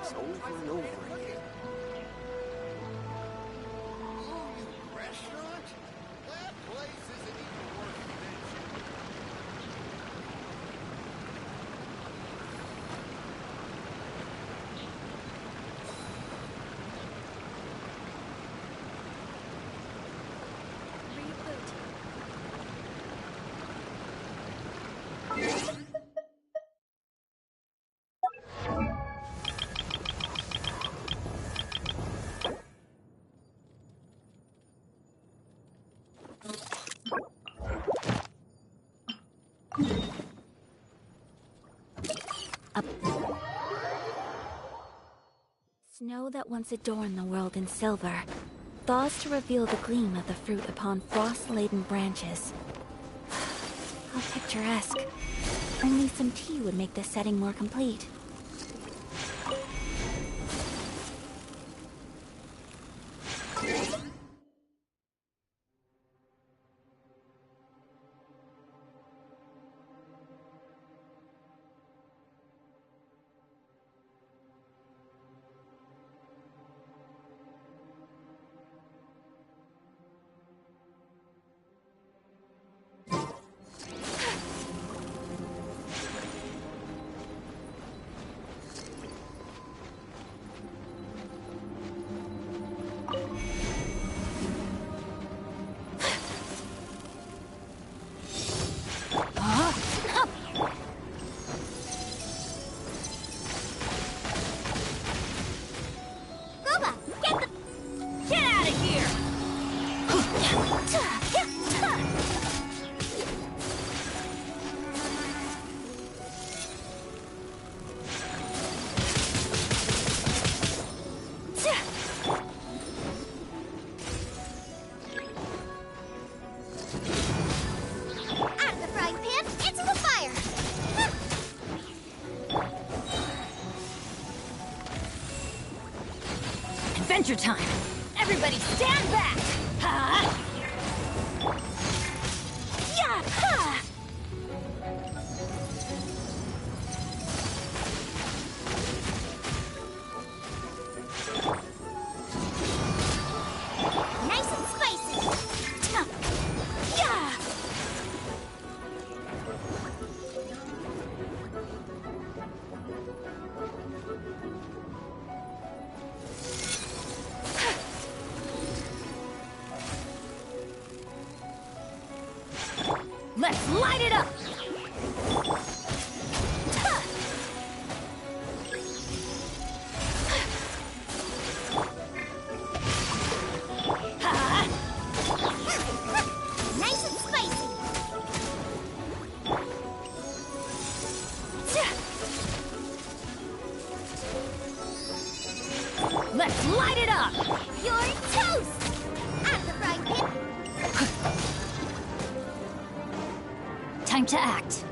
mistakes over and over again. Oh, you restaurant? That place isn't even worth mentioning. Snow that once adorned the world in silver thaws to reveal the gleam of the fruit upon frost-laden branches. How picturesque. Only some tea would make this setting more complete. Adventure time! Everybody stand back! Ha! Yeah! Ha! Nice and spicy! Yeah! Let's light it up! Nice and spicy! Let's light it up! You're toast! At the frying pan! Time to act.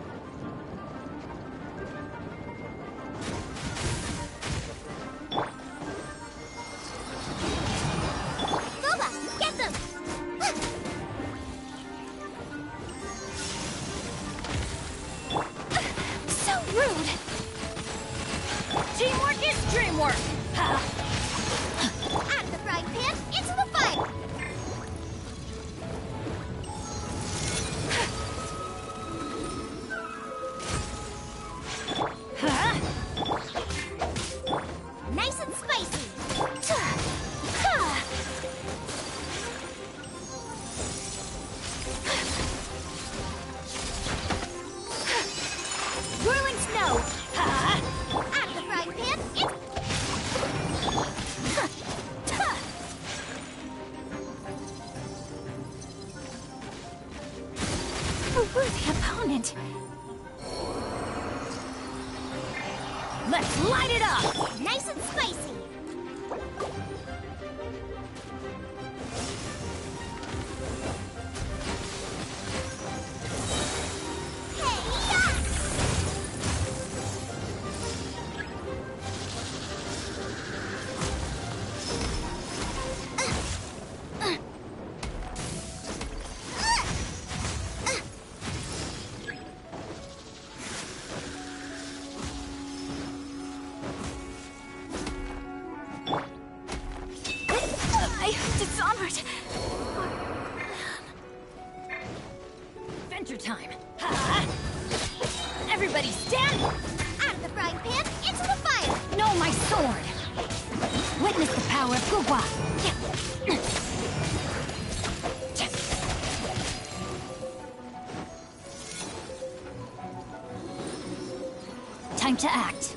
Boba, get them! So rude! Teamwork is dreamwork! Ha! Out of the frying pan, into the fire! Ha! Nice and spicy! Whirling snow! Ha! Out of the frying pan, into... A worthy opponent! Let's light it up! Nice and spicy! sword. Witness the power of Gugwa. Time to act.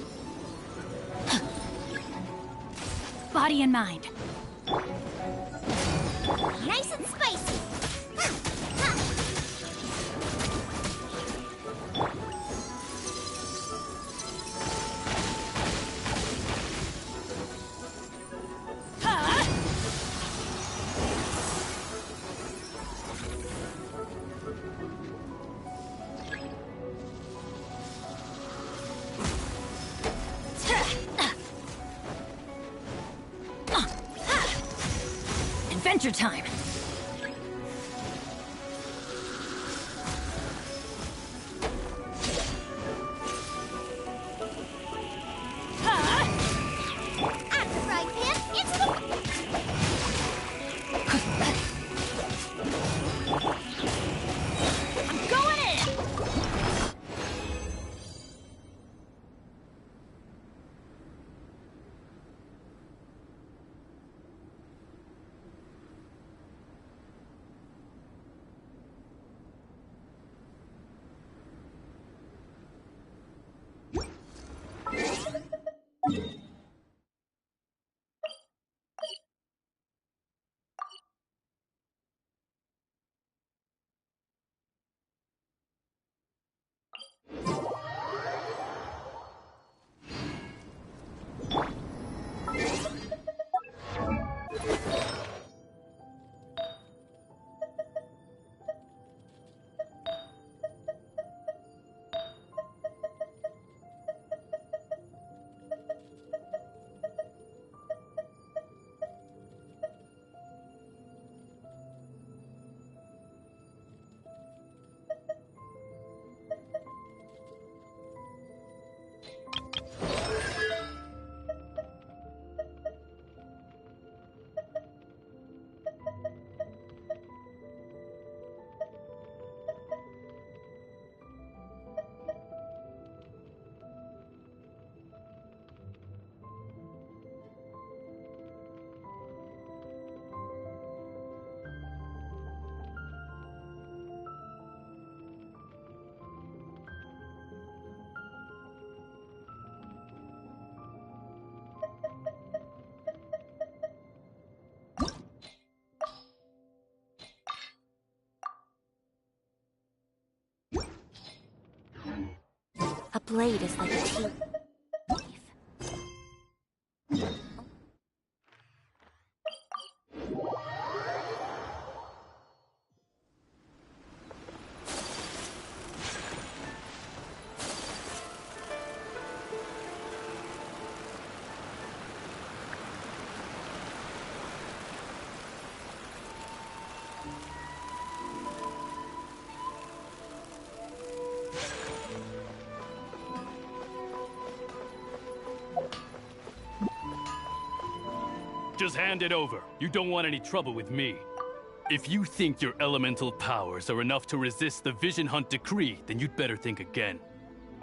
Body and mind. Nice and spicy. Adventure time. At the frying pan, into the... I'm going in. A blade is like a teeth. Just hand it over. You don't want any trouble with me. If you think your elemental powers are enough to resist the Vision Hunt decree, then you'd better think again.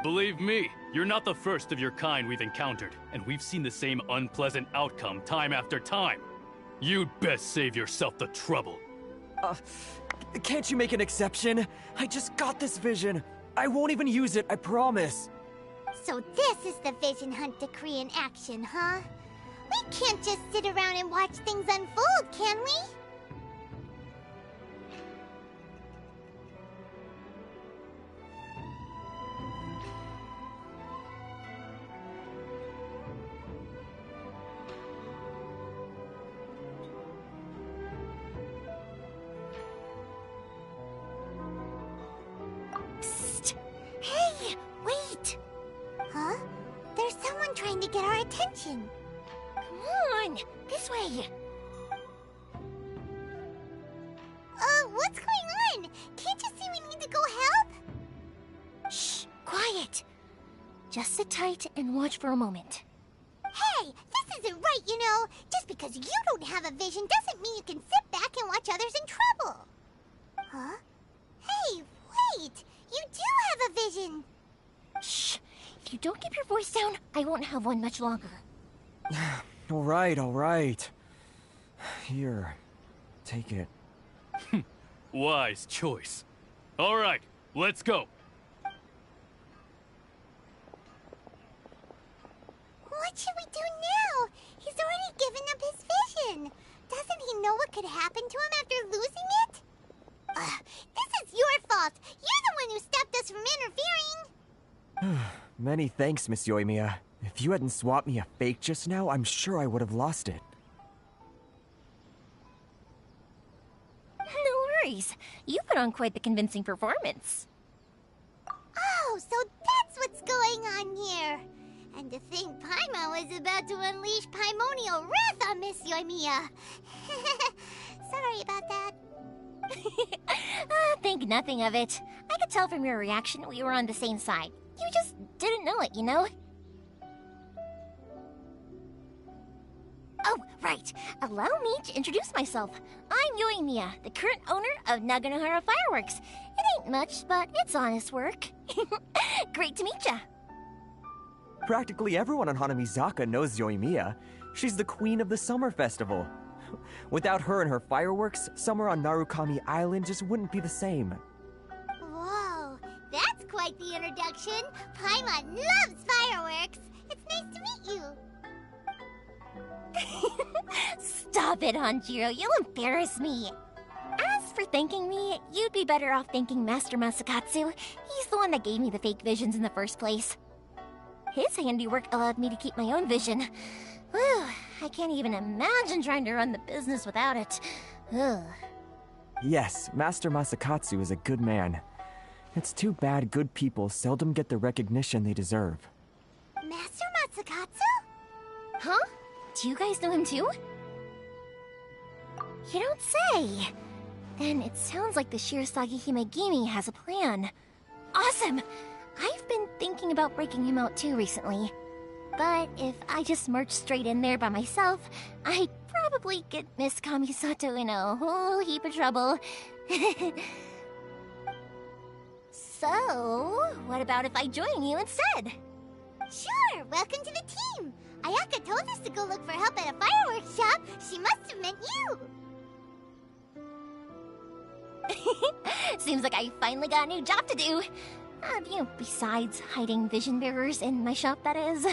Believe me, you're not the first of your kind we've encountered, and we've seen the same unpleasant outcome time after time. You'd best save yourself the trouble. Can't you make an exception? I just got this vision. I won't even use it, I promise. So this is the Vision Hunt decree in action, huh? We can't just sit around and watch things unfold, can we? Psst! Hey! Wait! Huh? There's someone trying to get our attention. Come on! This way! What's going on? Can't you see we need to go help? Shh! Quiet! Just sit tight and watch for a moment. Hey, this isn't right, you know. Just because you don't have a vision doesn't mean you can sit back and watch others in trouble. Huh? Hey, wait! You do have a vision! Shh! If you don't keep your voice down, I won't have one much longer. All right. Here, take it. Wise choice. All right, let's go. What should we do now? He's already given up his vision. Doesn't he know what could happen to him after losing it? This is your fault. You're the one who stopped us from interfering. Many thanks, Miss Yoimiya. If you hadn't swapped me a fake just now, I'm sure I would have lost it. No worries. You put on quite the convincing performance. Oh, so that's what's going on here. And to think Paimon was about to unleash Paimonial wrath on Miss Yoimiya. Sorry about that. Think nothing of it. I could tell from your reaction we were on the same side. You just didn't know it, you know? Oh, right. Allow me to introduce myself. I'm Yoimiya, the current owner of Naganohara Fireworks. It ain't much, but it's honest work. Great to meet ya. Practically everyone on Hanamizaka knows Yoimiya. She's the queen of the summer festival. Without her and her fireworks, summer on Narukami Island just wouldn't be the same. Whoa, that's quite the introduction. Paimon loves fireworks. It's nice to meet you. Stop it, Hanjiro. You'll embarrass me. As for thanking me, you'd be better off thanking Master Masakatsu. He's the one that gave me the fake visions in the first place. His handiwork allowed me to keep my own vision. Whew, I can't even imagine trying to run the business without it. Ugh. Yes, Master Masakatsu is a good man. It's too bad good people seldom get the recognition they deserve. Master Matsukatsu? Huh? Do you guys know him too? You don't say. Then it sounds like the Shirasagi Himegimi has a plan. Awesome! I've been thinking about breaking him out too recently. But if I just marched straight in there by myself, I'd probably get Miss Kamisato in a whole heap of trouble. So, what about if I join you instead? Sure, welcome to the team. Ayaka told us to go look for help at a fireworks shop. She must have meant you. Seems like I finally got a new job to do. Besides hiding vision bearers in my shop, that is.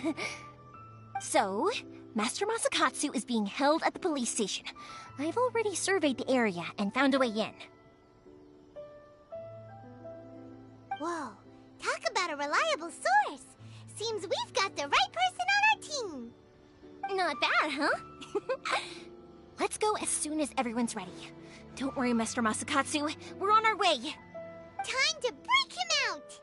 So, Master Masakatsu is being held at the police station. I've already surveyed the area and found a way in. Whoa, talk about a reliable source. Seems we've got the right person on our team. Not bad, huh? Let's go as soon as everyone's ready. Don't worry, Master Masakatsu. We're on our way. Time to break him out!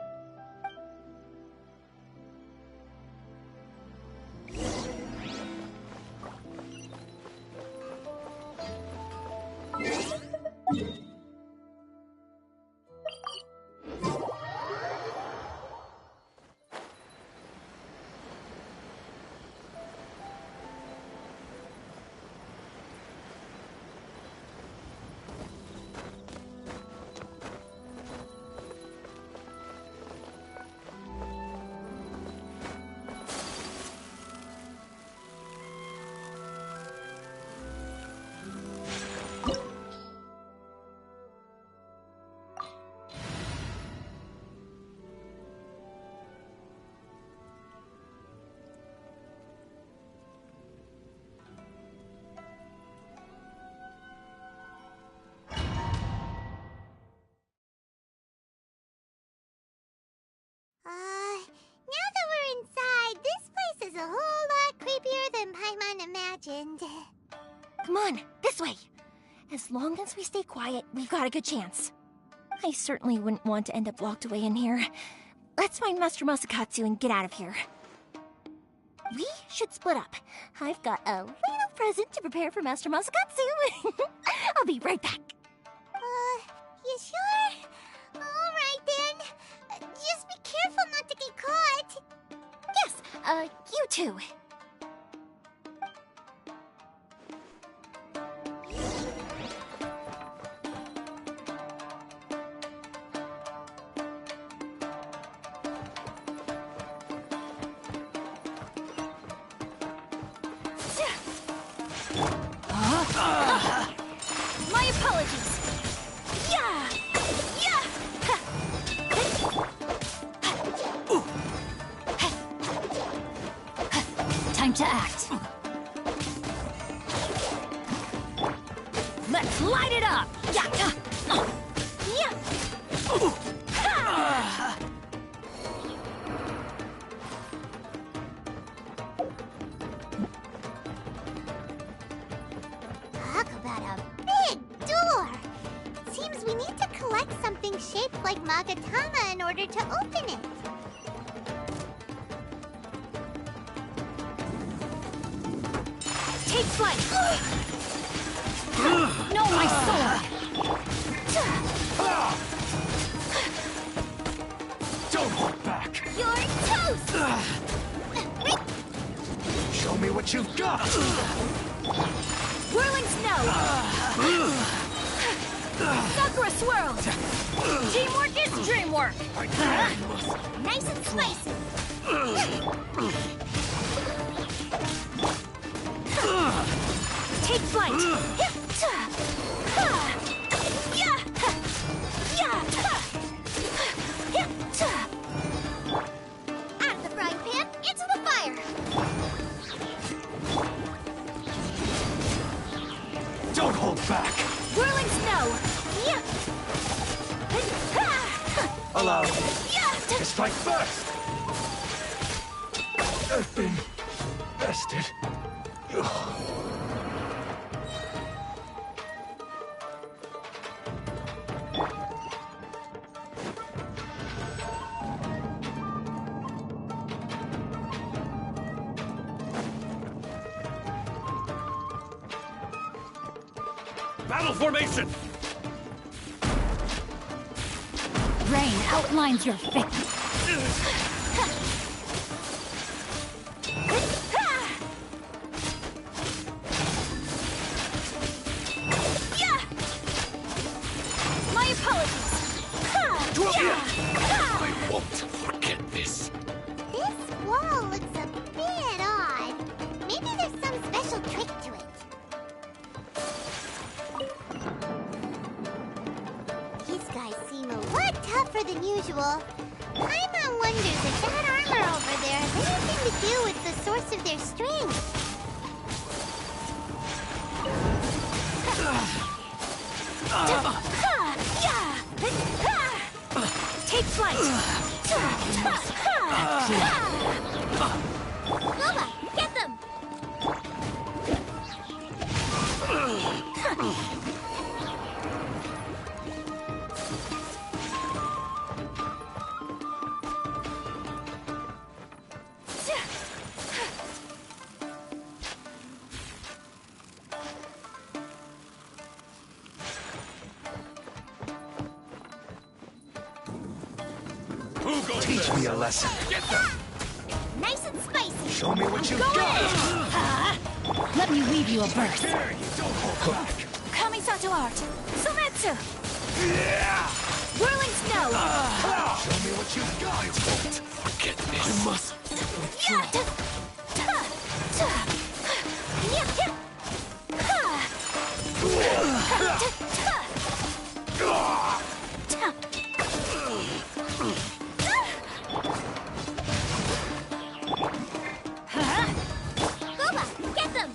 Now that we're inside, this place is a whole lot creepier than Paimon imagined. Come on, this way. As long as we stay quiet, we've got a good chance. I certainly wouldn't want to end up locked away in here. Let's find Master Masakatsu and get out of here. We should split up. I've got a little present to prepare for Master Masakatsu. I'll be right back. You sure? Alright then. Just be careful not to get caught. Yes, you too. My apologies. Yeah! Yeah! Time to act. Let's light it up! Yeah! Yeah! Talk about a big door! Seems we need to collect something shaped like Magatama in order to open it. Take flight! No, my sword! Don't hold back! You're toast! Show me what you've got! Whirling snow! Sakura swirl! Teamwork is dreamwork! Nice and spicy! Take flight! Out of the frying pan, into the fire! Don't hold back! Whirling snow! Allow me Yeah! to strike first! I've been bested. Battle formation! Rain outlines your fate. My apologies. I won't forget this. This wall looks a bit odd. Maybe there's some special trick to it. These guys seem a lot tougher than usual. Paimon wonders if that armor over there has anything to do with the source of their strength. Take flight. Loba, get them! Teach me a lesson. Nice and spicy! Show me what you've got! Let me weave you a burst. There, you don't hold back! Kamisato art. Sumetsu. Whirling snow. Show me what you've got! I won't forget this. I must Loba, get them!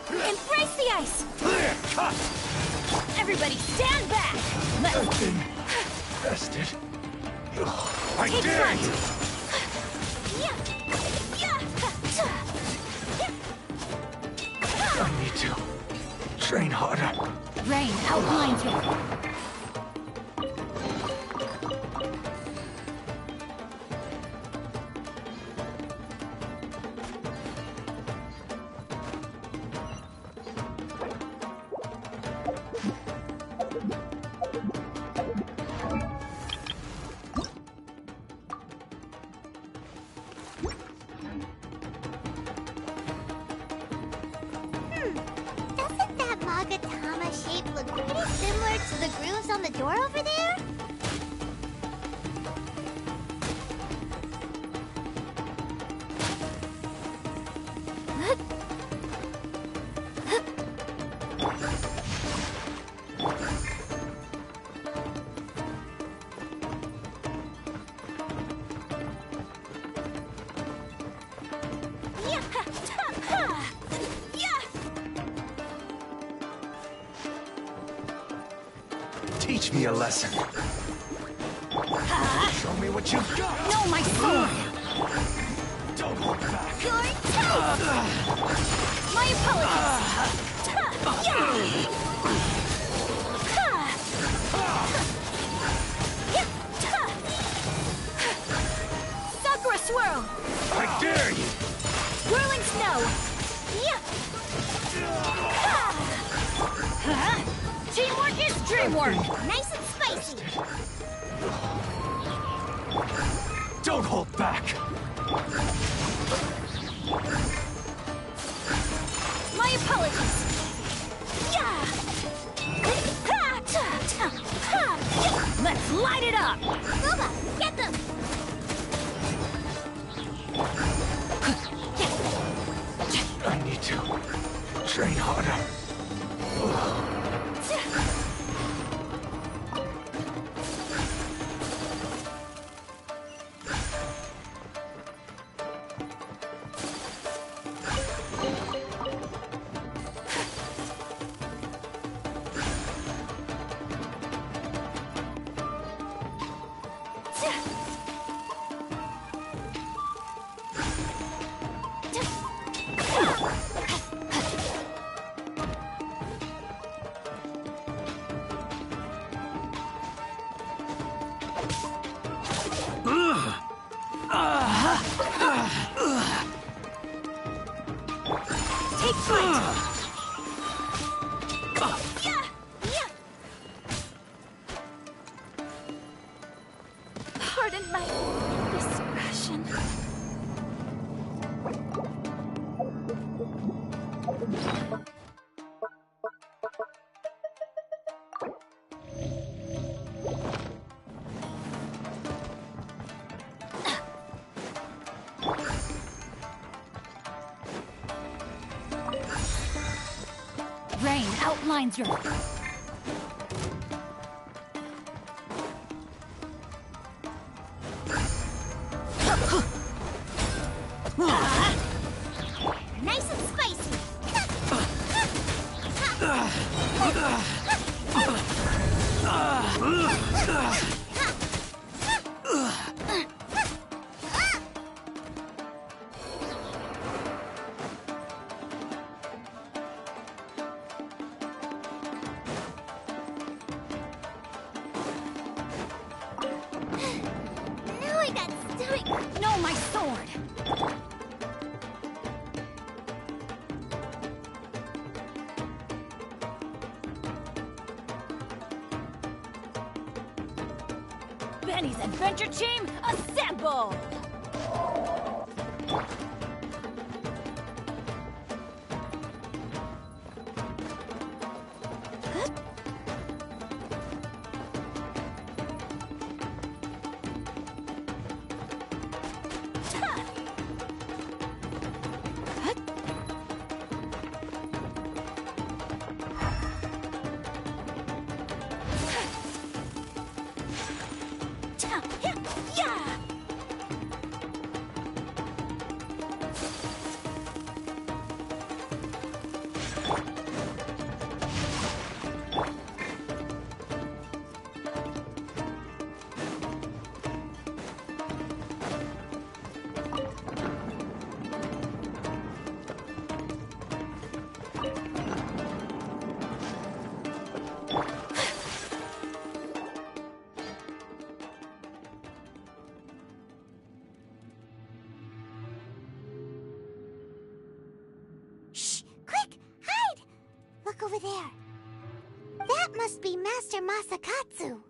Embrace the ice. Clear cut! Everybody stand back. I've Let's been bested. I take dare flight. you! I need to train harder. Rain outlines your Doesn't that Magatama shape look pretty similar to the grooves on the door over there? Teach me a lesson. Show me what you've got. No, my sword! Don't hold back. Your toe! My apologies! Sakura swirl! I dare you. Whirling snow! Teamwork is dreamwork! Nice and spicy. Don't hold back. My apologies! Let's light it up! Booba, get them! I need to train harder. Take flight! Pardon my indiscretion. Rain outlines your... Nice and spicy. Now I got stomach. No, my sword! Benny's Adventure Team, assemble! Shh! Quick! Hide! Look over there. That must be Master Masakatsu.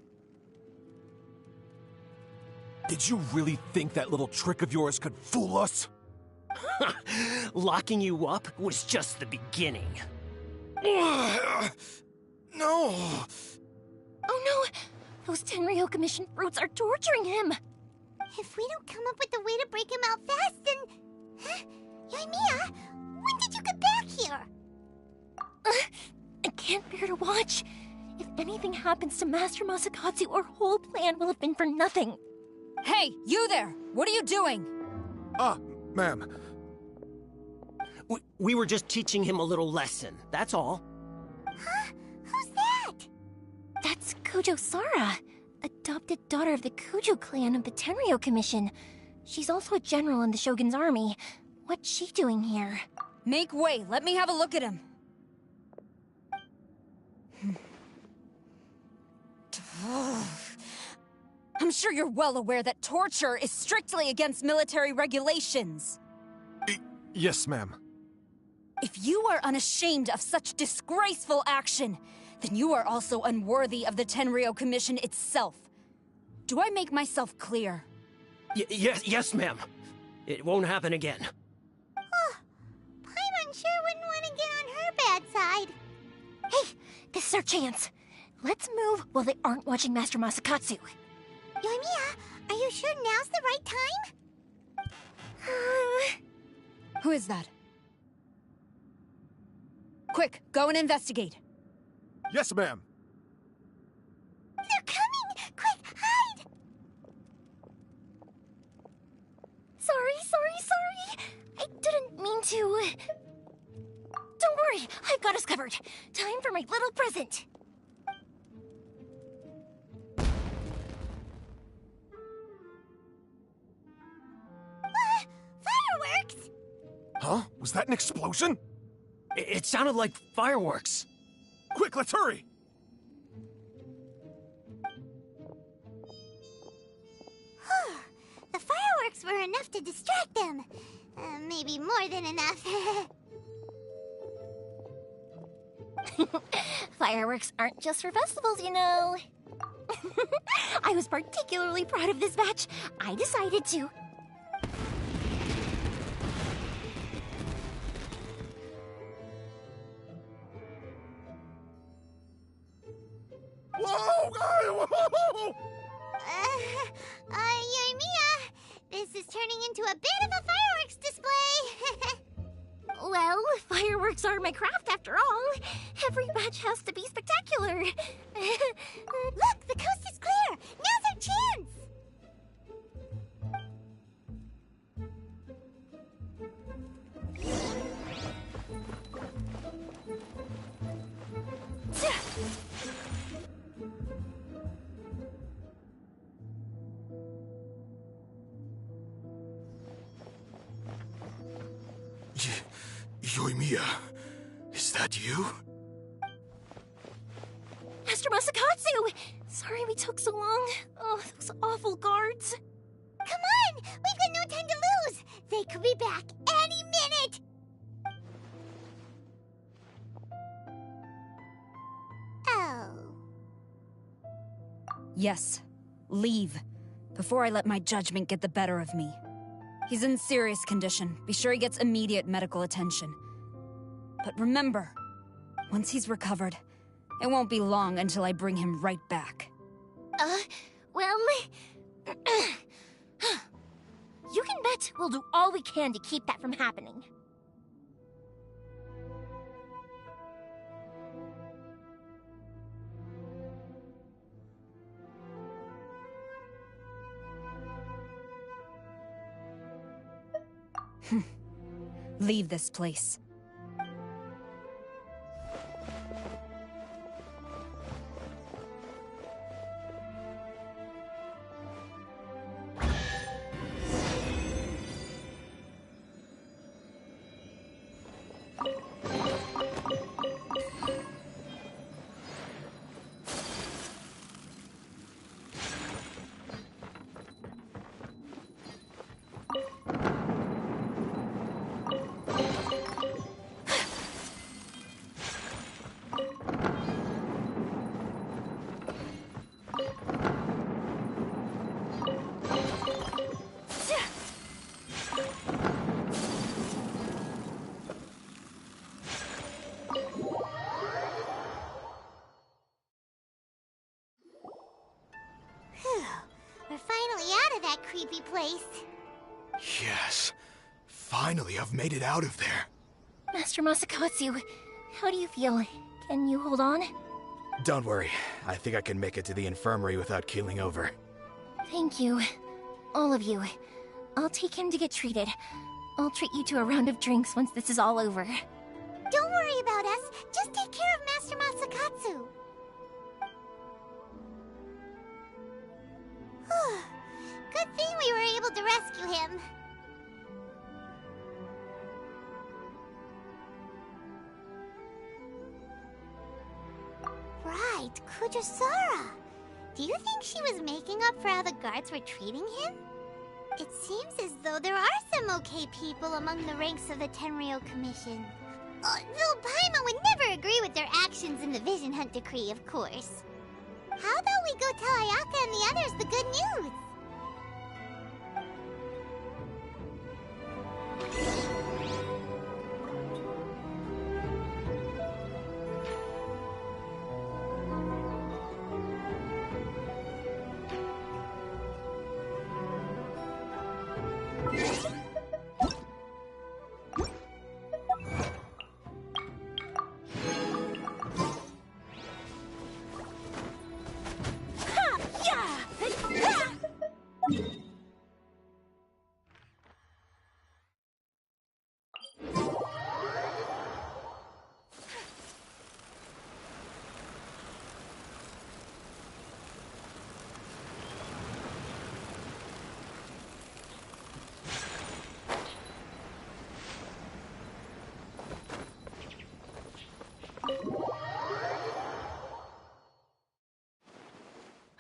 Did you really think that little trick of yours could fool us? Locking you up was just the beginning. No! Oh no! Those Tenryou Mission fruits are torturing him! If we don't come up with a way to break him out fast, then... Huh? Yoimiya, when did you get back here? I can't bear to watch. If anything happens to Master Masakatsu, our whole plan will have been for nothing. Hey, you there! What are you doing? Ma'am. We were just teaching him a little lesson, that's all. Huh? Who's that? That's Kujo Sara, adopted daughter of the Kujo clan of the Tenryo Commission. She's also a general in the Shogun's army. What's she doing here? Make way, let me have a look at him. I'm sure you're well aware that torture is strictly against military regulations. Yes, ma'am. If you are unashamed of such disgraceful action, then you are also unworthy of the Tenryo Commission itself. Do I make myself clear? Yes, ma'am. It won't happen again. Paimon sure wouldn't want to get on her bad side. Hey, this is our chance. Let's move while they aren't watching Master Masakatsu. Yoimiya, are you sure now's the right time? Who is that? Quick, go and investigate. Yes, ma'am. They're coming! Quick, hide! Sorry. I didn't mean to. Don't worry, I've got us covered. Time for my little present. Fireworks! Huh? Was that an explosion? It sounded like fireworks. Quick, let's hurry! The fireworks were enough to distract them. Maybe more than enough. Fireworks aren't just for festivals, you know. I was particularly proud of this batch. I decided to. Whoa! Yoimiya, this is turning into a bit of a fireworks display. Well, fireworks are my craft after all. Every batch has to be spectacular. Look, the coast is clear. Now's our chance. Yoimiya, is that you? Master Masakatsu! Sorry we took so long. Oh, those awful guards. Come on! We've got no time to lose! They could be back any minute! Oh. Yes, leave. Before I let my judgment get the better of me. He's in serious condition. Be sure he gets immediate medical attention. But remember, once he's recovered, it won't be long until I bring him right back. Well... You can bet we'll do all we can to keep that from happening. Leave this place. We're finally out of that creepy place. Yes. Finally, I've made it out of there. Master Masakatsu, how do you feel? Can you hold on? Don't worry. I think I can make it to the infirmary without keeling over. Thank you. All of you. I'll take him to get treated. I'll treat you to a round of drinks once this is all over. Don't worry about us. Just take care of Master Masakatsu. Good thing we were able to rescue him. Right, Kujosara. Do you think she was making up for how the guards were treating him? It seems as though there are some okay people among the ranks of the Tenryou Commission. Though Paimon would never agree with their actions in the Vision Hunt Decree, of course. How about we go tell Ayaka and the others the good news?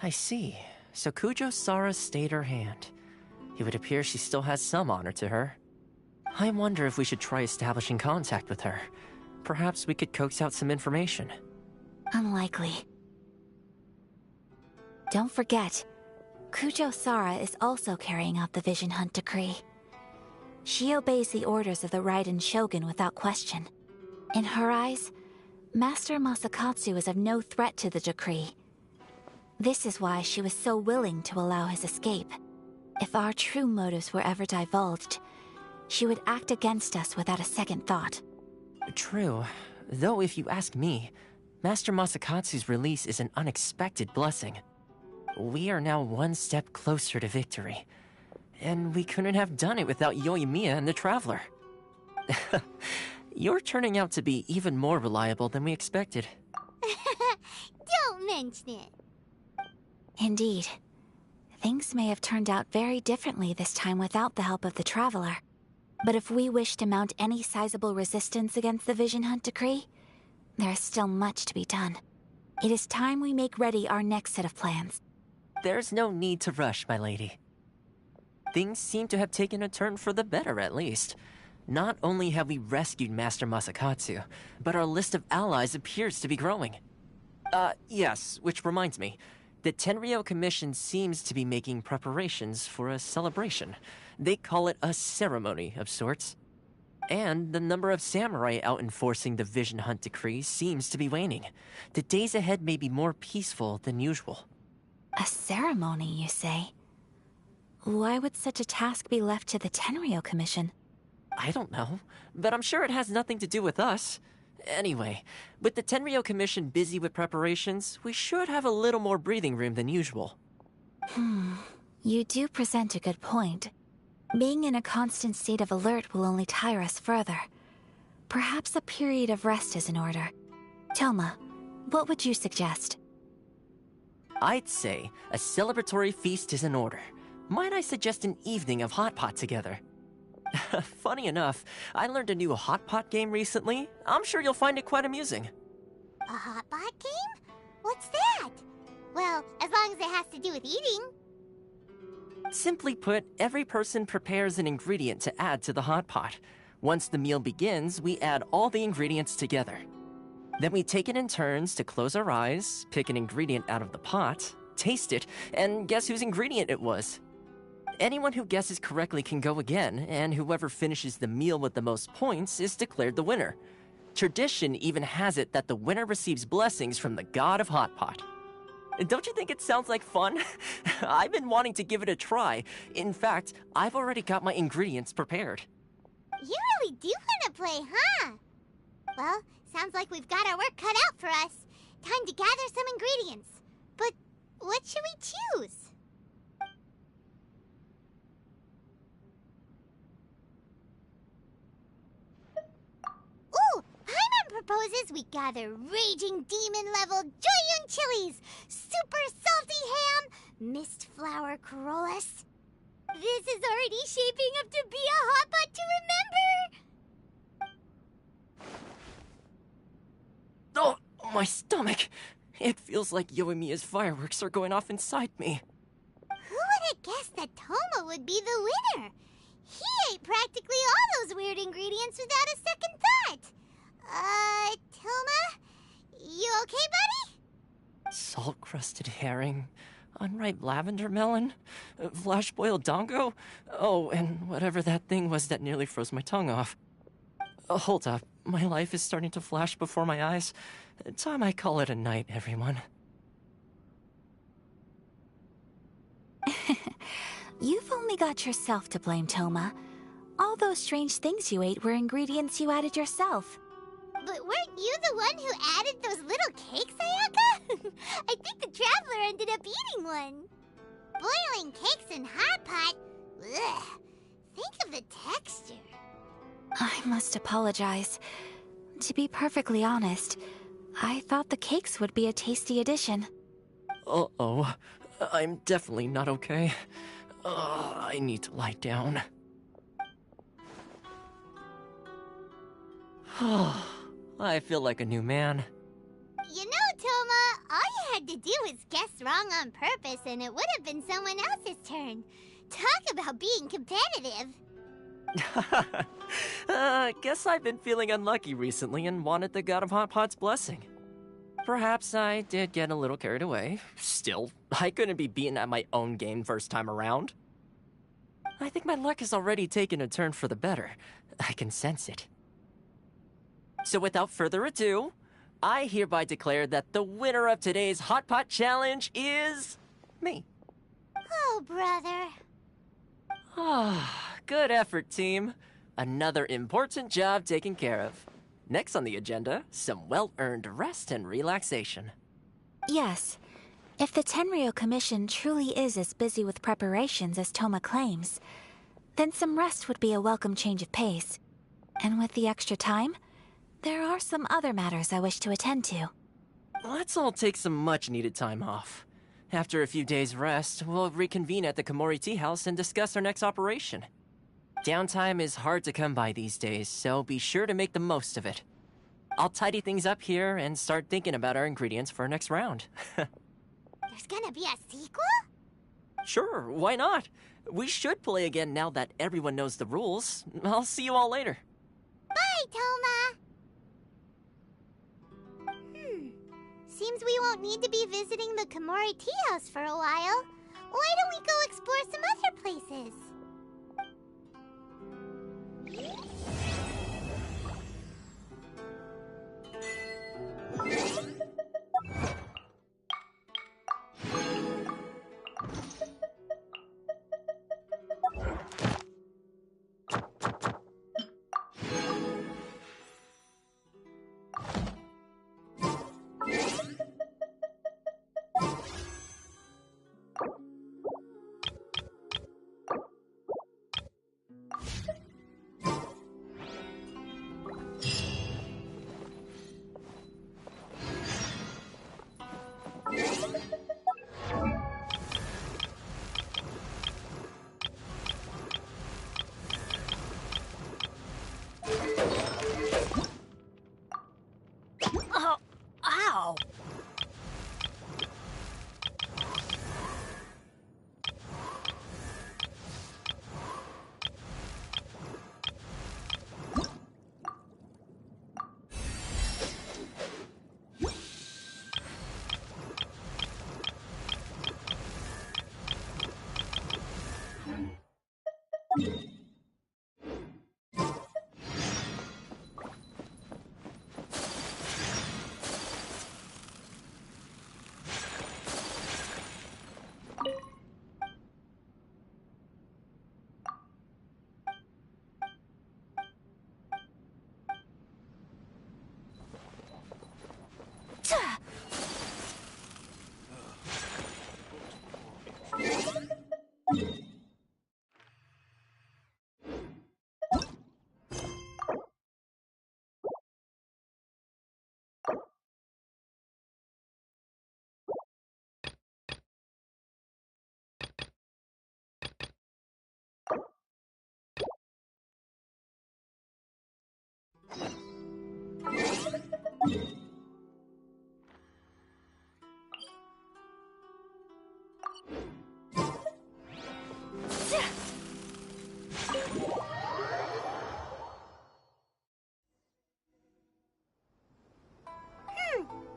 I see. So Kujosara stayed her hand. It would appear she still has some honor to her. I wonder if we should try establishing contact with her. Perhaps we could coax out some information. Unlikely. Don't forget, Kujosara is also carrying out the Vision Hunt Decree. She obeys the orders of the Raiden Shogun without question. In her eyes, Master Masakatsu is of no threat to the decree. This is why she was so willing to allow his escape. If our true motives were ever divulged, she would act against us without a second thought. True. Though if you ask me, Master Masakatsu's release is an unexpected blessing. We are now one step closer to victory. And we couldn't have done it without Yoimiya and the Traveler. You're turning out to be even more reliable than we expected. Don't mention it. Indeed. Things may have turned out very differently this time without the help of the Traveler. But if we wish to mount any sizable resistance against the Vision Hunt Decree, there is still much to be done. It is time we make ready our next set of plans. There's no need to rush, my lady. Things seem to have taken a turn for the better, at least. Not only have we rescued Master Masakatsu, but our list of allies appears to be growing. Yes, which reminds me. The Tenryou Commission seems to be making preparations for a celebration. They call it a ceremony of sorts. And the number of samurai out enforcing the Vision Hunt Decree seems to be waning. The days ahead may be more peaceful than usual. A ceremony, you say? Why would such a task be left to the Tenryou Commission? I don't know, but I'm sure it has nothing to do with us. Anyway, with the Tenryou Commission busy with preparations, we should have a little more breathing room than usual. You do present a good point. Being in a constant state of alert will only tire us further. Perhaps a period of rest is in order. Toma, what would you suggest? I'd say a celebratory feast is in order. Might I suggest an evening of hot pot together? Funny enough, I learned a new hot pot game recently. I'm sure you'll find it quite amusing. A hot pot game? What's that? Well, as long as it has to do with eating. Simply put, every person prepares an ingredient to add to the hot pot. Once the meal begins, we add all the ingredients together. Then we take it in turns to close our eyes, pick an ingredient out of the pot, taste it, and guess whose ingredient it was. Anyone who guesses correctly can go again, and whoever finishes the meal with the most points is declared the winner. Tradition even has it that the winner receives blessings from the god of Hot Pot. Don't you think it sounds like fun? I've been wanting to give it a try. In fact, I've already got my ingredients prepared. You really do want to play, huh? Well, sounds like we've got our work cut out for us. Time to gather some ingredients. But what should we choose? Ooh! Paimon proposes we gather raging demon-level Joyun chilies, super salty ham, mist flower corollas, This is already shaping up to be a hotpot to remember! Oh, my stomach! It feels like Yoimiya's fireworks are going off inside me. Who would have guessed that Toma would be the winner? He ate practically all those weird ingredients without a second thought. Toma? You okay, buddy? Salt-crusted herring, unripe lavender melon, flash-boiled dongo, oh, and whatever that thing was that nearly froze my tongue off. Hold up, my life is starting to flash before my eyes. Time I call it a night, everyone. You've only got yourself to blame, Toma. All those strange things you ate were ingredients you added yourself. But weren't you the one who added those little cakes, Ayaka? I think the Traveler ended up eating one. Boiling cakes in hot pot? Ugh. Think of the texture. I must apologize. To be perfectly honest, I thought the cakes would be a tasty addition. Uh-oh. I'm definitely not okay. I need to lie down. I feel like a new man. You know, Toma, all you had to do was guess wrong on purpose and it would have been someone else's turn. Talk about being competitive. Guess I've been feeling unlucky recently and wanted the God of Hot Pot's blessing. Perhaps I did get a little carried away. Still, I couldn't be beaten at my own game first time around. I think my luck has already taken a turn for the better. I can sense it. So without further ado, I hereby declare that the winner of today's Hot Pot Challenge is... me. Oh, brother. Good effort, team. Another important job taken care of. Next on the agenda, some well-earned rest and relaxation. Yes. If the Tenryou Commission truly is as busy with preparations as Toma claims, then some rest would be a welcome change of pace. And with the extra time, there are some other matters I wish to attend to. Let's all take some much-needed time off. After a few days' rest, we'll reconvene at the Komori Tea House and discuss our next operation. Downtime is hard to come by these days, so be sure to make the most of it. I'll tidy things up here and start thinking about our ingredients for our next round. There's gonna be a sequel? Sure, why not? We should play again now that everyone knows the rules. I'll see you all later. Bye, Toma! Seems we won't need to be visiting the Komori Tea House for a while. Why don't we go explore some other places?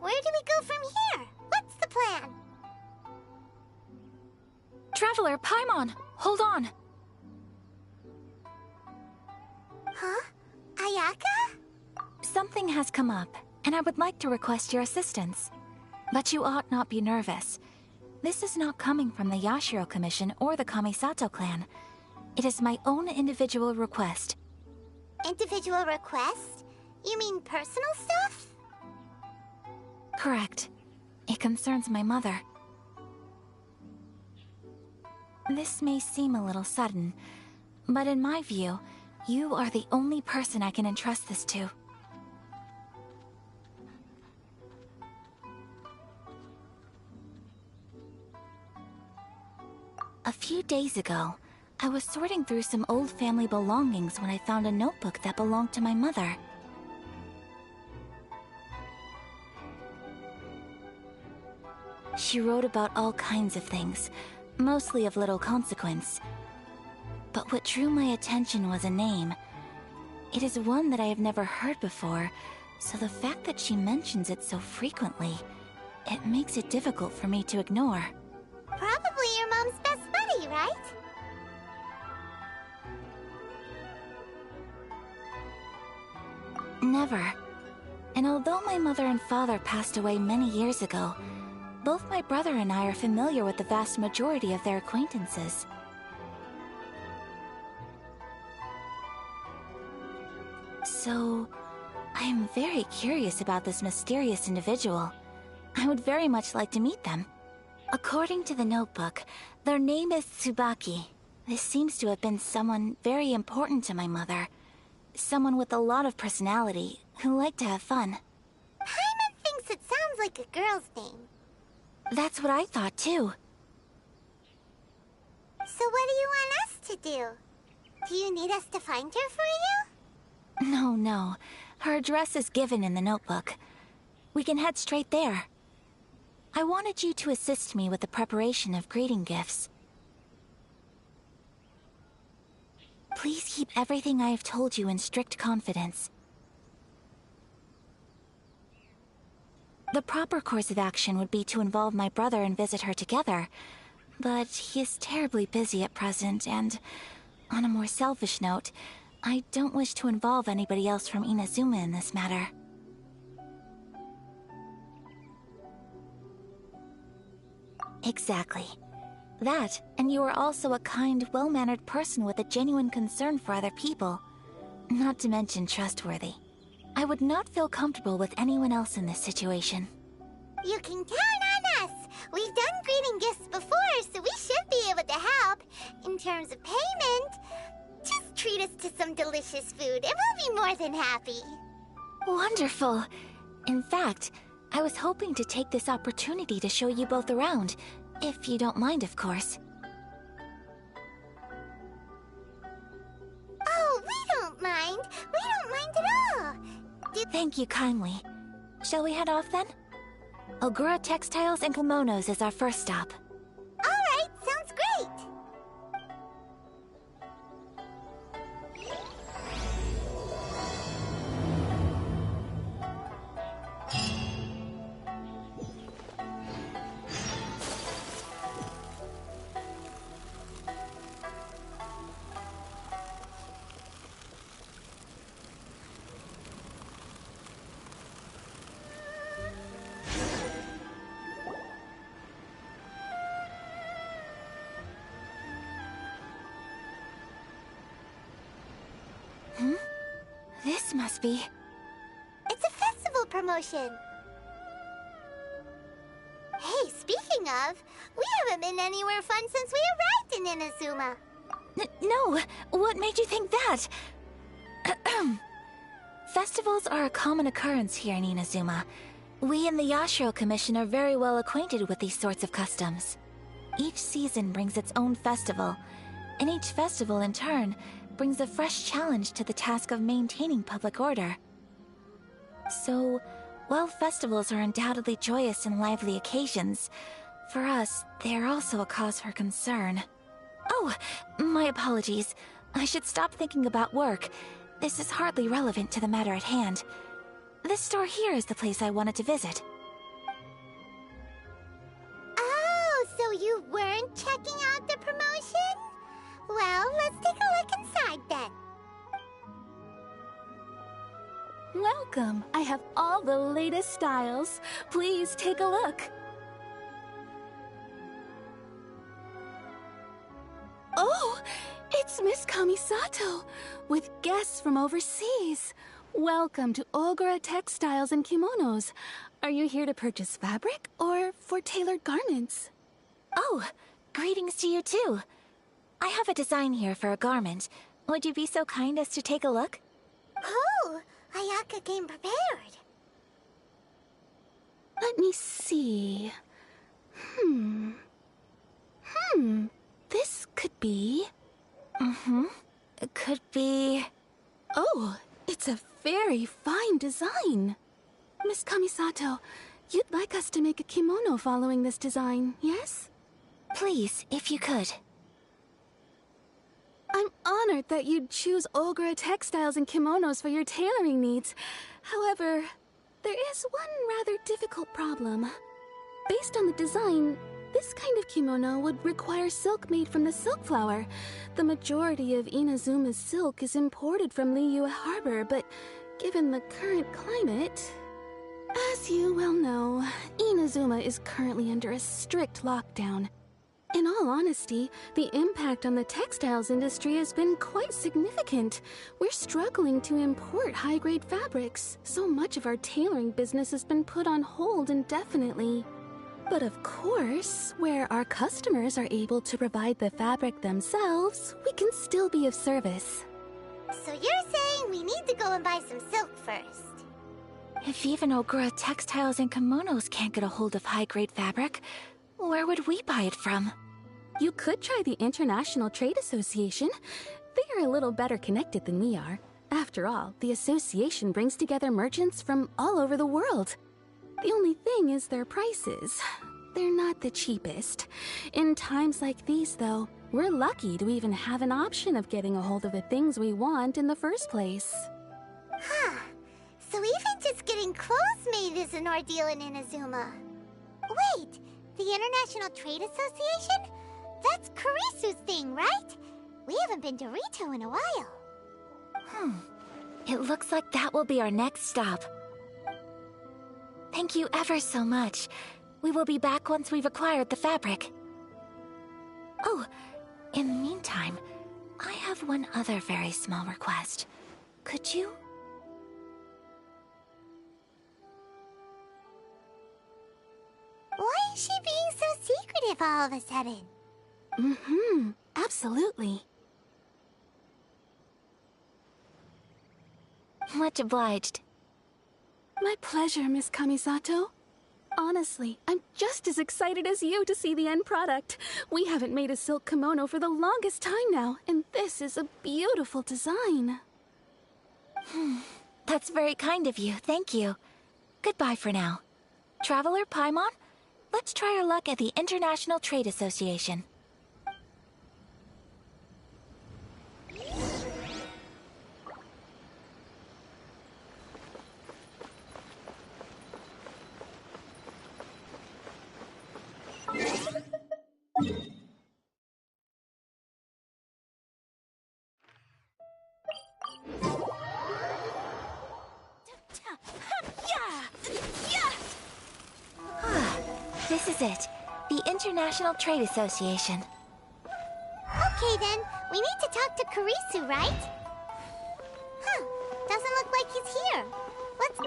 Where do we go from here? What's the plan? Traveler, Paimon, hold on. Huh? Ayaka? Something has come up, and I would like to request your assistance. But you ought not be nervous. This is not coming from the Yashiro Commission or the Kamisato clan. It is my own individual request. Individual request? You mean personal stuff? Correct. It concerns my mother. This may seem a little sudden, but in my view, you are the only person I can entrust this to. A few days ago, I was sorting through some old family belongings when I found a notebook that belonged to my mother. She wrote about all kinds of things, mostly of little consequence. But what drew my attention was a name. It is one that I have never heard before, so the fact that she mentions it so frequently, it makes it difficult for me to ignore. Probably your mom's best buddy, right? Never. And although my mother and father passed away many years ago, both my brother and I are familiar with the vast majority of their acquaintances. So, I am very curious about this mysterious individual. I would very much like to meet them. According to the notebook, their name is Tsubaki. This seems to have been someone very important to my mother. Someone with a lot of personality, who liked to have fun. Paimon thinks it sounds like a girl's name. That's what I thought too. So what do you want us to do? Do you need us to find her for you? No. Her address is given in the notebook. We can head straight there. I wanted you to assist me with the preparation of greeting gifts. Please keep everything I have told you in strict confidence. The proper course of action would be to involve my brother and visit her together, but he is terribly busy at present, and on a more selfish note, I don't wish to involve anybody else from Inazuma in this matter. Exactly. That, and you are also a kind, well-mannered person with a genuine concern for other people. Not to mention trustworthy. I would not feel comfortable with anyone else in this situation. You can count on us! We've done greeting gifts before, so we should be able to help. In terms of payment, just treat us to some delicious food and we'll be more than happy. Wonderful! In fact, I was hoping to take this opportunity to show you both around, if you don't mind, of course. Oh, we don't mind! We don't mind at all! Thank you kindly. Shall we head off then? Ogura Textiles and Kimonos is our first stop. Alright, sounds great! This must be... It's a festival promotion. Hey, speaking of, we haven't been anywhere fun since we arrived in Inazuma. No! What made you think that? Festivals are a common occurrence here in Inazuma. We in the Yashiro Commission are very well acquainted with these sorts of customs. Each season brings its own festival, and each festival in turn brings a fresh challenge to the task of maintaining public order. So, while festivals are undoubtedly joyous and lively occasions, For us, they're also a cause for concern. Oh, my apologies. I should stop thinking about work. This is hardly relevant to the matter at hand. This store here is the place I wanted to visit. Oh, so you weren't checking out the promotion? Well, let's take a look inside then. Welcome. I have all the latest styles. Please take a look. Oh, it's Miss Kamisato, with guests from overseas. Welcome to Ogura Textiles and Kimonos. Are you here to purchase fabric or for tailored garments? Oh, greetings to you too. I have a design here for a garment. Would you be so kind as to take a look? Oh, Ayaka came prepared. Let me see. This could be... It could be... Oh, it's a very fine design. Miss Kamisato, you'd like us to make a kimono following this design, yes? Please, if you could. I'm honored that you'd choose Ogura Textiles and Kimonos for your tailoring needs. However, there is one rather difficult problem. Based on the design, this kind of kimono would require silk made from the silk flower. The majority of Inazuma's silk is imported from Liyue Harbor, but given the current climate... As you well know, Inazuma is currently under a strict lockdown. In all honesty, the impact on the textiles industry has been quite significant. We're struggling to import high-grade fabrics. So much of our tailoring business has been put on hold indefinitely. But of course, where our customers are able to provide the fabric themselves, we can still be of service. So you're saying we need to go and buy some silk first? If even Ogura Textiles and Kimonos can't get a hold of high-grade fabric, where would we buy it from? You could try the International Trade Association. They are a little better connected than we are. After all, the association brings together merchants from all over the world. The only thing is their prices. They're not the cheapest. In times like these, though, we're lucky to even have an option of getting a hold of the things we want in the first place. Huh. So even just getting clothes made is an ordeal in Inazuma. Wait, the International Trade Association? That's Kurisu's thing, right? We haven't been to Rito in a while. It looks like that will be our next stop. Thank you ever so much. We will be back once we've acquired the fabric. Oh, in the meantime, I have one other very small request. Could you... Why is she being so secretive all of a sudden? Absolutely. Much obliged. My pleasure, Miss Kamisato. Honestly, I'm just as excited as you to see the end product. We haven't made a silk kimono for the longest time now, and this is a beautiful design. That's very kind of you, thank you. Goodbye for now. Traveler Paimon, let's try our luck at the International Trade Association. This is it. The International Trade Association. Okay then, we need to talk to Kurisu, right? Huh, doesn't look like he's here. Let's...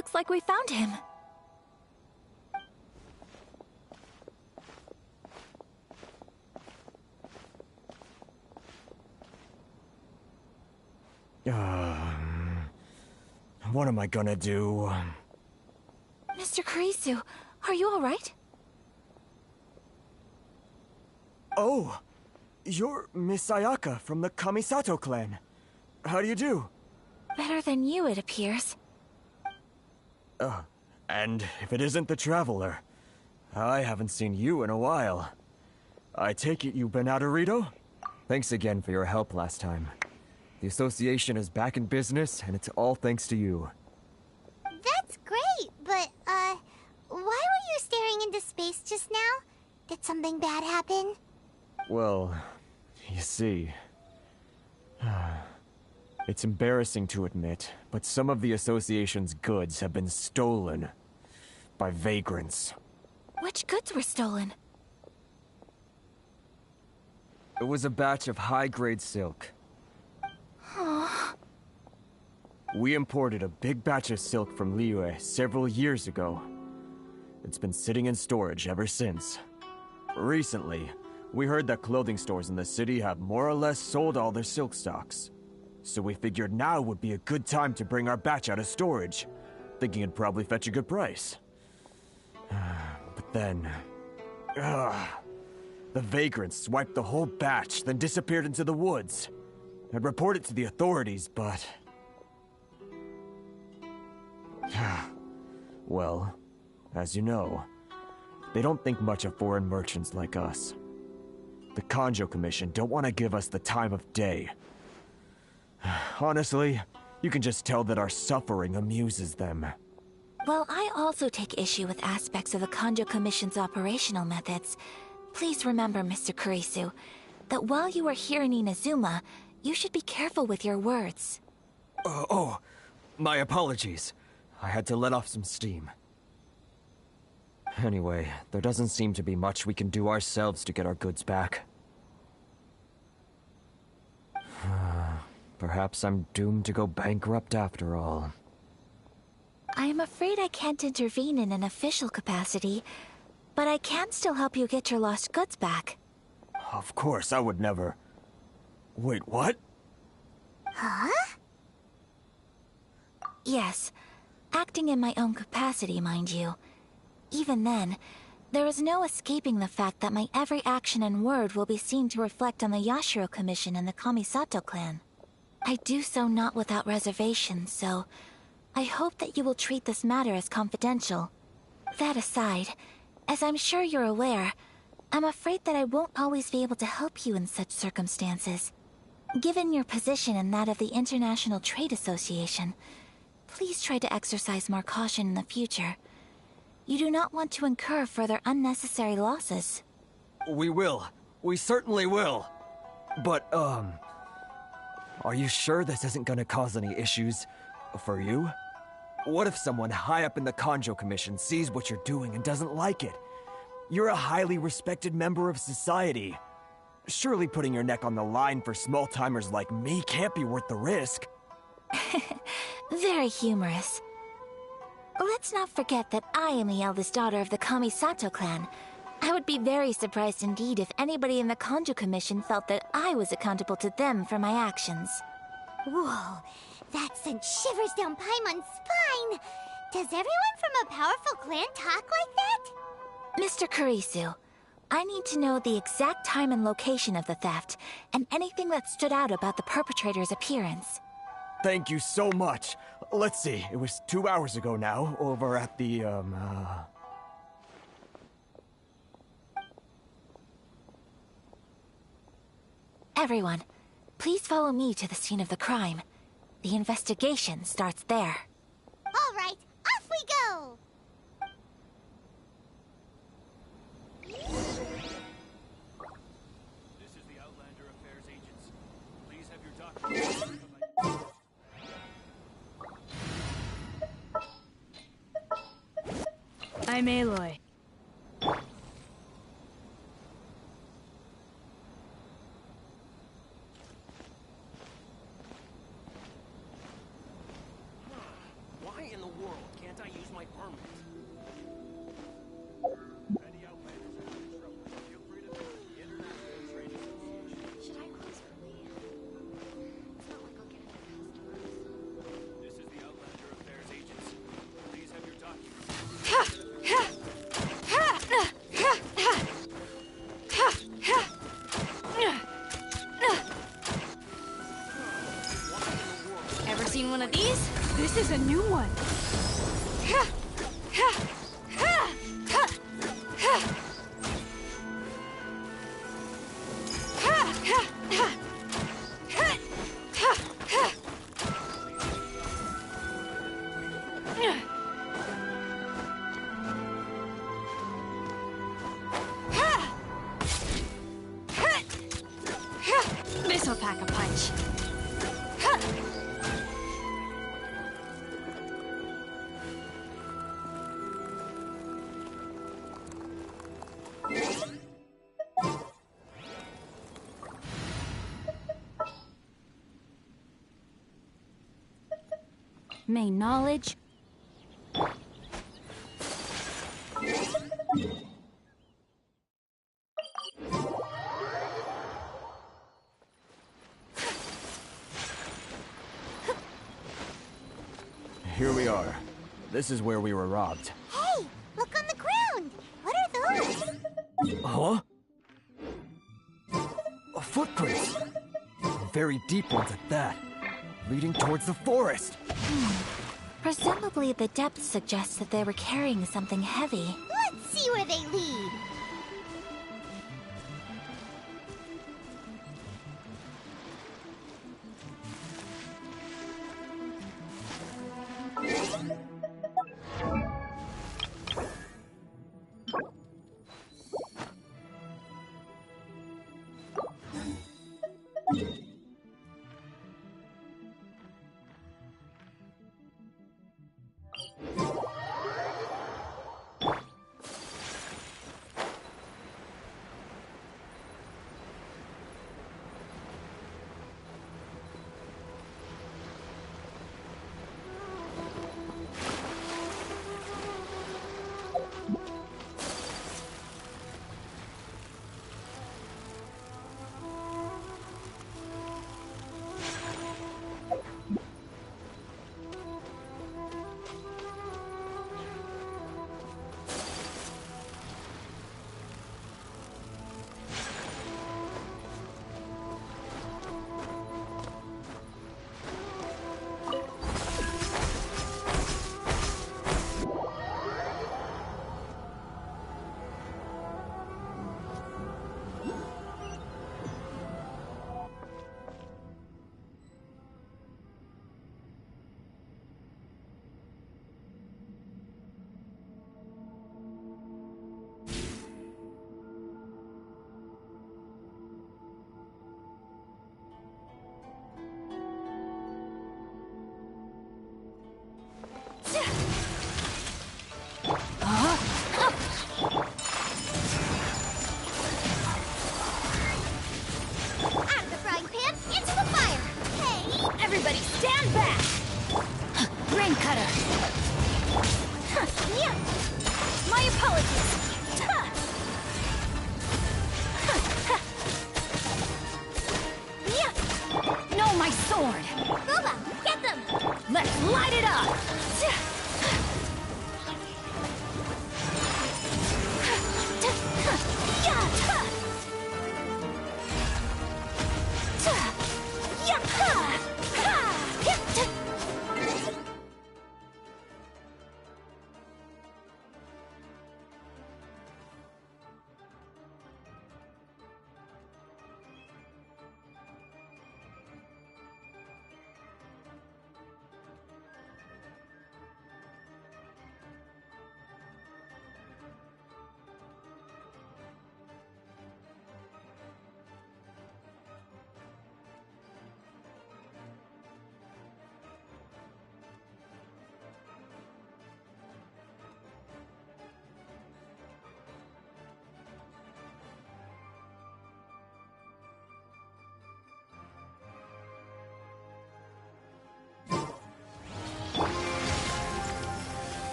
Looks like we found him. What am I gonna do? Mr. Kurisu, are you alright? Oh, you're Miss Sayaka from the Kamisato clan. How do you do? Better than you, it appears. And if it isn't the Traveler, I haven't seen you in a while. I take it you've been out of Rito? Thanks again for your help last time. The association is back in business, and it's all thanks to you. That's great, but, why were you staring into space just now? Did something bad happen? Well, you see... It's embarrassing to admit, but some of the association's goods have been stolen by vagrants. Which goods were stolen? It was a batch of high-grade silk. Aww. We imported a big batch of silk from Liyue several years ago. It's been sitting in storage ever since. Recently, we heard that clothing stores in the city have more or less sold all their silk stocks. So we figured now would be a good time to bring our batch out of storage, thinking it'd probably fetch a good price. But then... the vagrants swiped the whole batch, then disappeared into the woods. I'd report it to the authorities, but... Well, as you know, they don't think much of foreign merchants like us. The Kanjo Commission don't want to give us the time of day. Honestly, you can just tell that our suffering amuses them. Well, I also take issue with aspects of the Kanjo Commission's operational methods. Please remember, Mr. Kurisu, that while you are here in Inazuma, you should be careful with your words. My apologies. I had to let off some steam. Anyway, there doesn't seem to be much we can do ourselves to get our goods back. Perhaps I'm doomed to go bankrupt after all. I am afraid I can't intervene in an official capacity, but I can still help you get your lost goods back. Of course, I would never... Wait, what? Huh? Yes, acting in my own capacity, mind you. Even then, there is no escaping the fact that my every action and word will be seen to reflect on the Yashiro Commission and the Kamisato clan. I do so not without reservation, so I hope that you will treat this matter as confidential. That aside, as I'm sure you're aware, I'm afraid that I won't always be able to help you in such circumstances. Given your position and that of the International Trade Association, please try to exercise more caution in the future. You do not want to incur further unnecessary losses. We will. We certainly will. But, are you sure this isn't gonna cause any issues for you? What if someone high up in the Kanjo Commission sees what you're doing and doesn't like it? You're a highly respected member of society. Surely putting your neck on the line for small-timers like me can't be worth the risk. Very humorous. Let's not forget that I am the eldest daughter of the Kamisato clan. I would be very surprised indeed if anybody in the Kanjo Commission felt that I was accountable to them for my actions. Whoa, that sent shivers down Paimon's spine! Does everyone from a powerful clan talk like that? Mr. Kurisu, I need to know the exact time and location of the theft, and anything that stood out about the perpetrator's appearance. Thank you so much. Let's see, it was 2 hours ago now, over at the, Everyone, please follow me to the scene of the crime. The investigation starts there. All right, off we go! This is the Outlander Affairs Agents. Please have your documents. I'm Aloy. Why in the world can't Seen one of these? This is a new one. This'll pack a punch. Main knowledge. Here we are. This is where we were robbed. Hey, look on the ground. What are those? Huh? A footprint. Very deep ones at that. Leading towards the forest. Presumably the depth suggests that they were carrying something heavy. Let's see where they lead.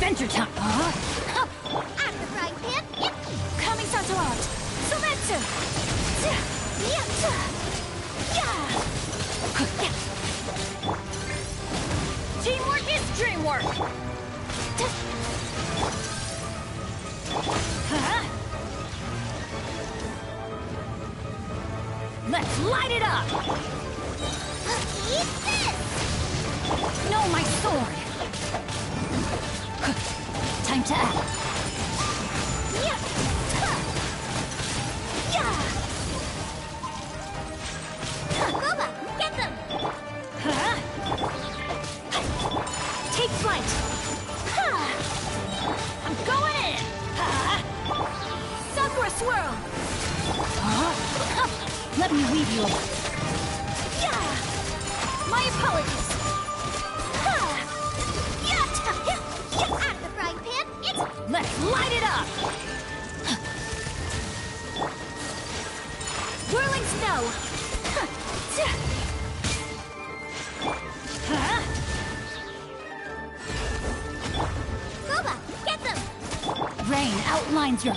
Adventure time! At the frying pan, yep. Coming Satorat! Sometsu! Teamwork is dreamwork! Let's light it up! Eat this! No, my sword! Time to act. Yeah! Yeah! Goba, get them! Take flight! I'm going in! Sakura swirl! Let me weave you. Yeah! My apologies! At the frying pan, it's... Let's light it up! Whirling snow! Goba, get them! Rain outlines your...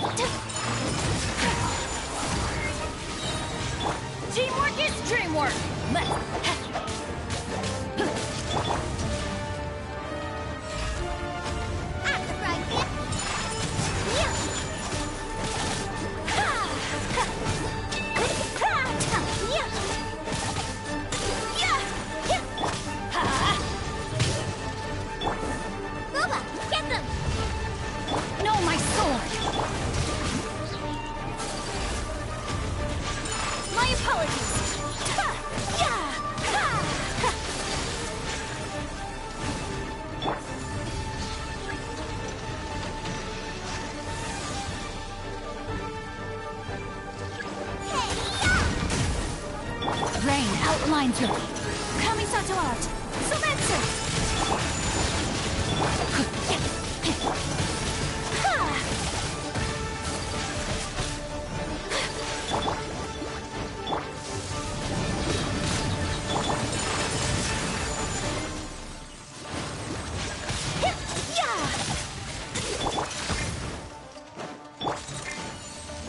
Teamwork is dreamwork! Let's... At the frying pan. Yeah! Goba, get them! No, my sword! My apologies! Rain outlines your... Kamisato art! Sometsu!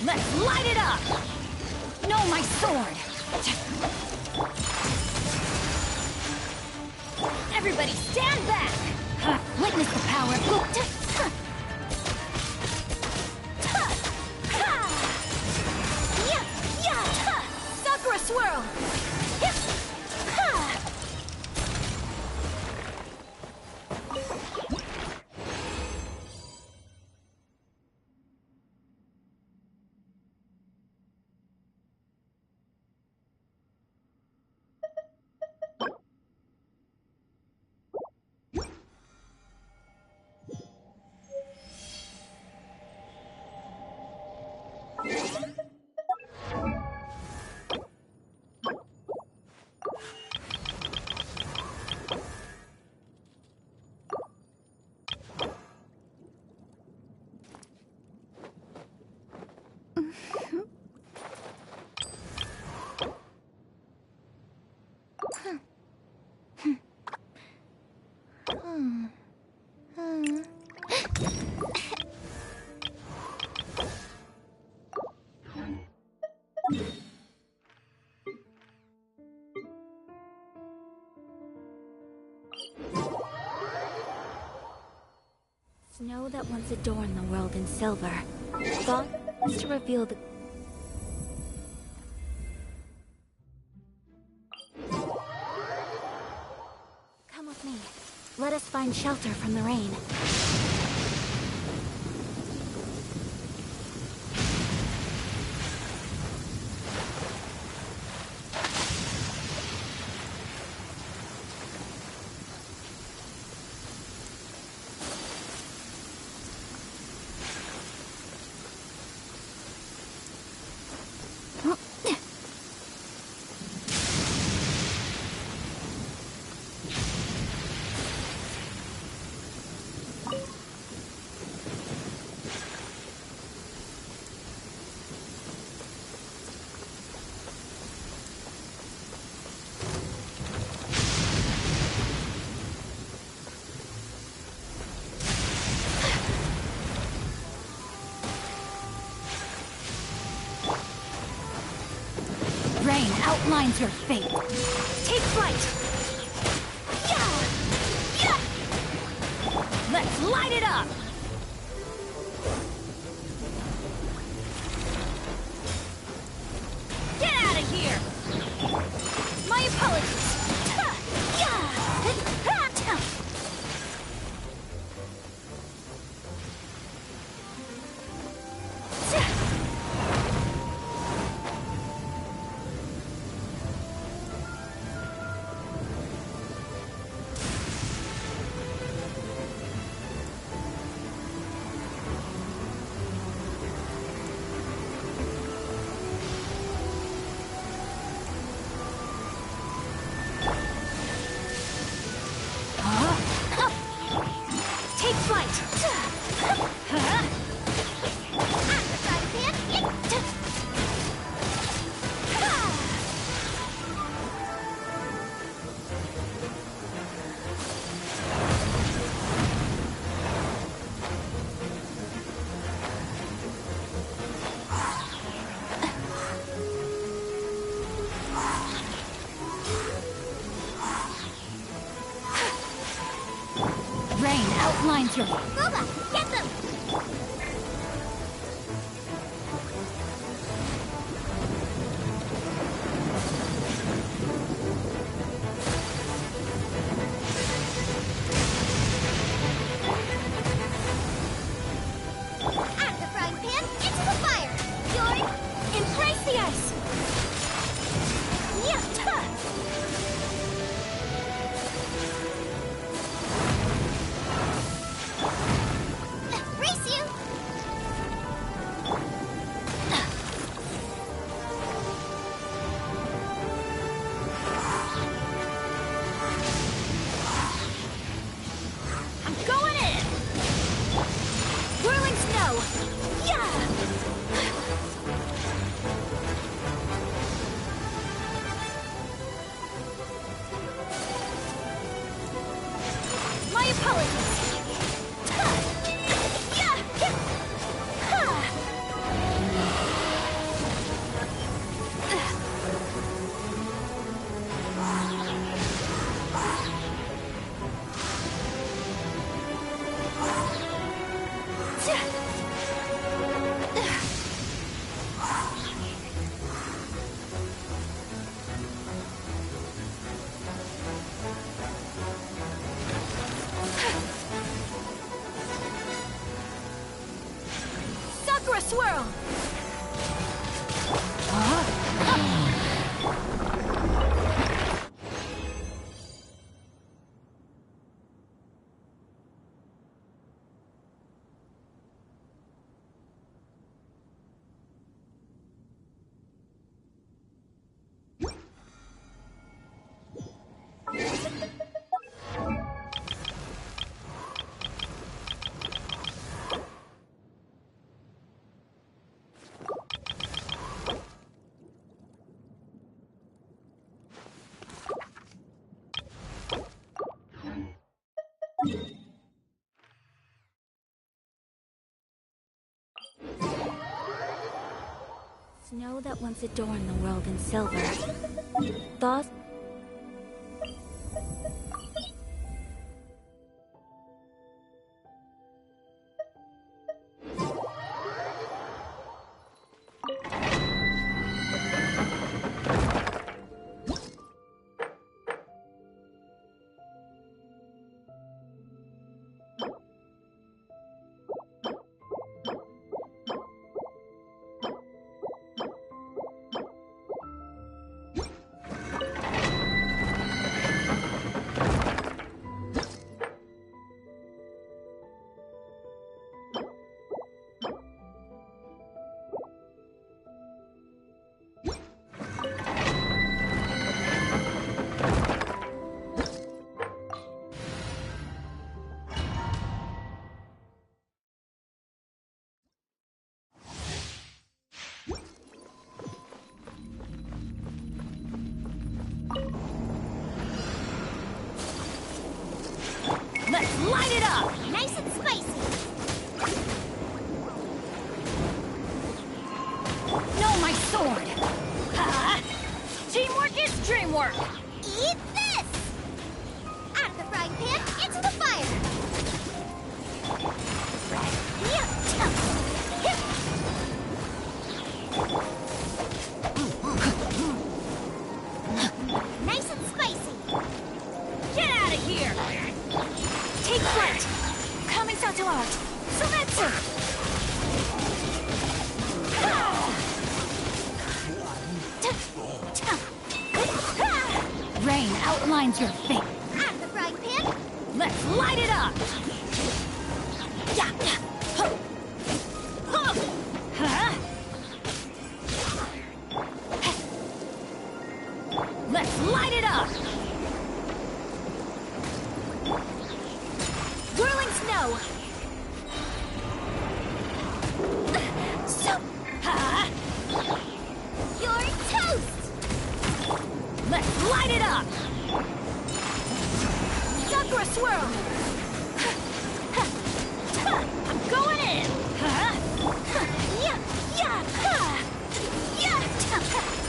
Let's light it up! No, my sword! Everybody stand back! Witness the power of... Sakura swirl! Snow that once adorned the world in silver. Thought to reveal the... Come with me. Let us find shelter from the rain. Rain outlines your fate. Take flight! Let's light it up! Get out of here! Rain outlines your... Booba, get them! Out of the frying pan, into the fire! Yuri, embrace the ice! Yeah! Race you! I'm going in! Whirling snow! Yeah! My apologies! Sakura swirl! Snow that once adorned the world in silver. Thaws. Let's light it up! Nice and spicy! No, my sword! Ha! Teamwork is dreamwork! Eat this! Out of the frying pan, into the fire! Nice and spicy! Get out of here! Take flight! Coming out to art! Sumetsu! Rain outlines your fate. Out of the frying pan, Let's light it up! Yeah. Huh? Let's light it up! Whirling snow! swirl! I'm going in!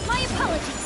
My apologies!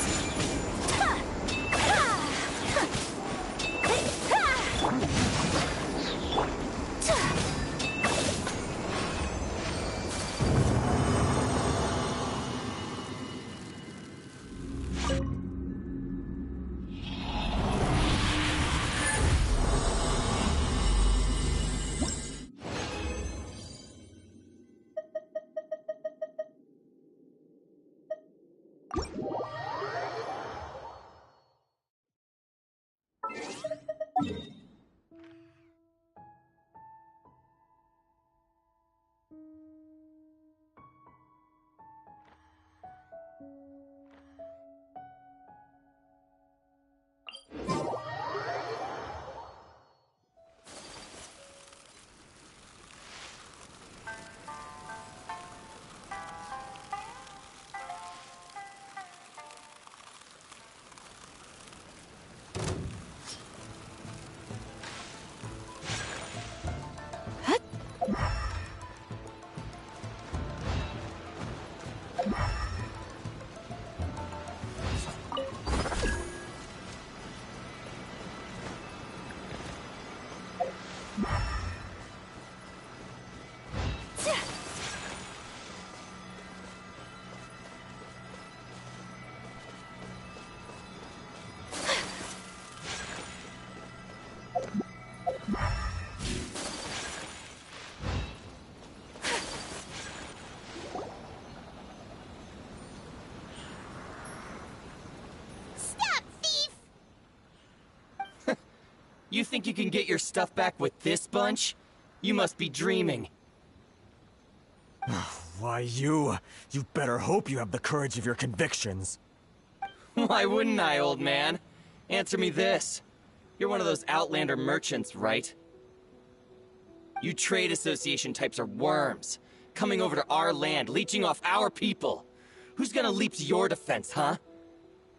You think you can get your stuff back with this bunch? You must be dreaming. Why, you better hope you have the courage of your convictions. Why wouldn't I, old man? Answer me this. You're one of those Outlander merchants, right? You trade association types are worms, coming over to our land, leeching off our people. Who's gonna leap to your defense, huh?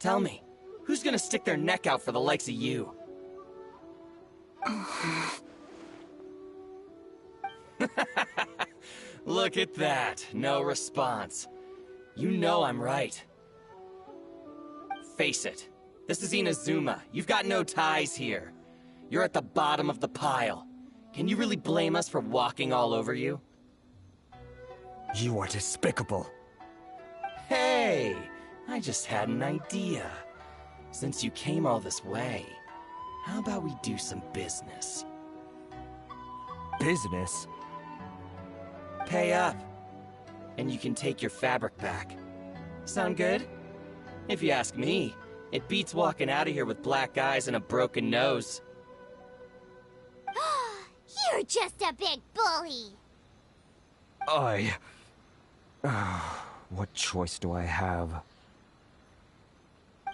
Tell me, who's gonna stick their neck out for the likes of you? Look at that. No response. You know I'm right. Face it. This is Inazuma. You've got no ties here. You're at the bottom of the pile. Can you really blame us for walking all over you? You are despicable. Hey! I just had an idea. Since you came all this way, how about we do some business? Business? Pay up, and you can take your fabric back. Sound good? If you ask me, it beats walking out of here with black eyes and a broken nose. You're just a big bully! What choice do I have?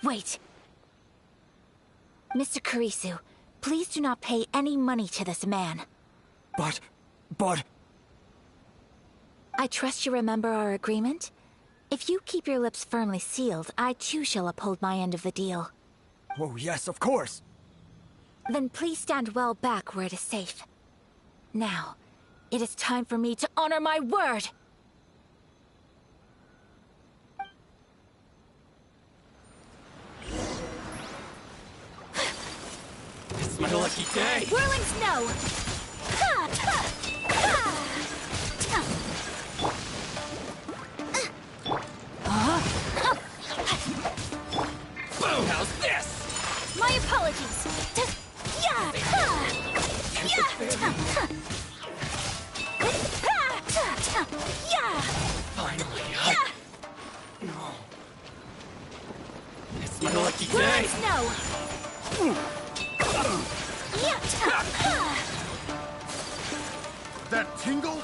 Wait. Mr. Kurisu, please do not pay any money to this man. But... I trust you remember our agreement? If you keep your lips firmly sealed, I too shall uphold my end of the deal. Oh yes, of course! Then please stand well back where it is safe. Now, it is time for me to honor my word! It's my lucky day! Whirling snow! Boom! How's this? My apologies! Finally, No. It's my lucky day! Whirling snow! That tingle?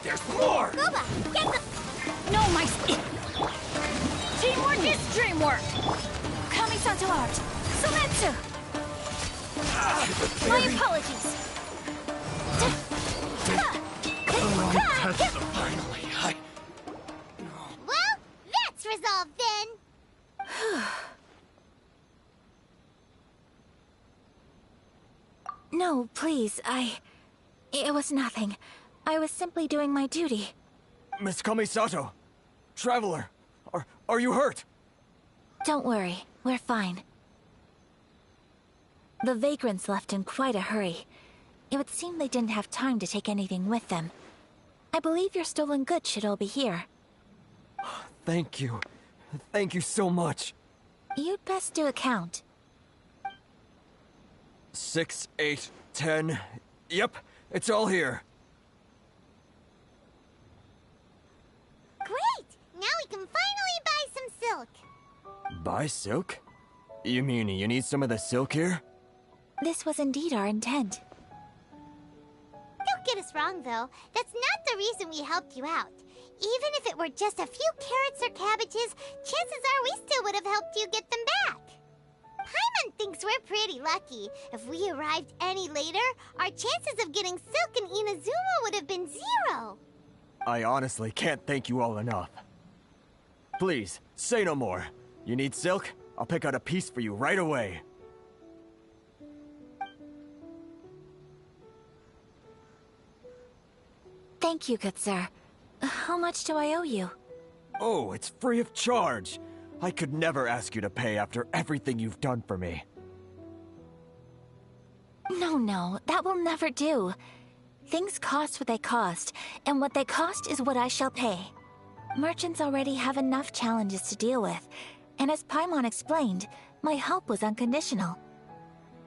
There's more! Gooba, get the... No, my... Teamwork is dreamwork! Kami-santo art! Sometsu! My apologies! Finally, Well, that's resolved then! No, was nothing. I was simply doing my duty. Miss Kamisato! Traveler! Are you hurt? Don't worry, we're fine. The vagrants left in quite a hurry. It would seem they didn't have time to take anything with them. I believe your stolen goods should all be here. Thank you. Thank you so much. You'd best do a count. 6, 8, 10. Yep, it's all here. Great! Now we can finally buy some silk. Buy silk? You mean you need some of the silk here? This was indeed our intent. Don't get us wrong, though. That's not the reason we helped you out. Even if it were just a few carrots or cabbages, chances are we still would have helped you get them back. Paimon thinks we're pretty lucky. If we arrived any later, our chances of getting silk in Inazuma would have been 0. I honestly can't thank you all enough. Please, say no more. You need silk? I'll pick out a piece for you right away. Thank you, good sir. How much do I owe you? Oh, it's free of charge. I could never ask you to pay after everything you've done for me. No, that will never do. Things cost what they cost, and what they cost is what I shall pay. Merchants already have enough challenges to deal with, and as Paimon explained, my help was unconditional.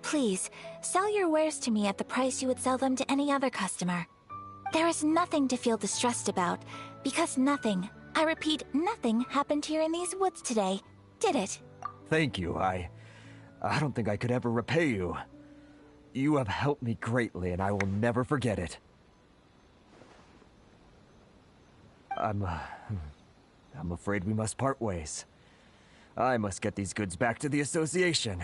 Please, sell your wares to me at the price you would sell them to any other customer. There is nothing to feel distressed about, because nothing, I repeat, nothing happened here in these woods today, did it? Thank you. I don't think I could ever repay you. You have helped me greatly, and I will never forget it. I'm afraid we must part ways. I must get these goods back to the association.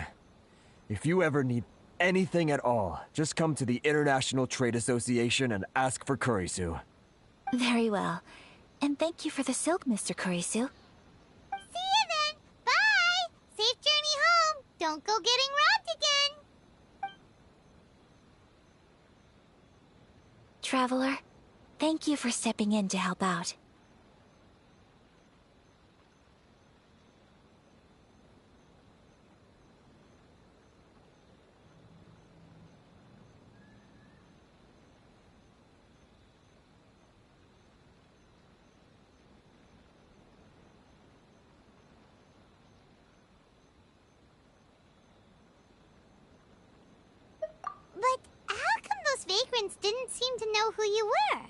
If you ever need anything at all, just come to the International Trade Association and ask for Kurisu. Very well. And thank you for the silk, Mr. Kurisu. See you then! Bye! Safe journey home! Don't go getting robbed again! Traveler, thank you for stepping in to help out. Vagrants didn't seem to know who you were.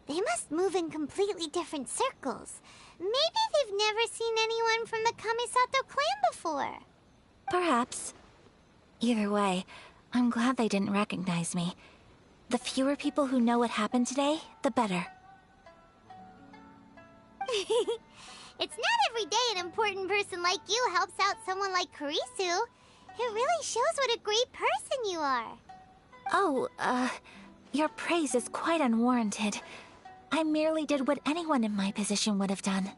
They must move in completely different circles. Maybe they've never seen anyone from the Kamisato clan before. Perhaps. Either way, I'm glad they didn't recognize me. The fewer people who know what happened today, the better. It's not every day an important person like you helps out someone like Kurisu. It really shows what a great person you are. Oh, your praise is quite unwarranted. I merely did what anyone in my position would have done.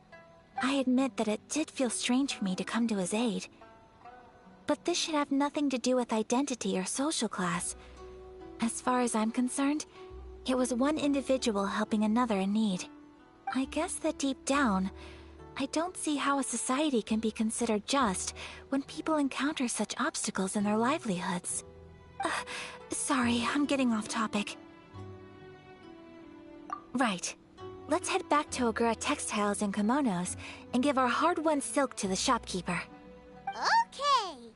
I admit that it did feel strange for me to come to his aid. But this should have nothing to do with identity or social class. As far as I'm concerned, it was one individual helping another in need. I guess that deep down, I don't see how a society can be considered just when people encounter such obstacles in their livelihoods. Sorry, I'm getting off topic. Right. Let's head back to Ogura Textiles and Kimonos and give our hard-won silk to the shopkeeper. Okay!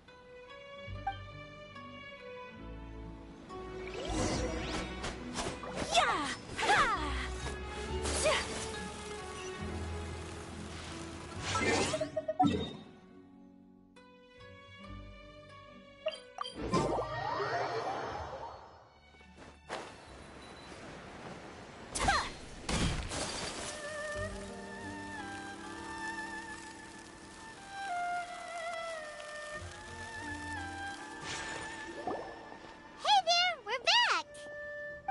Yeah! Ha!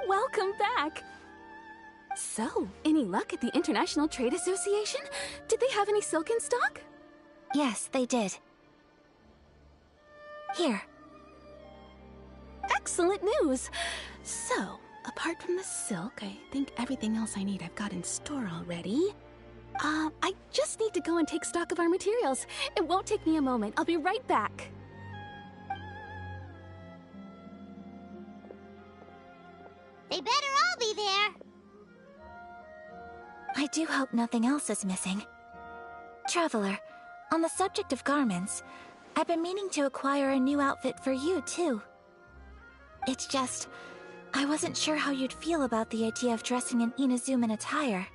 Welcome back! So, any luck at the International Trade Association? Did they have any silk in stock? Yes, they did. Here. Excellent news! So, apart from the silk, I think everything else I need I've got in store already. I just need to go and take stock of our materials. It won't take me a moment. I'll be right back. They better all be there. I do hope nothing else is missing. Traveler, on the subject of garments, I've been meaning to acquire a new outfit for you, too. It's just, I wasn't sure how you'd feel about the idea of dressing in Inazuman attire.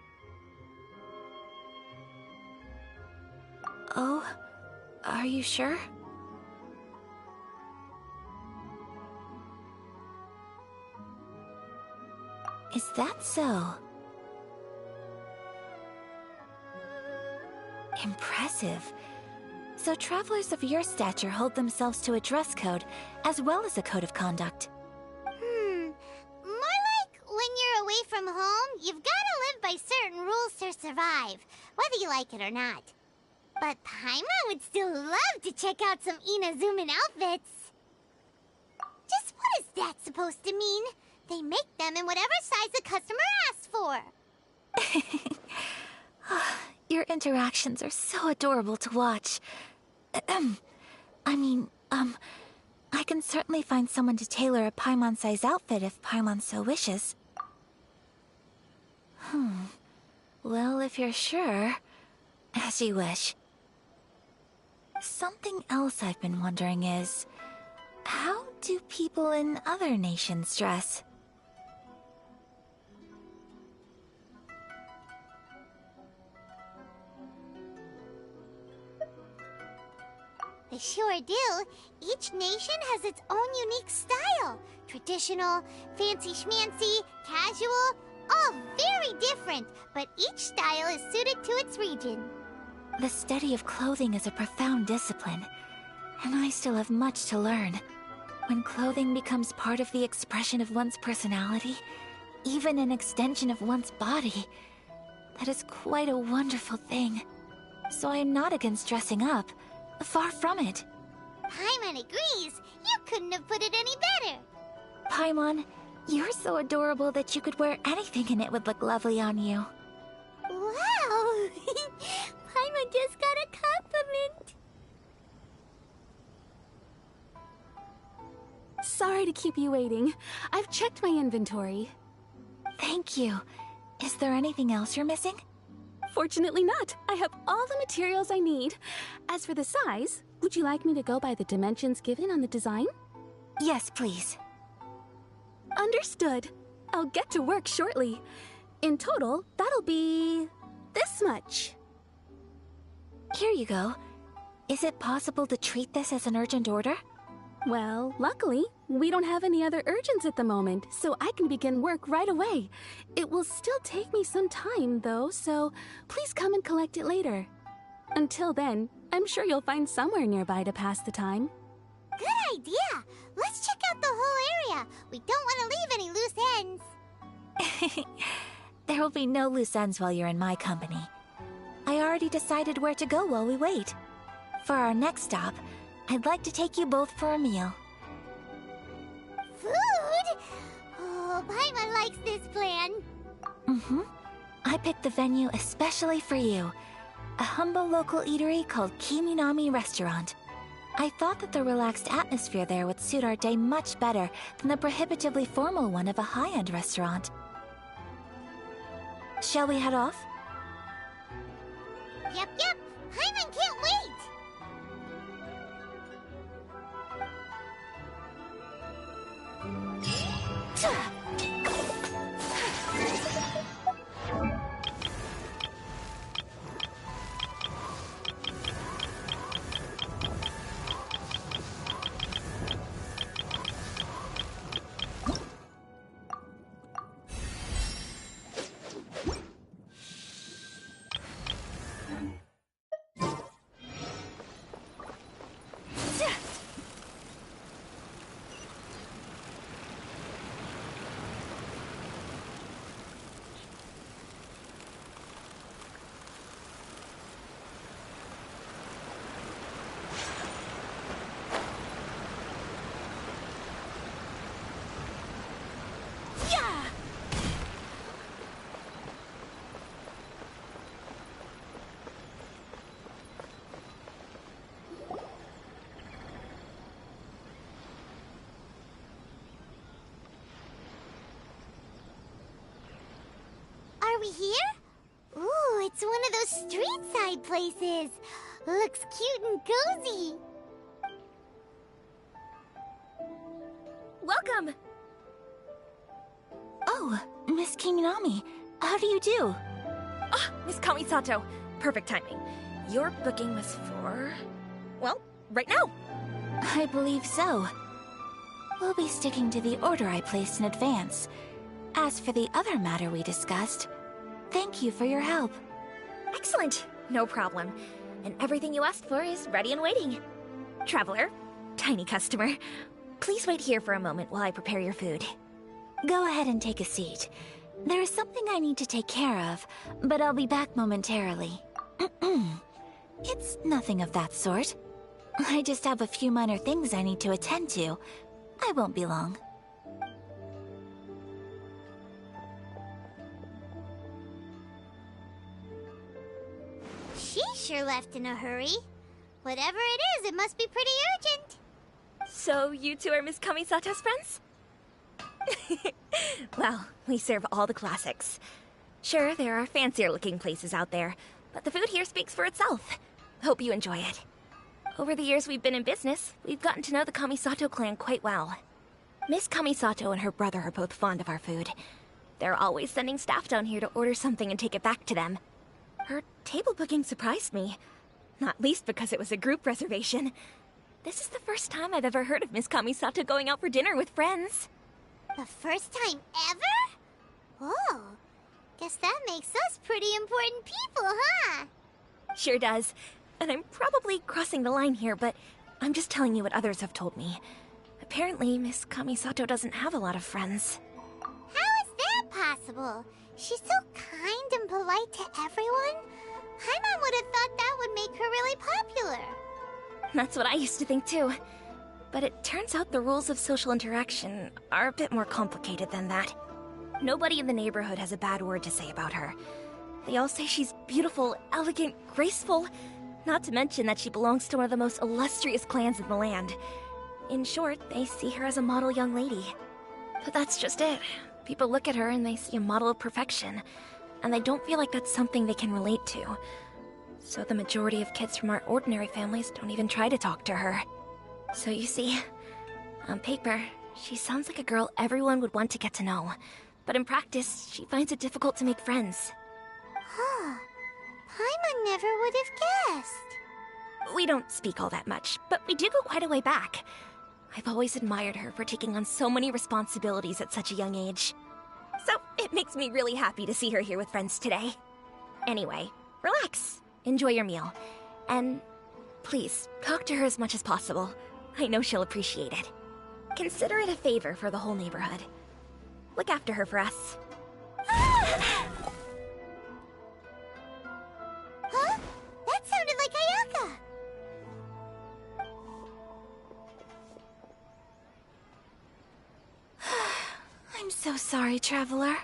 Oh, are you sure? Is that so? Impressive. So travelers of your stature hold themselves to a dress code, as well as a code of conduct. More like when you're away from home, you've gotta live by certain rules to survive, whether you like it or not. But Paimon would still love to check out some Inazuman outfits. Just what is that supposed to mean? They make them in whatever size the customer asks for. Your interactions are so adorable to watch. I can certainly find someone to tailor a Paimon-size outfit if Paimon so wishes. Well, if you're sure, as you wish. Something else I've been wondering is, how do people in other nations dress? They sure do. Each nation has its own unique style. Traditional, fancy schmancy, casual, all very different, but each style is suited to its region. The study of clothing is a profound discipline, and I still have much to learn. When clothing becomes part of the expression of one's personality, even an extension of one's body, that is quite a wonderful thing. So I am not against dressing up. Far from it. Paimon agrees. You couldn't have put it any better. Paimon, you're so adorable that you could wear anything and it would look lovely on you. Wow! Paimon just got a compliment. Sorry to keep you waiting. I've checked my inventory. Thank you. Is there anything else you're missing? Fortunately not. I have all the materials I need. As for the size, would you like me to go by the dimensions given on the design? Yes, please. Understood. I'll get to work shortly. In total, that'll be this much. Here you go. Is it possible to treat this as an urgent order? Well, luckily, we don't have any other urgents at the moment, so I can begin work right away. It will still take me some time, though, so please come and collect it later. Until then, I'm sure you'll find somewhere nearby to pass the time. Good idea! Let's check out the whole area. We don't want to leave any loose ends. There will be no loose ends while you're in my company. I already decided where to go while we wait. For our next stop, I'd like to take you both for a meal. Food? Oh, Paimon likes this plan. I picked the venue especially for you. A humble local eatery called Kiminami Restaurant. I thought that the relaxed atmosphere there would suit our day much better than the prohibitively formal one of a high-end restaurant. Shall we head off? Yep. Paimon can't wait! Are we here? Ooh, it's one of those street side places. Looks cute and cozy. Welcome! Oh, Miss Kiminami, how do you do? Ah, Miss Kamisato. Perfect timing. Your booking was for... well, right now. I believe so. We'll be sticking to the order I placed in advance. As for the other matter we discussed, thank you for your help. Excellent. No problem. And everything you asked for is ready and waiting. Traveler, tiny customer, please wait here for a moment while I prepare your food. Go ahead and take a seat. There is something I need to take care of, but I'll be back momentarily. It's nothing of that sort. I just have a few minor things I need to attend to. I won't be long. She sure left in a hurry. Whatever it is, it must be pretty urgent. So you two are Miss Kamisato's friends? Well, we serve all the classics. Sure, there are fancier-looking places out there, but the food here speaks for itself. Hope you enjoy it. Over the years we've been in business, we've gotten to know the Kamisato clan quite well. Miss Kamisato and her brother are both fond of our food. They're always sending staff down here to order something and take it back to them. Her table booking surprised me, not least because it was a group reservation. This is the first time I've ever heard of Miss Kamisato going out for dinner with friends. The first time ever? Oh, guess that makes us pretty important people, huh? Sure does. And I'm probably crossing the line here, but I'm just telling you what others have told me. Apparently, Miss Kamisato doesn't have a lot of friends. How is that possible? She's so kind and polite to everyone. Paimon would have thought that would make her really popular. That's what I used to think too. But it turns out the rules of social interaction are a bit more complicated than that. Nobody in the neighborhood has a bad word to say about her. They all say she's beautiful, elegant, graceful, not to mention that she belongs to one of the most illustrious clans in the land. In short, they see her as a model young lady. But that's just it. People look at her and they see a model of perfection, and they don't feel like that's something they can relate to. So the majority of kids from our ordinary families don't even try to talk to her. So you see, on paper, she sounds like a girl everyone would want to get to know. But in practice, she finds it difficult to make friends. Huh. Paimon never would have guessed. We don't speak all that much, but we do go quite a way back. I've always admired her for taking on so many responsibilities at such a young age. So it makes me really happy to see her here with friends today. Anyway, relax, enjoy your meal, and please, talk to her as much as possible. I know she'll appreciate it. Consider it a favor for the whole neighborhood. Look after her for us. Huh? That sounded like Ayaka! I'm so sorry, Traveler.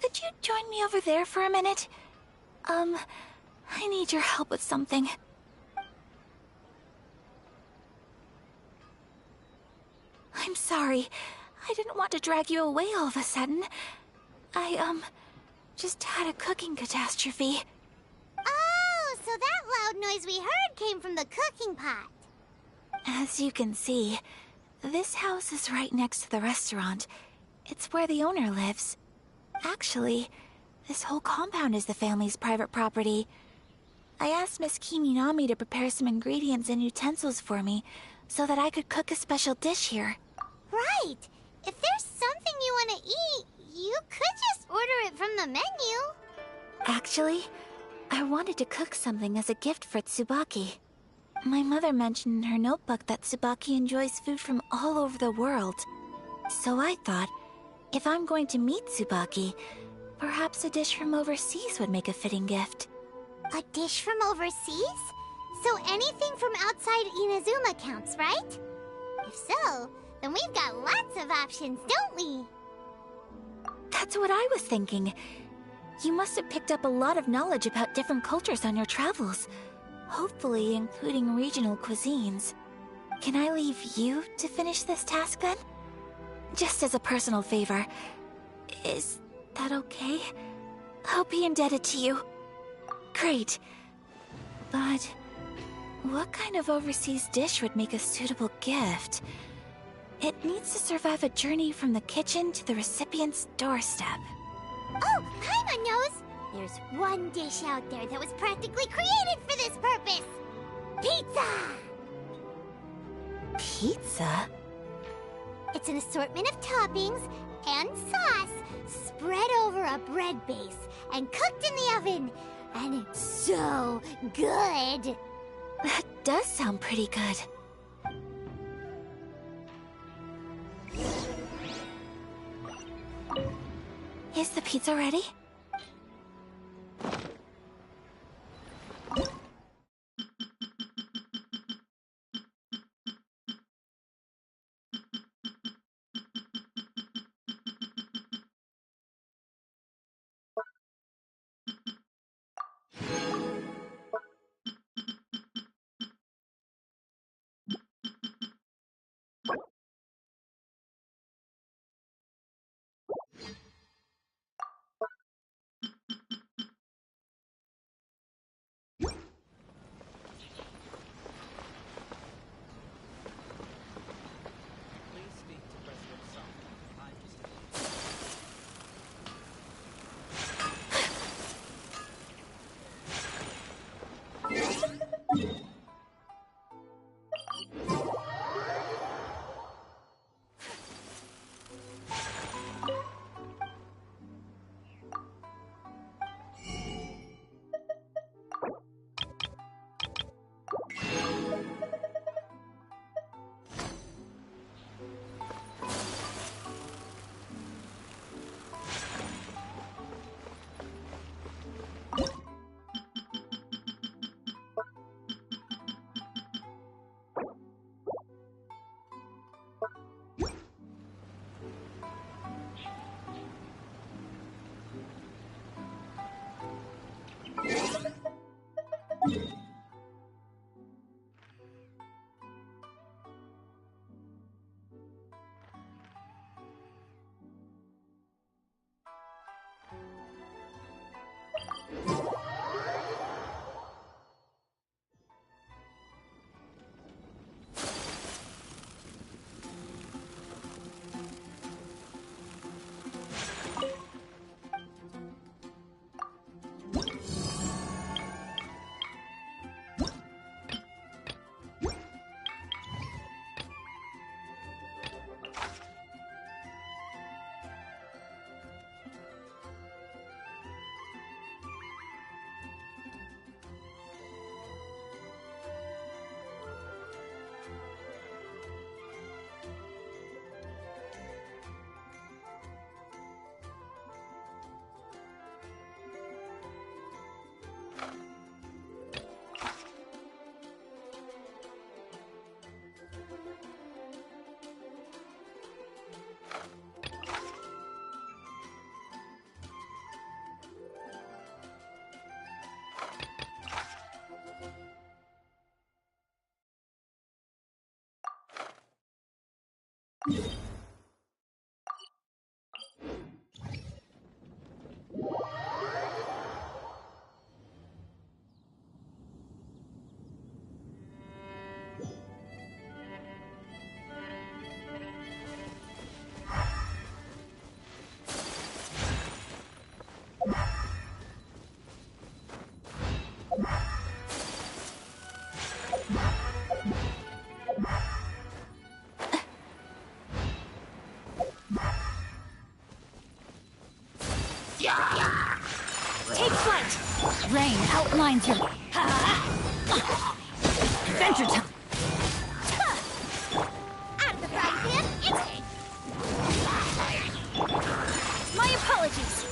Could you join me over there for a minute? I need your help with something. I'm sorry. I didn't want to drag you away all of a sudden. I, just had a cooking catastrophe. Oh, so that loud noise we heard came from the cooking pot. As you can see, this house is right next to the restaurant. It's where the owner lives. Actually, this whole compound is the family's private property. I asked Miss Kiminami to prepare some ingredients and utensils for me so that I could cook a special dish here. Right. If there's something you want to eat, you could just order it from the menu. Actually, I wanted to cook something as a gift for Tsubaki. My mother mentioned in her notebook that Tsubaki enjoys food from all over the world. So I thought, if I'm going to meet Tsubaki, perhaps a dish from overseas would make a fitting gift. A dish from overseas? So anything from outside Inazuma counts, right? If so, then we've got lots of options, don't we? That's what I was thinking. You must have picked up a lot of knowledge about different cultures on your travels, hopefully including regional cuisines. Can I leave you to finish this task then? Just as a personal favor. Is that okay? I'll be indebted to you. Great. But what kind of overseas dish would make a suitable gift? It needs to survive a journey from the kitchen to the recipient's doorstep. Oh, Paimon knows! There's one dish out there that was practically created for this purpose! Pizza! Pizza? It's an assortment of toppings and sauce spread over a bread base and cooked in the oven. And it's so good! That does sound pretty good. Is the pizza ready? Take flight! Rain outlines your... Adventure time! Out of the frying pan, it's... My apologies!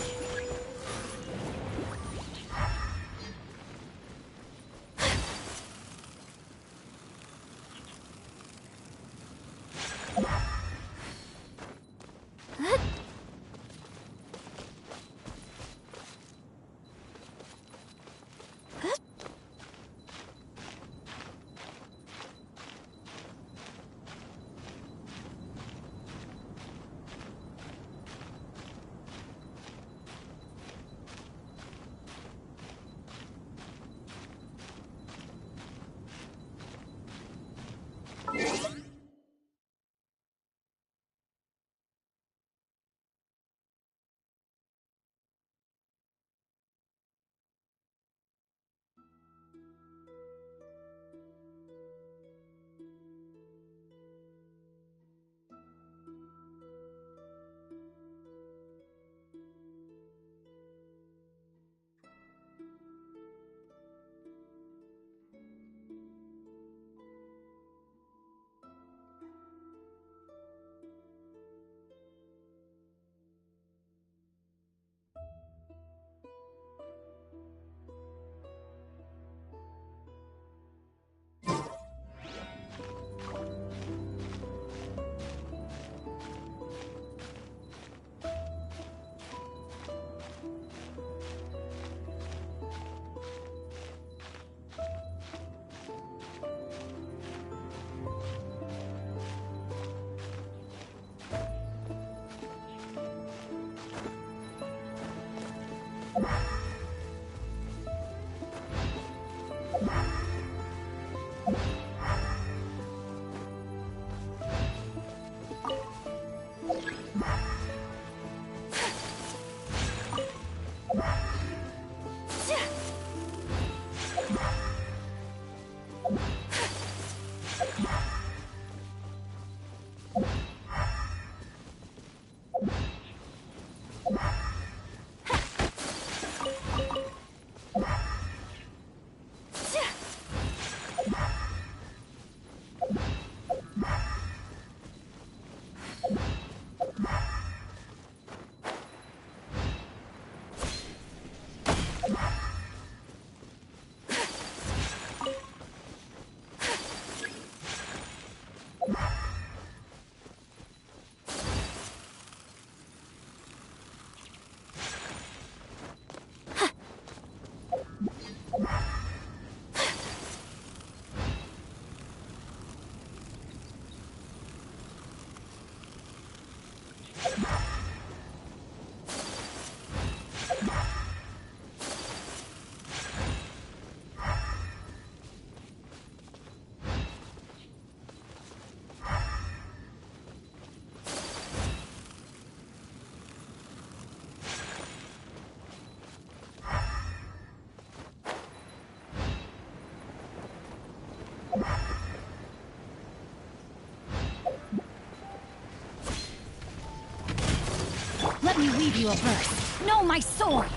Let me weave you a verse. Know my sword.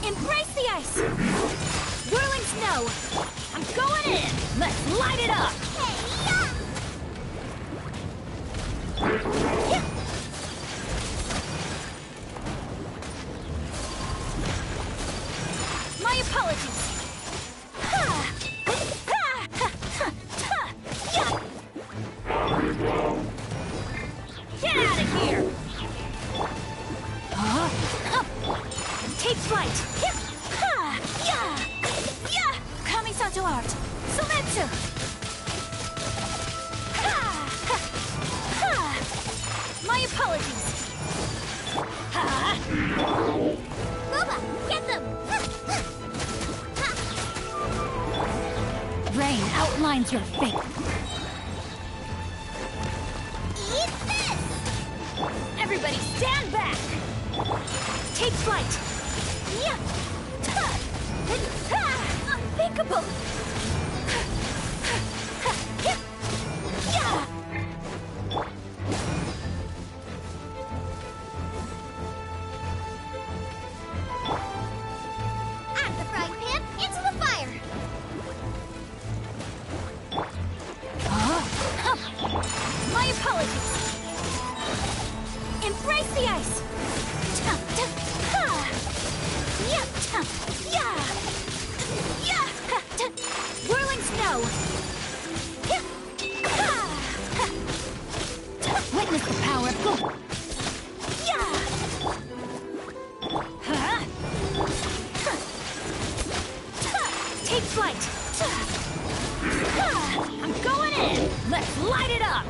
Embrace the ice. Whirling snow. I'm going in. Let's light it up. My apologies. Get out of here. Take flight! Kamisato art! Sometsu! My apologies! Booba, get them! Rain outlines your fate. Eat this! Everybody stand back! Take flight! Unthinkable! At the frying pan, into the fire! My apologies! Embrace the ice! Whirling snow! Witness the power of go! Take flight! I'm going in! Let's light it up!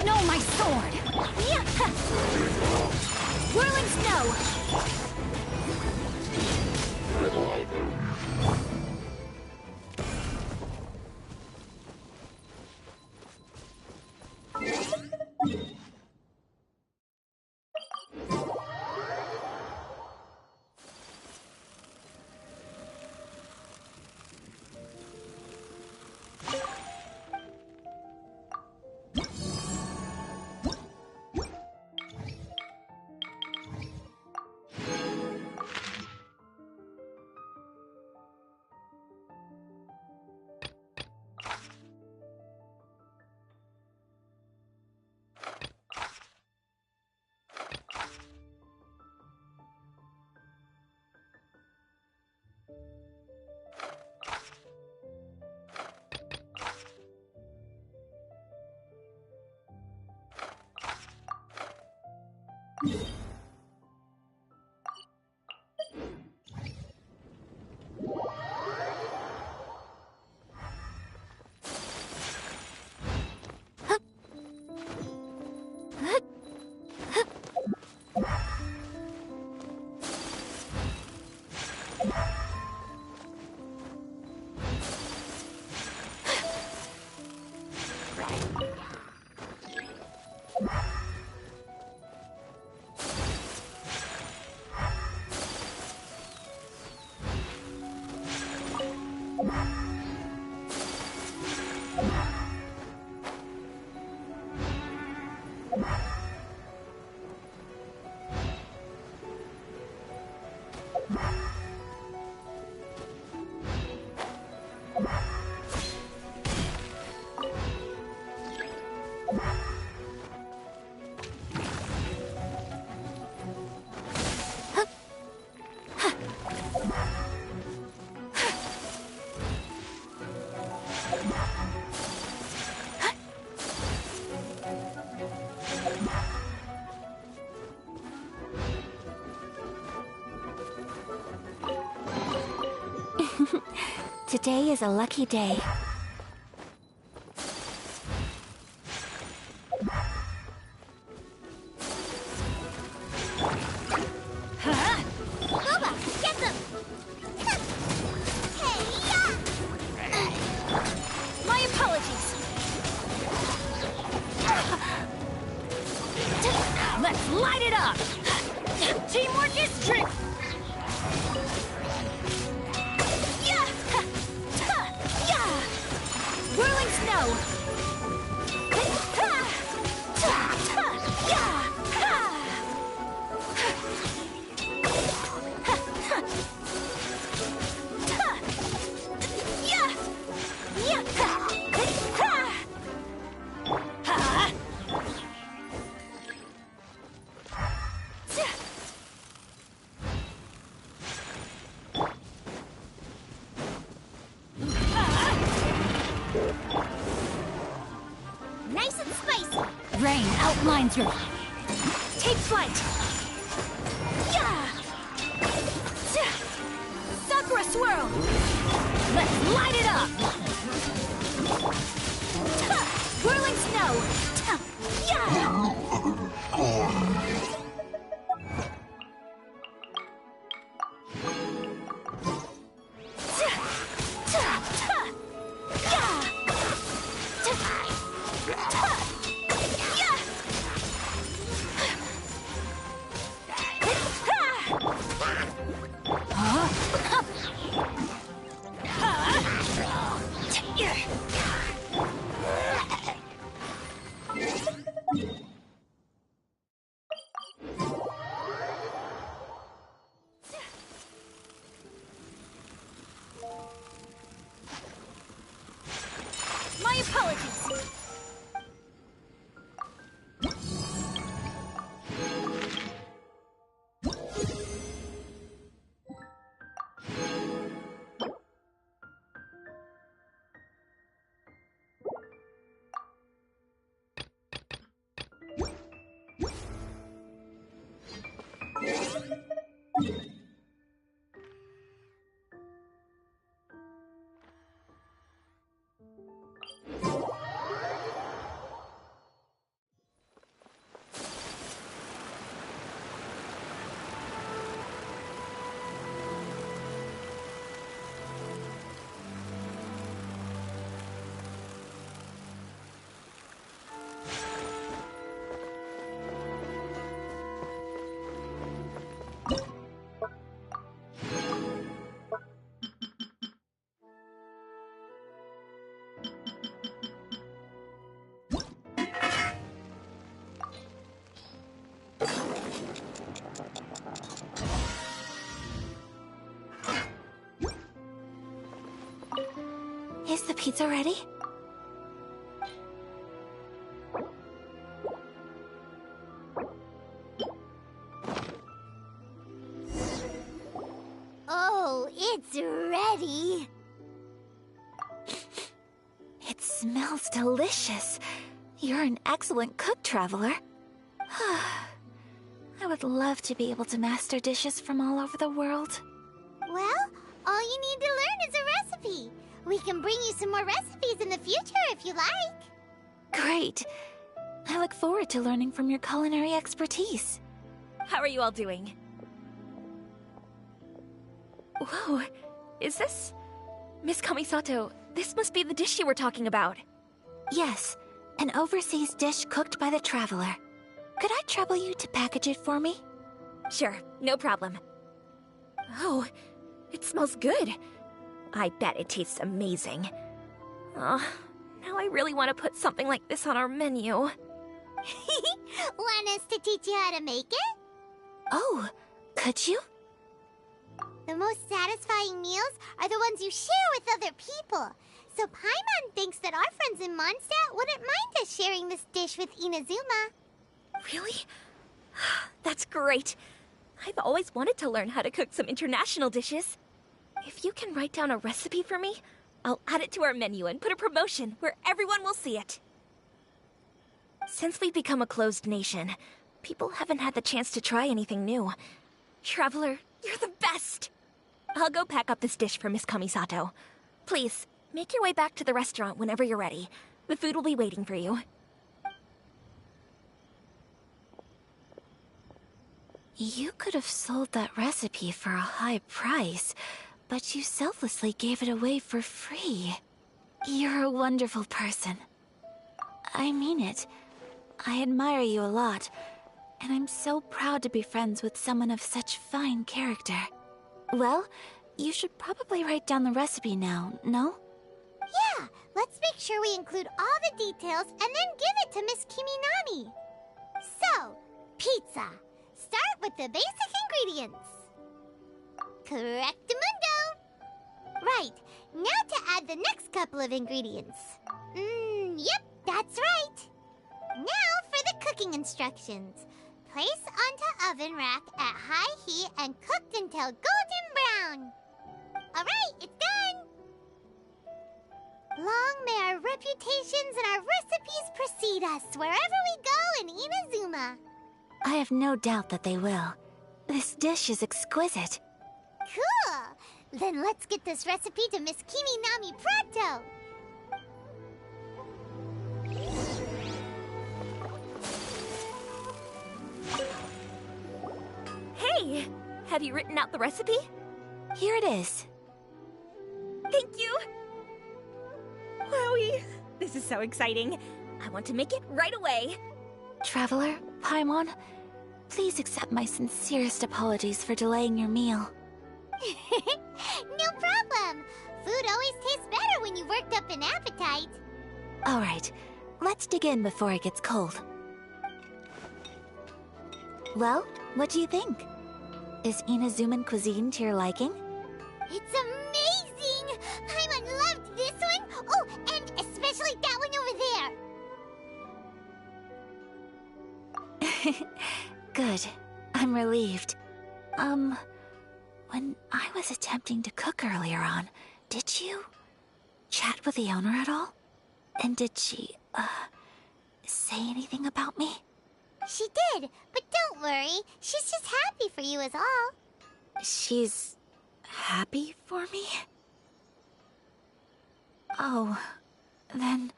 Know my sword! Whirling snow! Today is a lucky day. Booba, get them! Hey-ya! My apologies. Let's light it up! Teamwork is strength! Whirling snow! Nice and spicy! Rain outlines your... Take flight! Sakura swirl! Let's light it up! Whirling snow! My apologies! Is the pizza ready? Oh, it's ready! It smells delicious. You're an excellent cook, Traveler. I would love to be able to master dishes from all over the world. Well, all you need to learn is a recipe. We can bring you some more recipes in the future if you like. Great. I look forward to learning from your culinary expertise. How are you all doing? Whoa, is this... Miss Kamisato, this must be the dish you were talking about. Yes, an overseas dish cooked by the Traveler. Could I trouble you to package it for me? Sure, no problem. Oh, it smells good. I bet it tastes amazing. Now I really want to put something like this on our menu. Want us to teach you how to make it? Oh, could you? The most satisfying meals are the ones you share with other people. So Paimon thinks that our friends in Mondstadt wouldn't mind us sharing this dish with Inazuma. Really? That's great. I've always wanted to learn how to cook some international dishes. If you can write down a recipe for me, I'll add it to our menu and put a promotion where everyone will see it. Since we've become a closed nation, people haven't had the chance to try anything new. Traveler, you're the best! I'll go pack up this dish for Miss Kamisato. Please, make your way back to the restaurant whenever you're ready. The food will be waiting for you. You could have sold that recipe for a high price, but you selflessly gave it away for free. You're a wonderful person. I mean it. I admire you a lot, and I'm so proud to be friends with someone of such fine character. Well, you should probably write down the recipe now, no? Yeah, let's make sure we include all the details and then give it to Miss Kiminami. So, pizza. Start with the basic ingredients. Correctamundo! Right, now to add the next couple of ingredients. Yep, that's right. Now for the cooking instructions. Place onto oven rack at high heat and cooked until golden brown. Alright, it's done! Long may our reputations and our recipes precede us wherever we go in Inazuma. I have no doubt that they will. This dish is exquisite. Cool! Then let's get this recipe to Miss Kiminami pronto! Hey! Have you written out the recipe? Here it is. Thank you! Wowie! This is so exciting. I want to make it right away. Traveler, Paimon, please accept my sincerest apologies for delaying your meal. No problem! Food always tastes better when you've worked up an appetite. Alright, let's dig in before it gets cold. Well, what do you think? Is Inazuman cuisine to your liking? It's amazing! Paimon loved this one! Oh, and especially that one over there! Good. I'm relieved. When I was attempting to cook earlier on, did you chat with the owner at all? And did she, say anything about me? She did, but don't worry. She's just happy for you is all. She's happy for me? Oh, then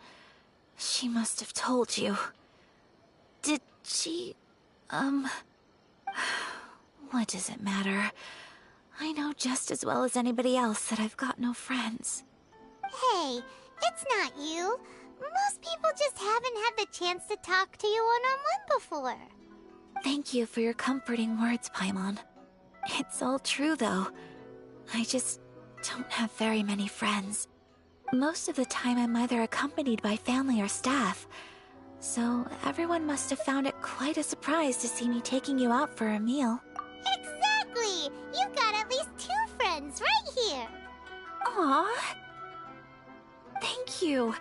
she must have told you. Did she, what does it matter? I know just as well as anybody else that I've got no friends. Hey, it's not you. Most people just haven't had the chance to talk to you one-on-one before. Thank you for your comforting words, Paimon. It's all true, though. I just don't have very many friends. Most of the time I'm either accompanied by family or staff. So everyone must have found it quite a surprise to see me taking you out for a meal. Exactly! You've got at least 2 friends right here. Aww. Thank you.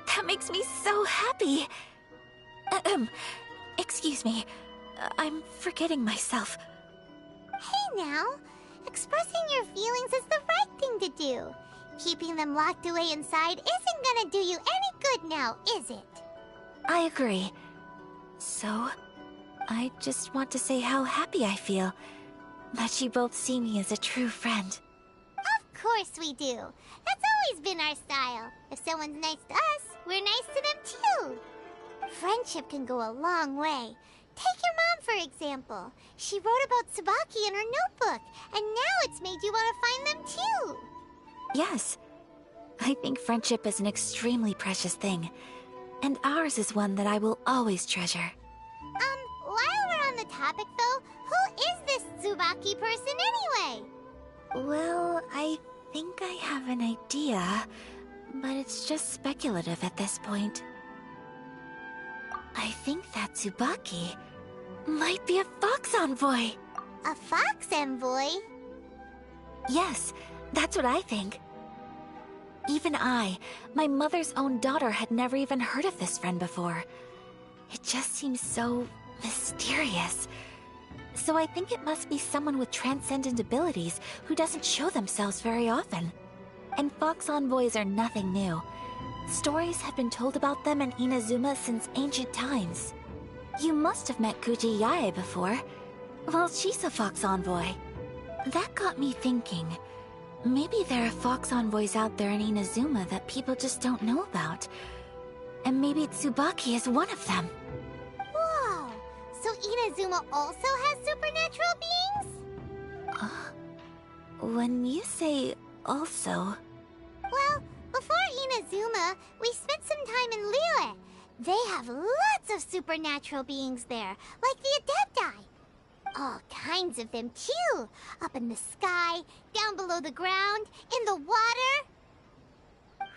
That makes me so happy. Excuse me. I'm forgetting myself. Hey now, expressing your feelings is the right thing to do. Keeping them locked away inside isn't gonna do you any good now, is it? I agree. So, I just want to say how happy I feel that you both see me as a true friend. Of course we do. That's always been our style. If someone's nice to us, we're nice to them too. Friendship can go a long way. Take your mom, for example. She wrote about Tsubaki in her notebook, and now it's made you want to find them too. Yes. I think friendship is an extremely precious thing, and ours is one that I will always treasure. While we're on the topic though, who is this Tsubaki person anyway? Well, I think I have an idea, but it's just speculative at this point. I think that Tsubaki might be a fox envoy. A fox envoy? Yes, that's what I think. Even I, my mother's own daughter, had never even heard of this friend before. It just seems so mysterious. So I think it must be someone with transcendent abilities who doesn't show themselves very often. And fox envoys are nothing new. Stories have been told about them in Inazuma since ancient times. You must have met Kuji Yae before. Well, she's a fox envoy. That got me thinking. Maybe there are fox envoys out there in Inazuma that people just don't know about. And maybe Tsubaki is one of them. Whoa! So Inazuma also has supernatural beings? When you say also... Well, before Inazuma, we spent some time in Liyue. They have lots of supernatural beings there, like the Adepti. All kinds of them, too. Up in the sky, down below the ground, in the water.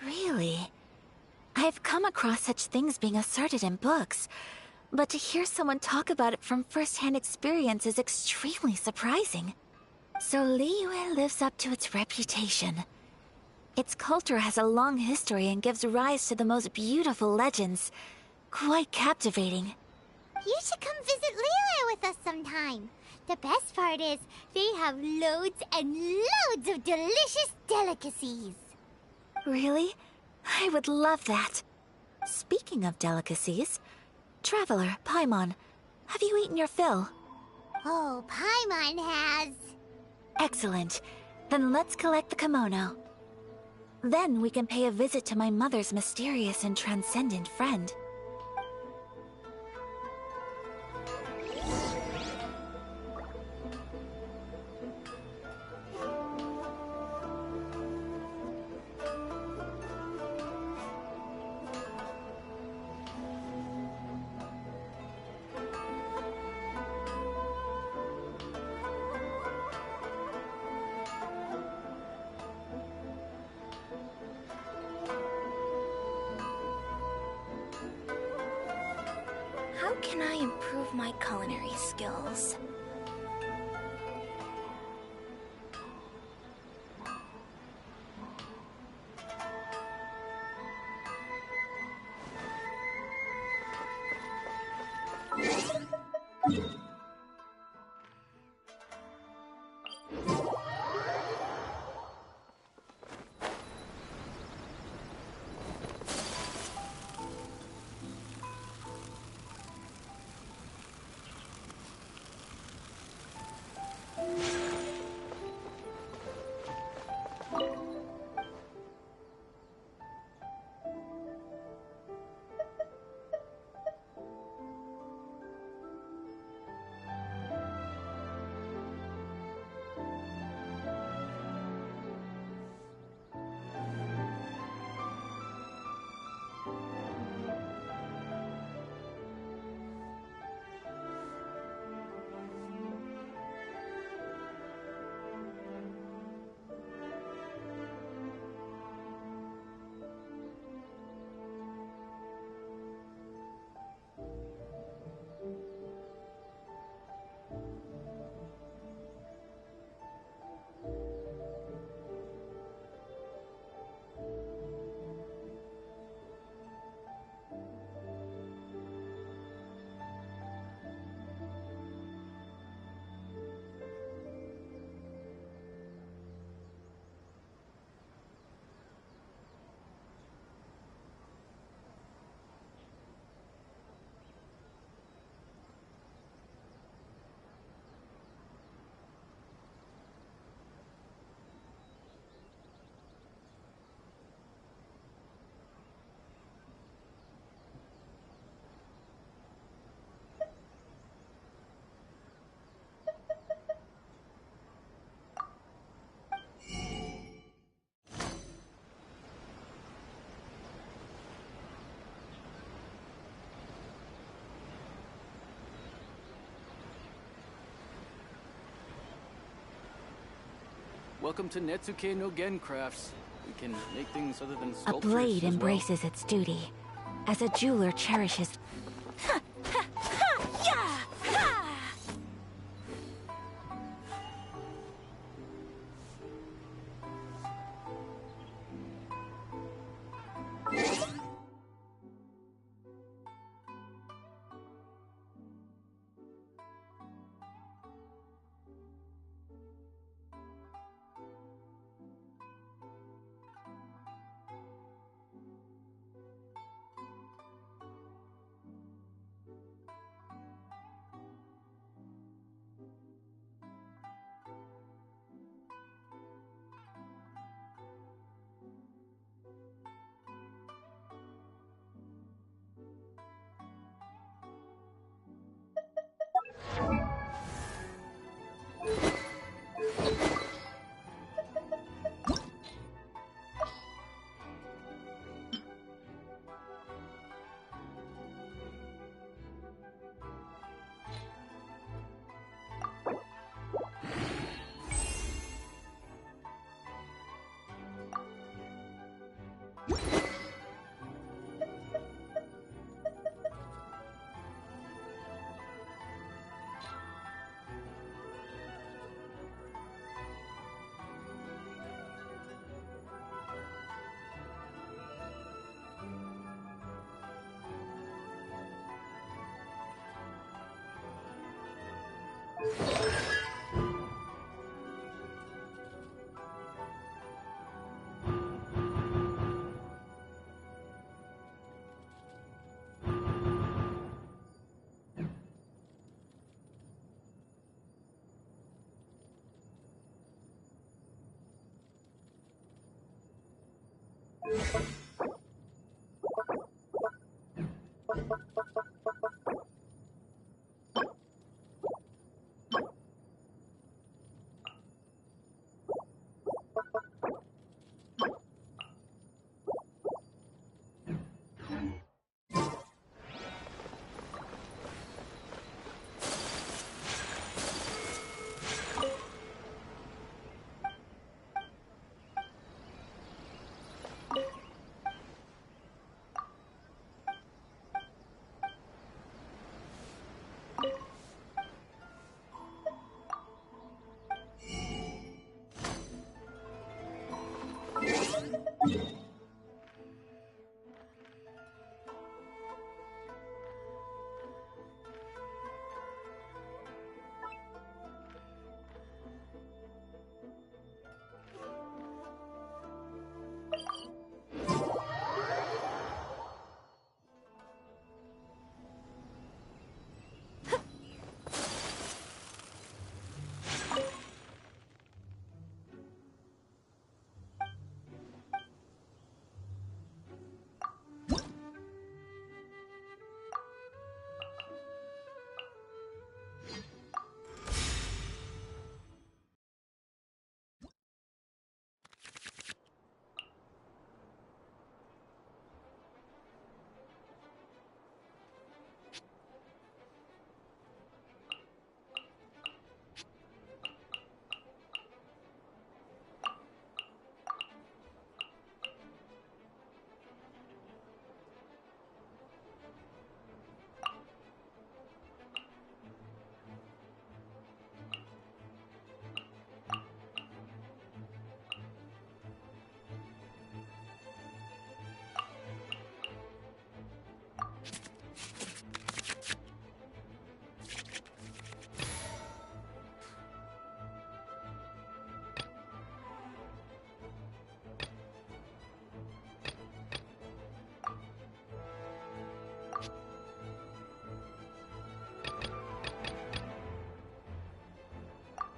Really? I've come across such things being asserted in books, but to hear someone talk about it from first-hand experience is extremely surprising. So Liyue lives up to its reputation. Its culture has a long history and gives rise to the most beautiful legends. Quite captivating. You should come visit Liyue with us sometime. The best part is, they have loads and loads of delicious delicacies. Really? I would love that. Speaking of delicacies, Traveler, Paimon, have you eaten your fill? Oh, Paimon has. Excellent. Then let's collect the kimono. Then we can pay a visit to my mother's mysterious and transcendent friend. How can I improve my culinary skills? Welcome to Netsuke no Gen Crafts. We can make things other than A sculptures blade as embraces its duty, as a jeweler cherishes.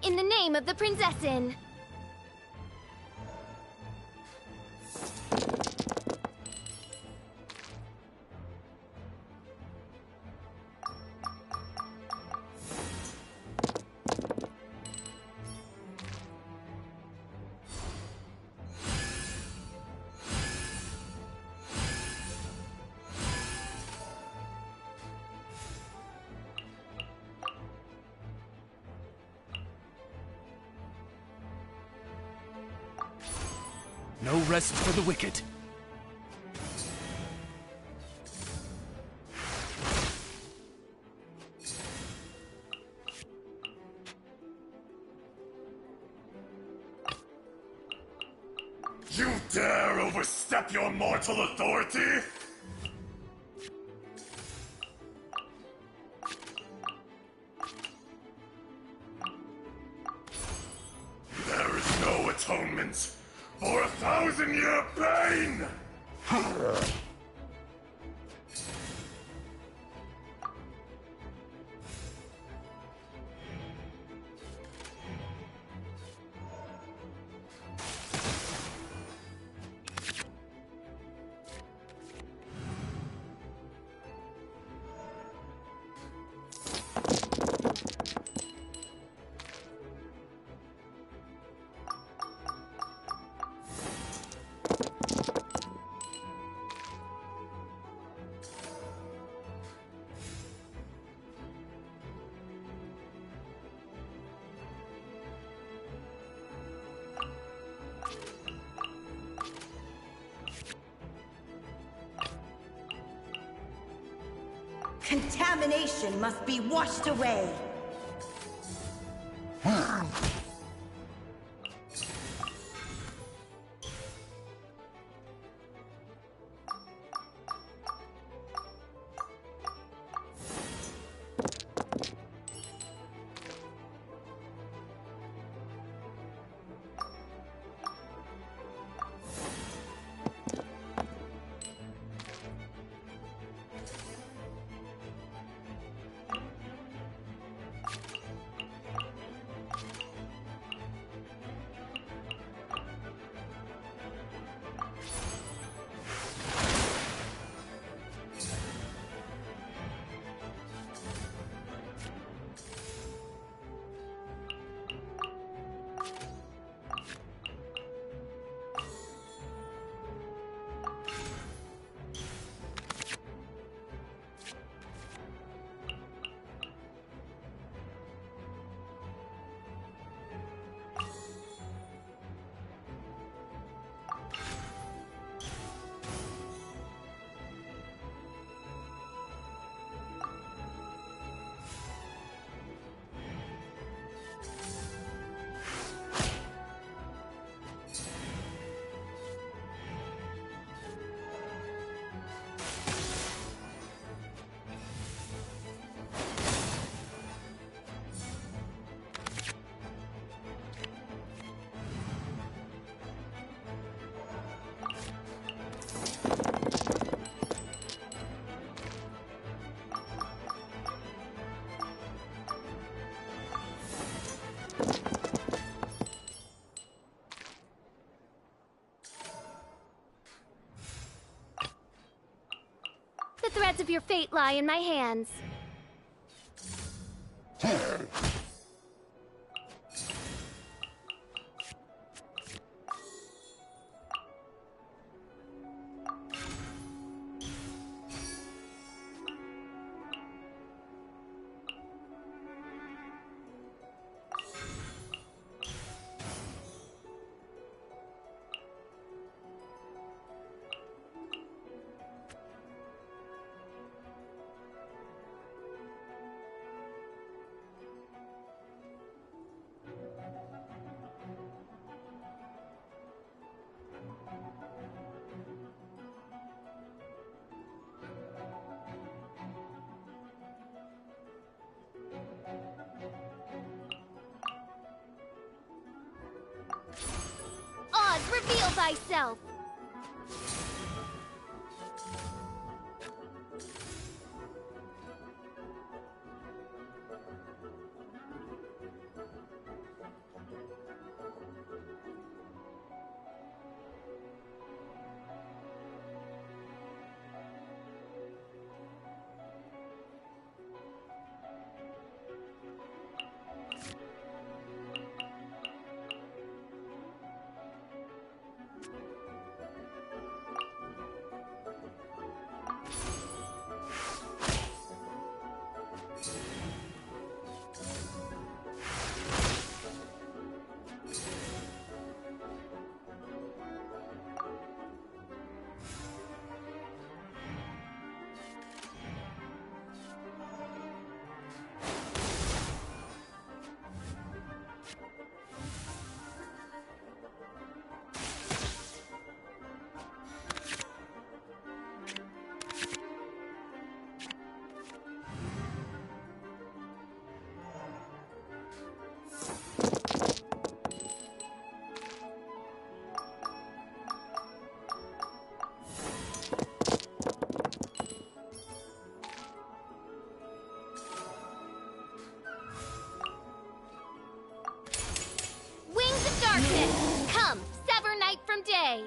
In the name of the Prinzessin! No rest for the wicked. You dare overstep your mortal authority? There is no atonement for 1,000-year pain! Contamination must be washed away. The threads of your fate lie in my hands. Oz, reveal thyself! day.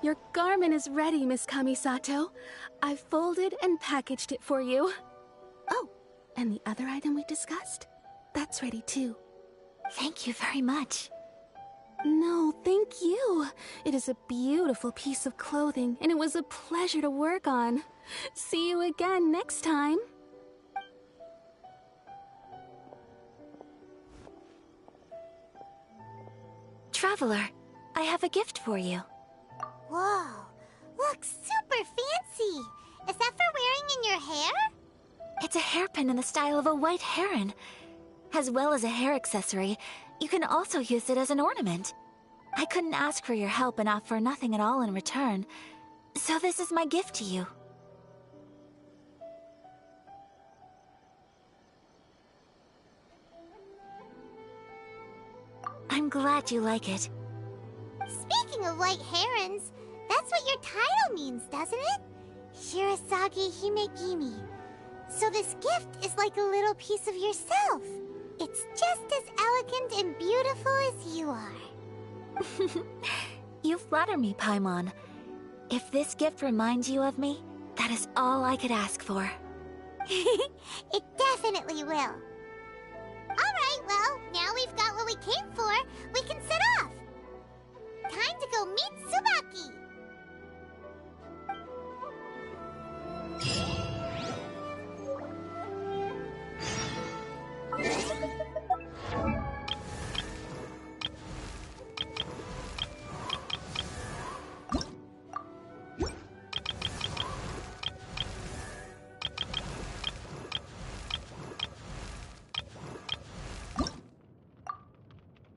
Your garment is ready, Miss Kamisato. I've folded and packaged it for you. Oh, and the other item we discussed? That's ready too. Thank you very much. No, thank you. It is a beautiful piece of clothing, and it was a pleasure to work on. See you again next time. Traveler, I have a gift for you. Whoa, looks super fancy. Is that for wearing in your hair? It's a hairpin in the style of a white heron. As well as a hair accessory, you can also use it as an ornament. I couldn't ask for your help and offer nothing at all in return, so this is my gift to you. I'm glad you like it. Speaking of white herons, that's what your title means, doesn't it? Shirasagi Himegimi. So this gift is like a little piece of yourself. It's just as elegant and beautiful as you are. You flatter me, Paimon. If this gift reminds you of me, that is all I could ask for. It definitely will. Alright, well, now we've got what we came for, we can set off. Time to go meet Tsubaki.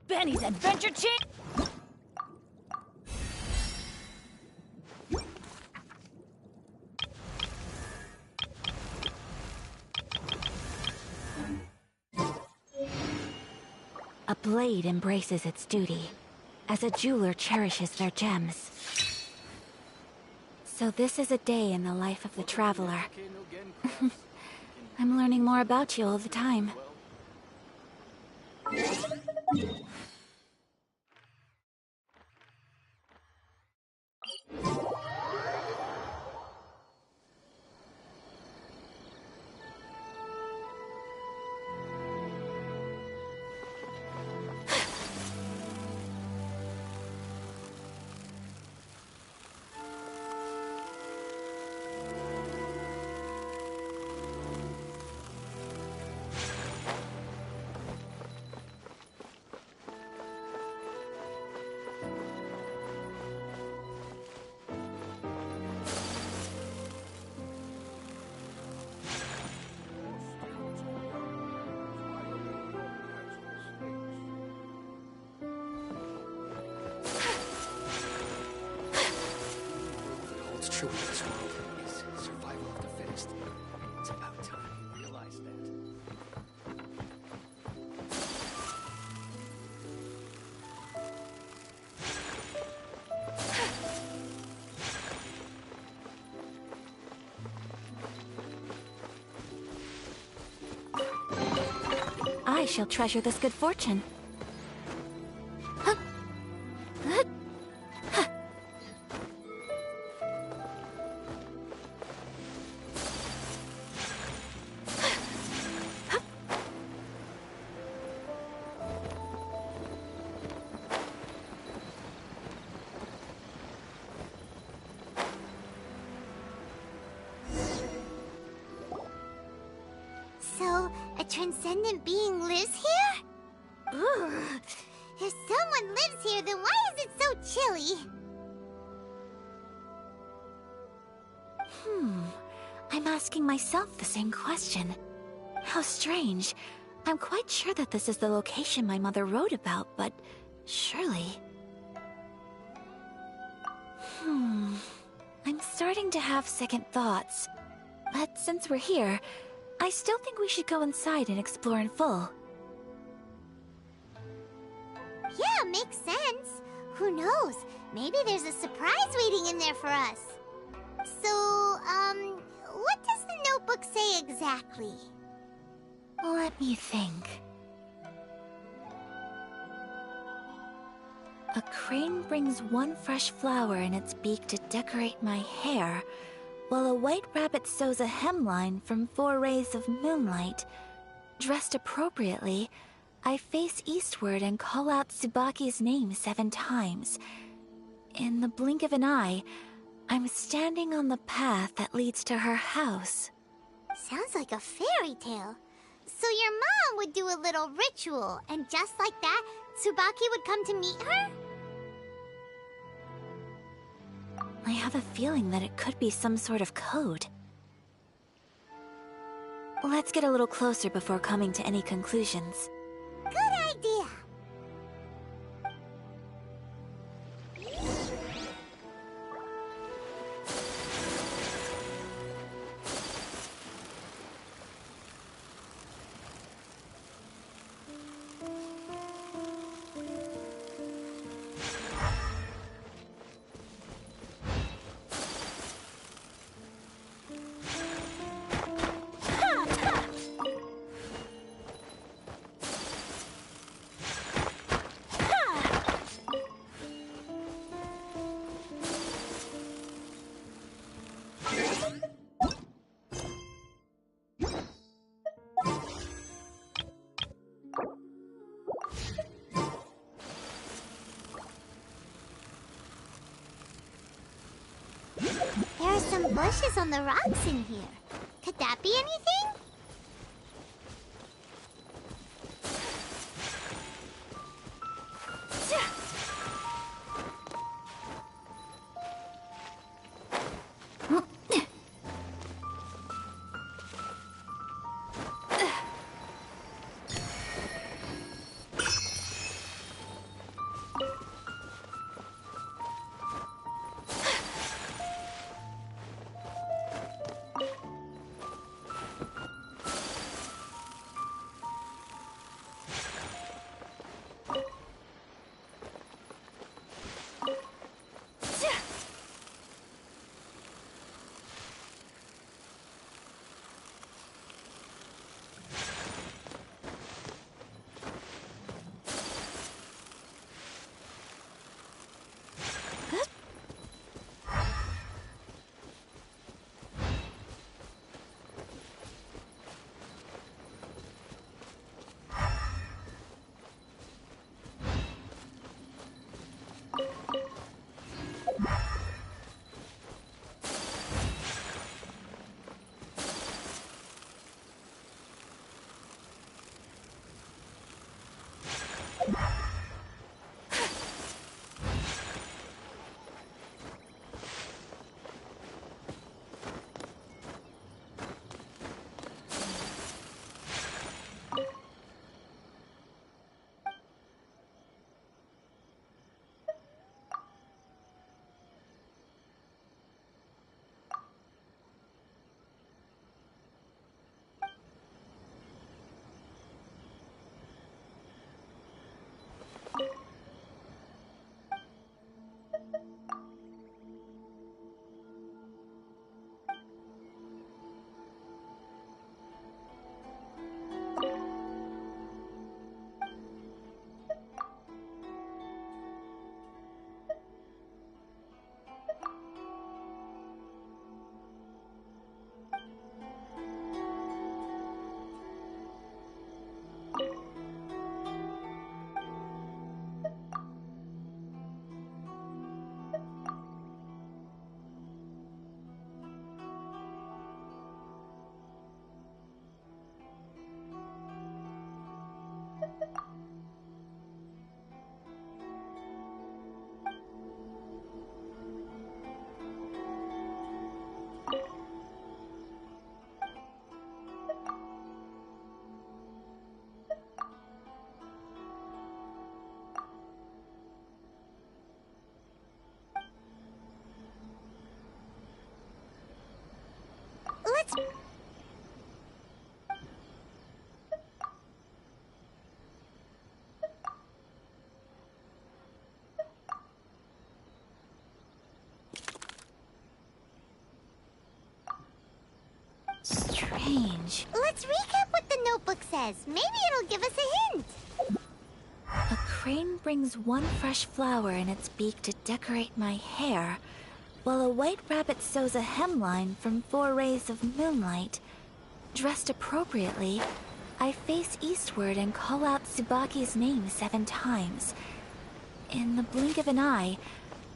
Benny's Adventure Chick! A blade embraces its duty, as a jeweler cherishes their gems. So this is a day in the life of the traveler. I'm learning more about you all the time. What's true in this world is survival of the fittest. It's about time you realize that. I shall treasure this good fortune. So, a transcendent being lives here? Ugh. If someone lives here, then why is it so chilly? I'm asking myself the same question. How strange. I'm quite sure that this is the location my mother wrote about, but surely... I'm starting to have second thoughts. But since we're here, I still think we should go inside and explore in full. Yeah, makes sense. Who knows? Maybe there's a surprise waiting in there for us. So, what does the notebook say exactly? Let me think. A crane brings one fresh flower in its beak to decorate my hair, while a white rabbit sews a hemline from 4 rays of moonlight. Dressed appropriately, I face eastward and call out Tsubaki's name 7 times. In the blink of an eye, I'm standing on the path that leads to her house. Sounds like a fairy tale. So your mom would do a little ritual, and just like that, Tsubaki would come to meet her? I have a feeling that it could be some sort of code. Let's get a little closer before coming to any conclusions. Good idea. There are some bushes on the rocks in here. Could that be anything? strange. Let's recap what the notebook says. Maybe it'll give us a hint. A crane brings one fresh flower in its beak to decorate my hair, while a white rabbit sews a hemline from 4 rays of moonlight. Dressed appropriately, I face eastward and call out Tsubaki's name 7 times. In the blink of an eye,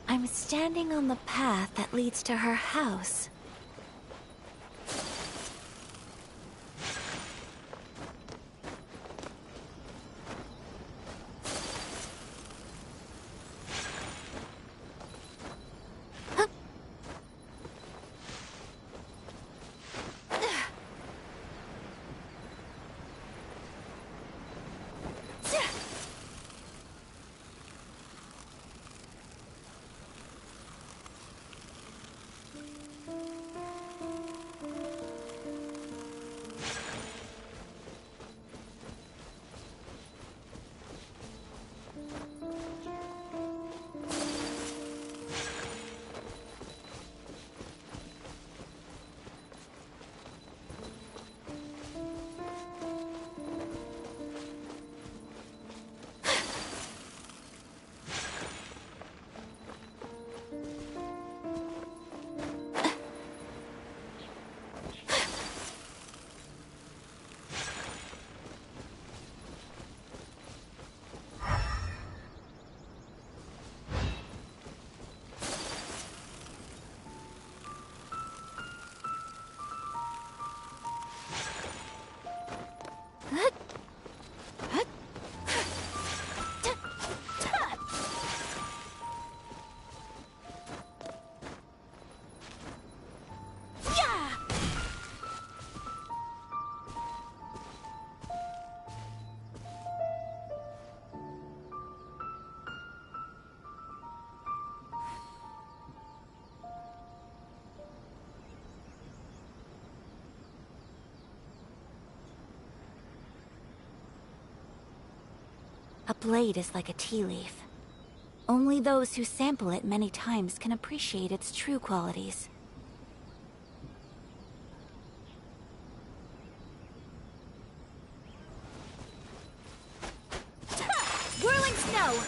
I'm standing on the path that leads to her house. A blade is like a tea leaf. Only those who sample it many times can appreciate its true qualities. Whirling snow!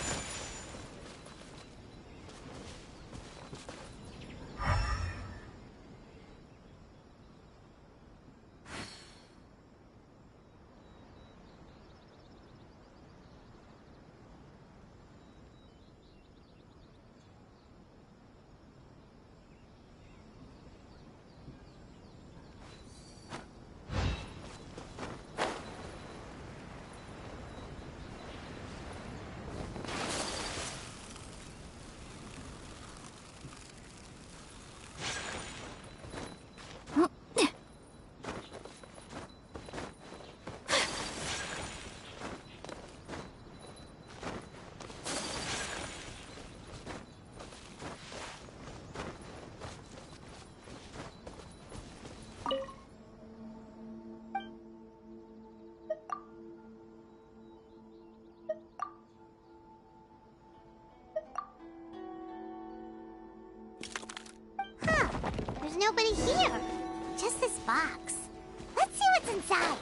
There's nobody here. Just this box. Let's see what's inside.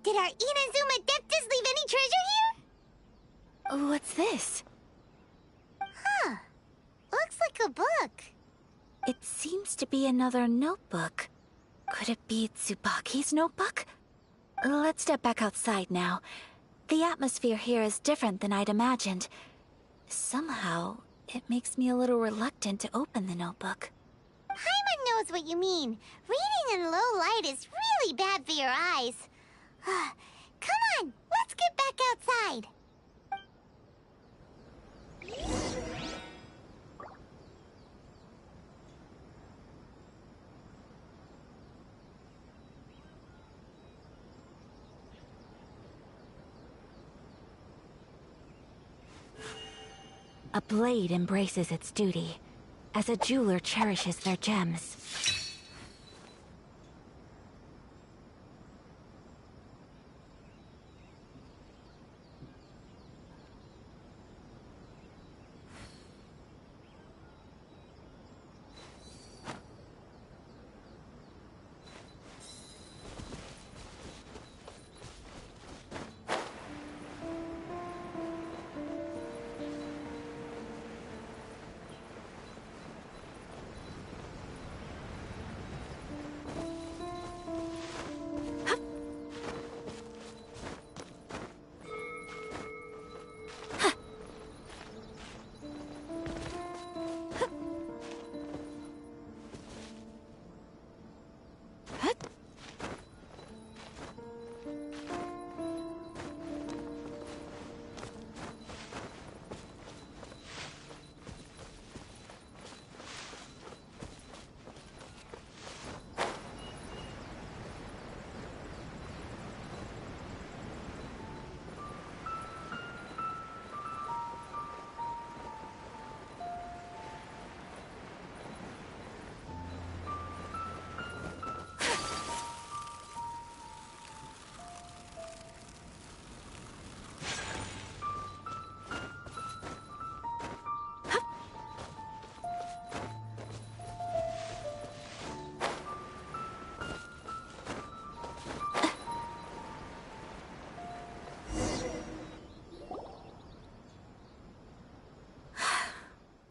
Did our Inazuma Adeptus leave any treasure here? What's this? Huh. Looks like a book. It seems to be another notebook. Could it be Tsubaki's notebook? Let's step back outside now. The atmosphere here is different than I'd imagined. Somehow, it makes me a little reluctant to open the notebook. Paimon knows what you mean. Reading in low light is really bad for your eyes. Come on, let's get back outside. A blade embraces its duty, as a jeweler cherishes their gems.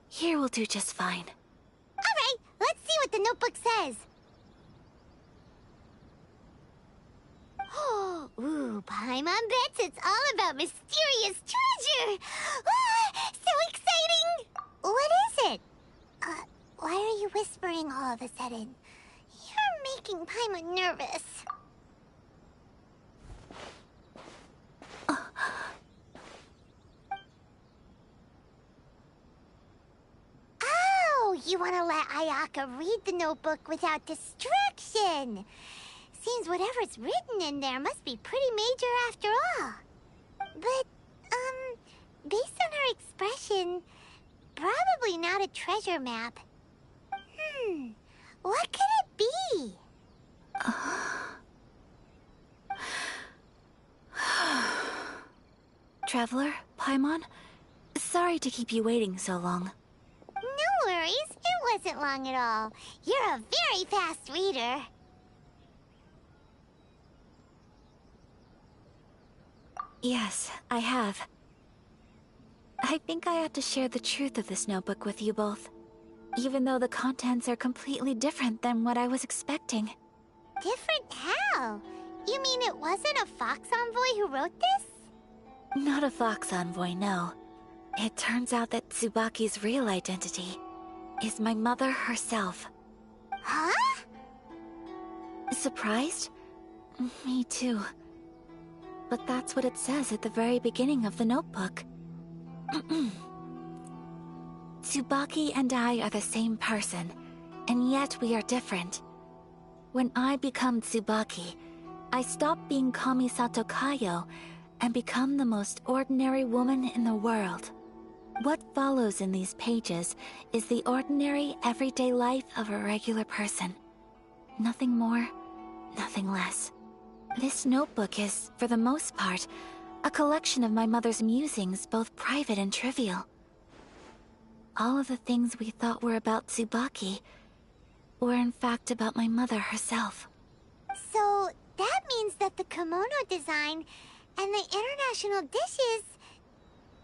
Here will do just fine. Alright, let's see what the notebook says. Oh, ooh, Paimon bets it's all about mysterious treasure! Ah, so exciting! What is it? Why are you whispering all of a sudden? You're making Paimon nervous. Oh, you want to let Ayaka read the notebook without distraction. Seems whatever's written in there must be pretty major after all. But, based on her expression, probably not a treasure map. What could it be? Traveler, Paimon, sorry to keep you waiting so long. No worries, it wasn't long at all. You're a very fast reader. Yes, I have. I think I have to share the truth of this notebook with you both, even though the contents are completely different than what I was expecting. Different how? You mean it wasn't a Fox Envoy who wrote this? Not a Fox Envoy, no. It turns out that Tsubaki's real identity is my mother herself. Huh? Surprised? Me too. But that's what it says at the very beginning of the notebook. Tsubaki and I are the same person, and yet we are different. When I become Tsubaki, I stop being Kamisato Kayo and become the most ordinary woman in the world. What follows in these pages is the ordinary, everyday life of a regular person. Nothing more, nothing less. This notebook is, for the most part, a collection of my mother's musings, both private and trivial. All of the things we thought were about Tsubaki were in fact about my mother herself. So, that means that the kimono design and the international dishes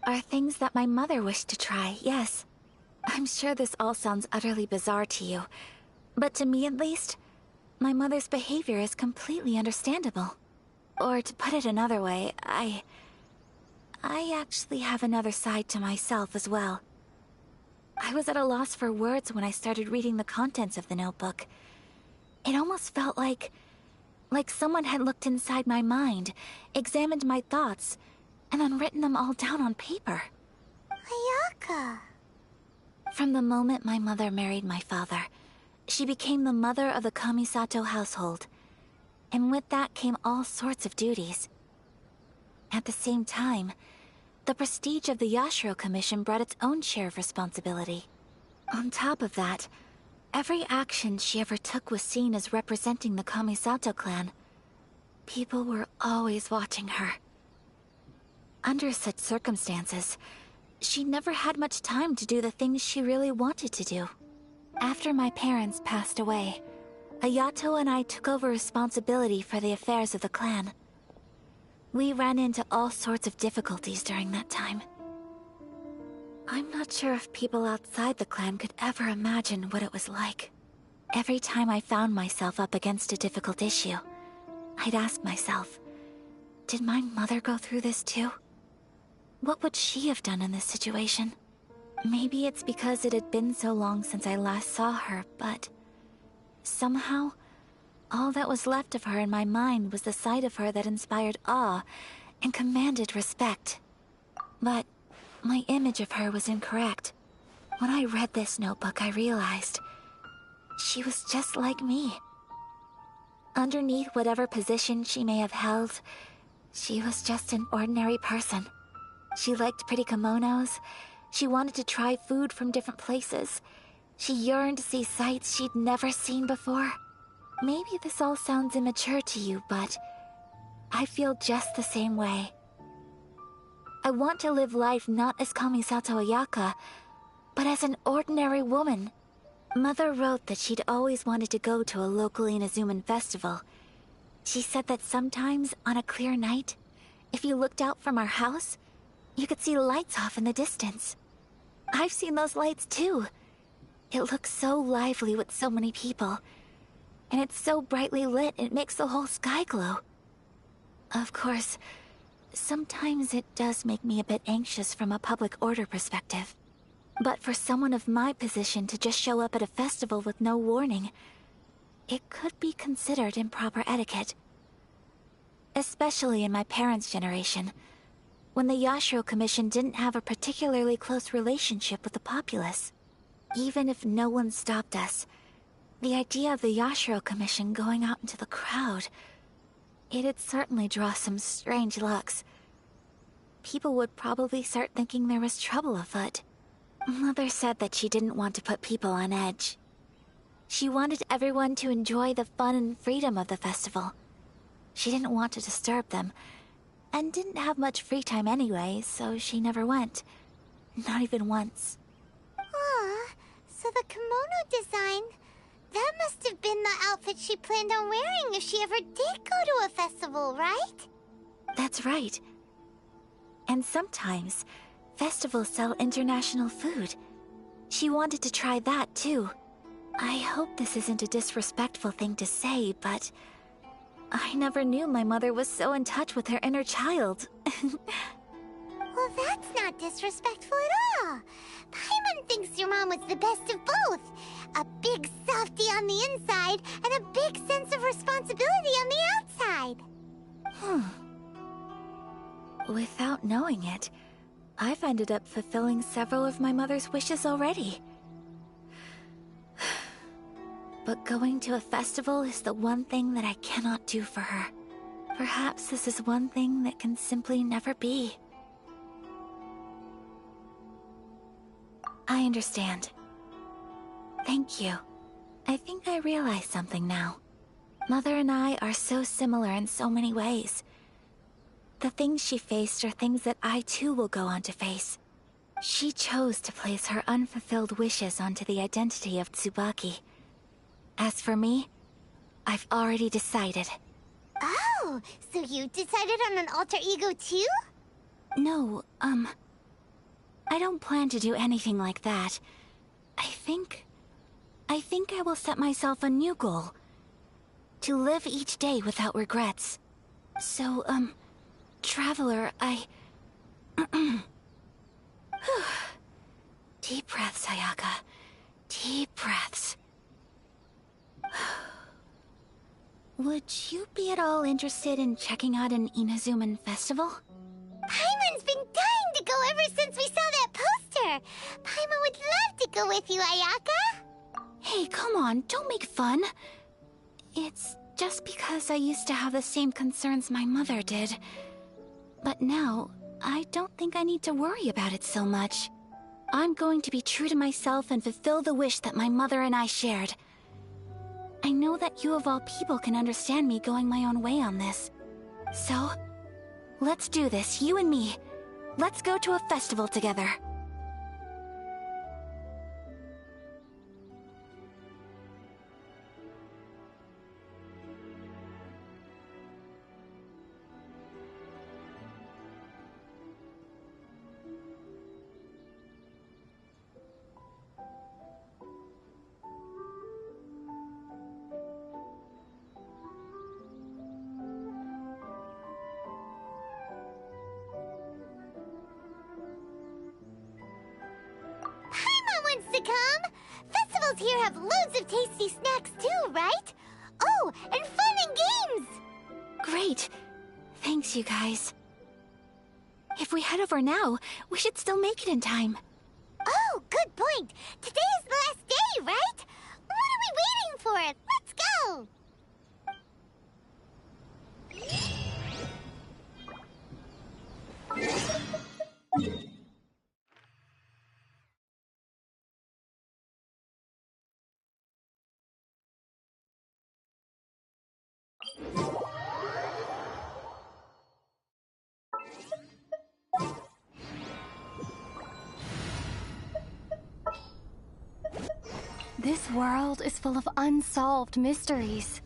are things that my mother wished to try, yes. I'm sure this all sounds utterly bizarre to you, but to me at least, my mother's behavior is completely understandable. Or to put it another way, I actually have another side to myself as well. I was at a loss for words when I started reading the contents of the notebook. It almost felt like someone had looked inside my mind, examined my thoughts, and then written them all down on paper. Ayaka. From the moment my mother married my father, she became the mother of the Kamisato household. And with that came all sorts of duties. At the same time, the prestige of the Yashiro Commission brought its own share of responsibility. On top of that, every action she ever took was seen as representing the Kamisato clan. People were always watching her. Under such circumstances, she never had much time to do the things she really wanted to do. After my parents passed away, Ayato and I took over responsibility for the affairs of the clan. We ran into all sorts of difficulties during that time. I'm not sure if people outside the clan could ever imagine what it was like. Every time I found myself up against a difficult issue, I'd ask myself, did my mother go through this too? What would she have done in this situation? Maybe it's because it had been so long since I last saw her, but somehow, all that was left of her in my mind was the side of her that inspired awe and commanded respect. But my image of her was incorrect. When I read this notebook, I realized she was just like me. Underneath whatever position she may have held, she was just an ordinary person. She liked pretty kimonos. She wanted to try food from different places. She yearned to see sights she'd never seen before. Maybe this all sounds immature to you, but I feel just the same way. I want to live life not as Kamisato Ayaka, but as an ordinary woman. Mother wrote that she'd always wanted to go to a local Inazuman festival. She said that sometimes, on a clear night, if you looked out from our house, you could see lights off in the distance. I've seen those lights too. It looks so lively with so many people. And it's so brightly lit, it makes the whole sky glow. Of course, sometimes it does make me a bit anxious from a public order perspective. But for someone of my position to just show up at a festival with no warning, it could be considered improper etiquette. Especially in my parents' generation, when the Yashiro Commission didn't have a particularly close relationship with the populace. Even if no one stopped us, the idea of the Yashiro Commission going out into the crowd, it'd certainly draw some strange looks. People would probably start thinking there was trouble afoot. Mother said that she didn't want to put people on edge. She wanted everyone to enjoy the fun and freedom of the festival. She didn't want to disturb them, and didn't have much free time anyway, so she never went. Not even once. Aw, so the kimono design, that must have been the outfit she planned on wearing if she ever did go to a festival, right? That's right. And sometimes, festivals sell international food. She wanted to try that too. I hope this isn't a disrespectful thing to say, but I never knew my mother was so in touch with her inner child. Well, that's not disrespectful at all. Paimon thinks your mom was the best of both. A big softie on the inside, and a big sense of responsibility on the outside. Without knowing it, I've ended up fulfilling several of my mother's wishes already. But going to a festival is the one thing that I cannot do for her. Perhaps this is one thing that can simply never be. I understand. Thank you. I think I realize something now. Mother and I are so similar in so many ways. The things she faced are things that I too will go on to face. She chose to place her unfulfilled wishes onto the identity of Tsubaki. As for me, I've already decided. Oh, so you decided on an alter ego too? No, I don't plan to do anything like that. I think I will set myself a new goal. To live each day without regrets. So, Traveler, Deep breaths, Ayaka. Deep breaths. Would you be at all interested in checking out an Inazuman festival? Paimon's been dying to go ever since we saw that poster! Paimon would love to go with you, Ayaka! Hey, come on, don't make fun. It's just because I used to have the same concerns my mother did. But now, I don't think I need to worry about it so much. I'm going to be true to myself and fulfill the wish that my mother and I shared. I know that you of all people can understand me going my own way on this. So, let's do this, you and me. Let's go to a festival together. To come? Festivals here have loads of tasty snacks too, right? Oh, and fun and games! Great. Thanks, you guys. If we head over now, we should still make it in time. Oh, good point. Today is the last day, right? What are we waiting for? Let's go! This world is full of unsolved mysteries.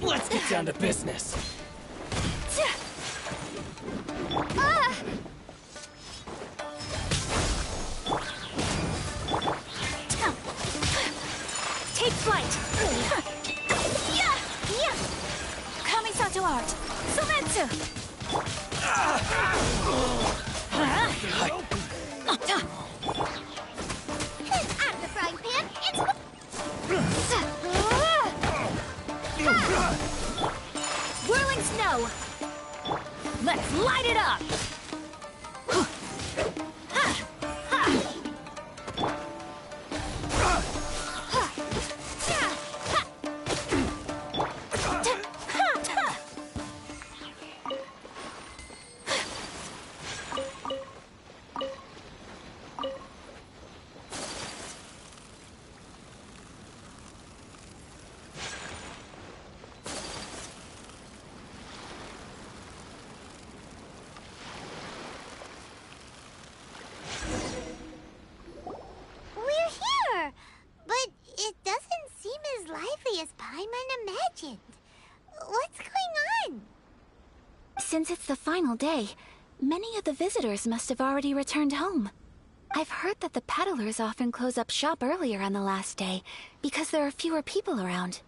Let's get down to business. Take flight. Kamisato art. Sometsu. Out of the frying pan, it's... Whirling snow. Let's light it up. We're here! But it doesn't seem as lively as Paimon imagined. What's going on? Since it's the final day, many of the visitors must have already returned home. I've heard that the peddlers often close up shop earlier on the last day because there are fewer people around.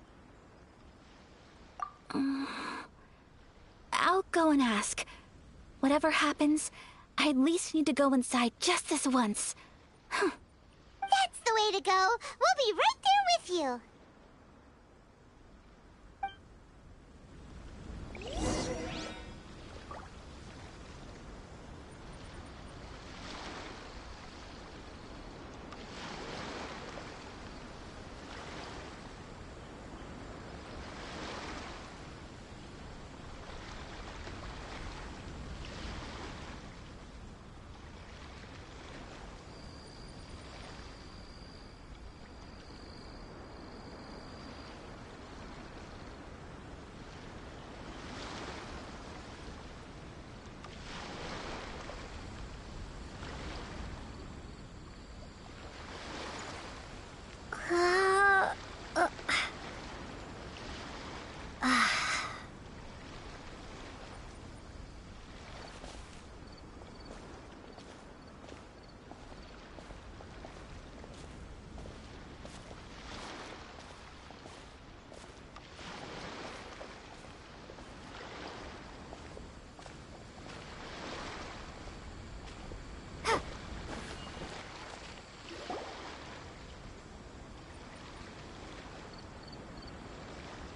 I'll go and ask. Whatever happens, I at least need to go inside just this once. That's the way to go. We'll be right there with you.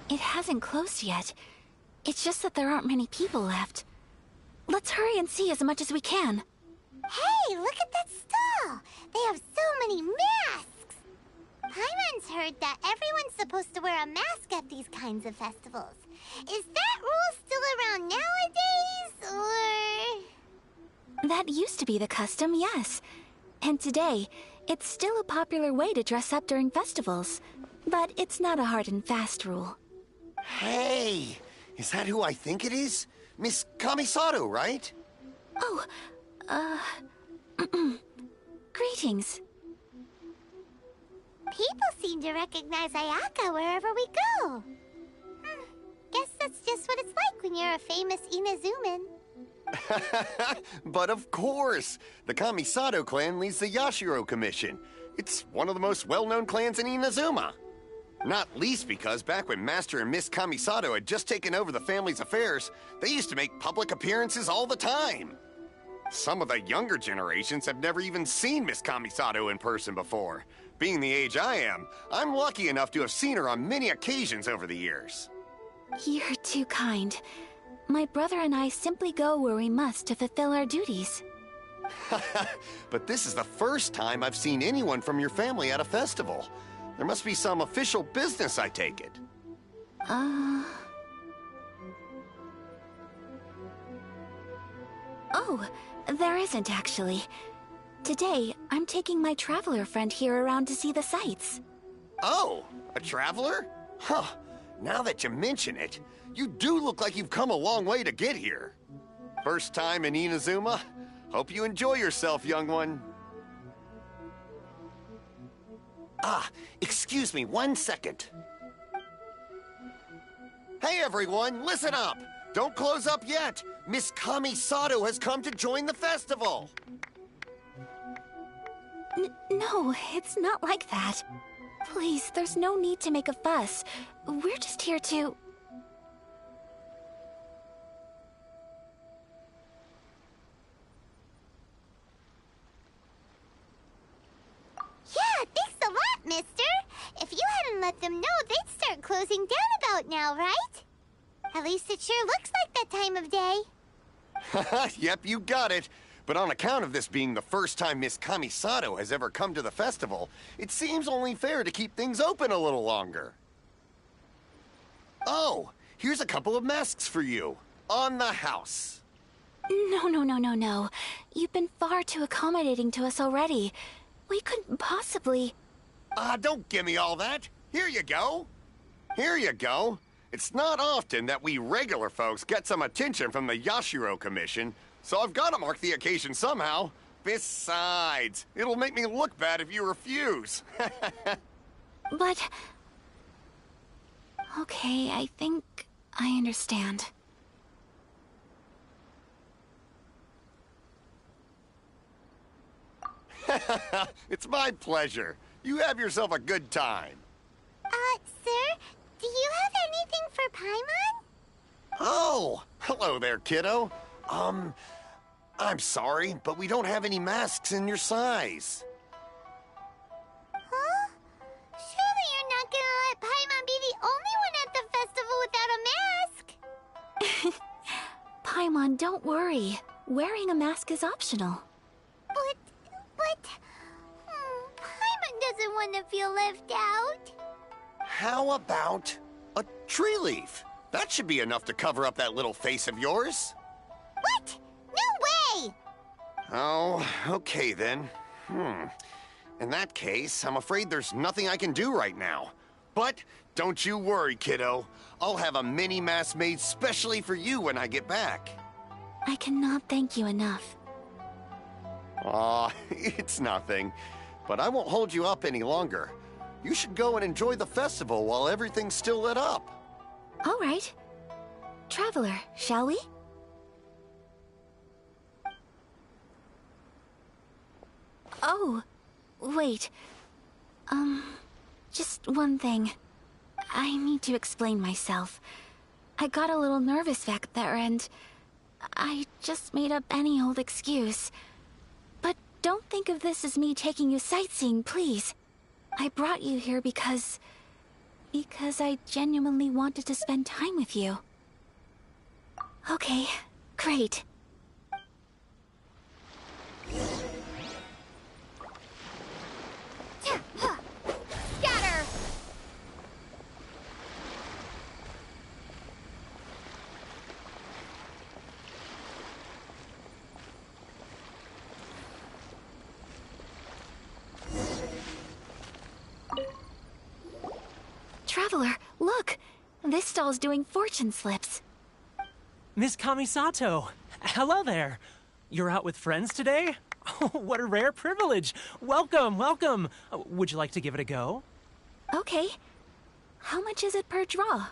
It hasn't closed yet. It's just that there aren't many people left. Let's hurry and see as much as we can. Hey, look at that stall! They have so many masks! Paimon's heard that everyone's supposed to wear a mask at these kinds of festivals. Is that rule still around nowadays, or...? That used to be the custom, yes. And today, it's still a popular way to dress up during festivals. But it's not a hard and fast rule. Hey! Is that who I think it is? Miss Kamisato, right? Oh, greetings. People seem to recognize Ayaka wherever we go. Guess that's just what it's like when you're a famous Inazuman. But of course! The Kamisato clan leads the Yashiro Commission. It's one of the most well-known clans in Inazuma. Not least because back when Master and Miss Kamisato had just taken over the family's affairs, they used to make public appearances all the time. Some of the younger generations have never even seen Miss Kamisato in person before. Being the age I am, I'm lucky enough to have seen her on many occasions over the years. You're too kind. My brother and I simply go where we must to fulfill our duties. But this is the first time I've seen anyone from your family at a festival. There must be some official business, I take it. Oh, there isn't actually. Today, I'm taking my traveler friend here around to see the sights. Oh, a traveler? Huh. Now that you mention it, you do look like you've come a long way to get here. First time in Inazuma? Hope you enjoy yourself, young one. Ah, excuse me 1 second. Hey everyone, listen up! Don't close up yet! Miss Kamisato has come to join the festival! No, it's not like that. Please, there's no need to make a fuss. We're just here to... Yeah, thanks a lot, mister. If you hadn't let them know, they'd start closing down about now, right? At least it sure looks like that time of day. Yep, you got it. But on account of this being the first time Miss Kamisato has ever come to the festival, it seems only fair to keep things open a little longer. Oh, here's a couple of masks for you. On the house. No. You've been far too accommodating to us already. We couldn't possibly... Don't give me all that. Here you go. Here you go. It's not often that we regular folks get some attention from the Yashiro Commission, so I've got to mark the occasion somehow. Besides, it'll make me look bad if you refuse. But... Okay, I think I understand. It's my pleasure. You have yourself a good time. Sir, do you have anything for Paimon? Oh, hello there, kiddo. I'm sorry, but we don't have any masks in your size. Huh? Surely you're not gonna let Paimon be the only one at the festival without a mask? Paimon, don't worry. Wearing a mask is optional. But... Paimon doesn't want to feel left out. How about a tree leaf? That should be enough to cover up that little face of yours. What? No way! Oh, okay then. In that case, I'm afraid there's nothing I can do right now. But don't you worry, kiddo. I'll have a mini mask made specially for you when I get back. I cannot thank you enough. Aw, it's nothing. But I won't hold you up any longer. You should go and enjoy the festival while everything's still lit up. All right. Traveler, shall we? Oh, wait. Just one thing. I need to explain myself. I got a little nervous back there and I just made up any old excuse. But don't think of this as me taking you sightseeing, please. I brought you here because I genuinely wanted to spend time with you. Okay, great. Scatter! Traveler, look! This stall's doing fortune slips. Miss Kamisato! Hello there! You're out with friends today? Oh, what a rare privilege! Welcome, welcome! Would you like to give it a go? Okay. How much is it per draw?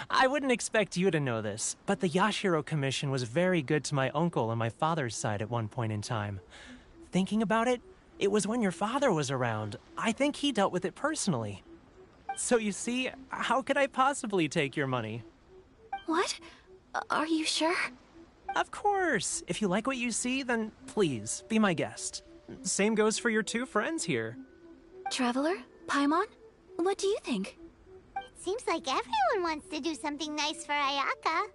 I wouldn't expect you to know this, but the Yashiro Commission was very good to my uncle on my father's side at one point in time. Thinking about it, it was when your father was around. I think he dealt with it personally. So you see, how could I possibly take your money? What? Are you sure? Of course! If you like what you see, then please, be my guest. Same goes for your two friends here. Traveler? Paimon? What do you think? Seems like everyone wants to do something nice for Ayaka.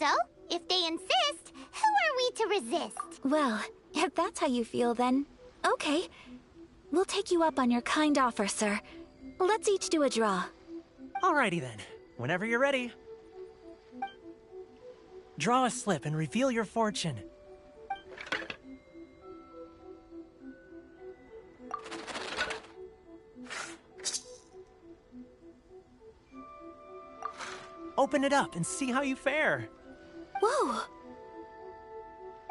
So, if they insist, who are we to resist? Well, if that's how you feel, then okay. We'll take you up on your kind offer, sir. Let's each do a draw. Alrighty then. Whenever you're ready. Draw a slip and reveal your fortune. Open it up and see how you fare. Whoa!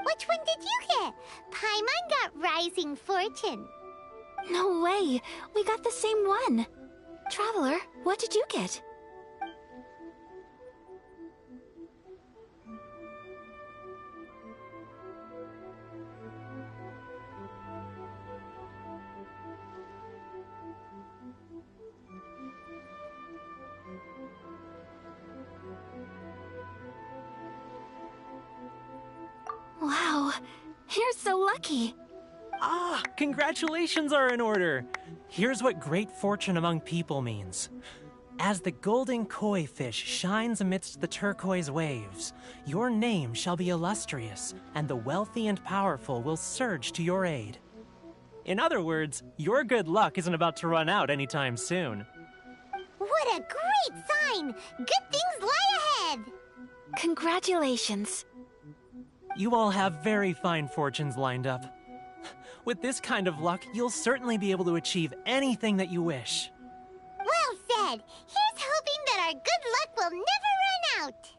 Which one did you get? Paimon got Rising Fortune. No way! We got the same one! Traveler, what did you get? Wow, you're so lucky. Ah, congratulations are in order. Here's what great fortune among people means. As the golden koi fish shines amidst the turquoise waves, your name shall be illustrious, and the wealthy and powerful will surge to your aid. In other words, your good luck isn't about to run out anytime soon. What a great sign! Good things lie ahead! Congratulations. You all have very fine fortunes lined up. With this kind of luck, you'll certainly be able to achieve anything that you wish. Well said! Here's hoping that our good luck will never run out!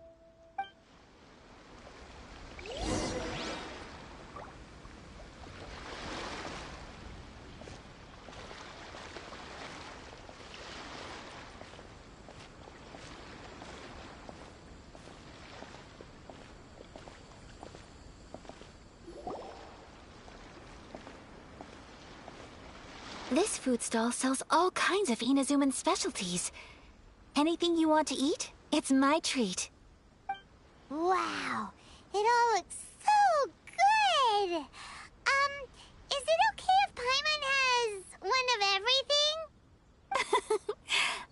This food stall sells all kinds of Inazuman specialties. Anything you want to eat, it's my treat. Wow, it all looks so good! Is it okay if Paimon has one of everything?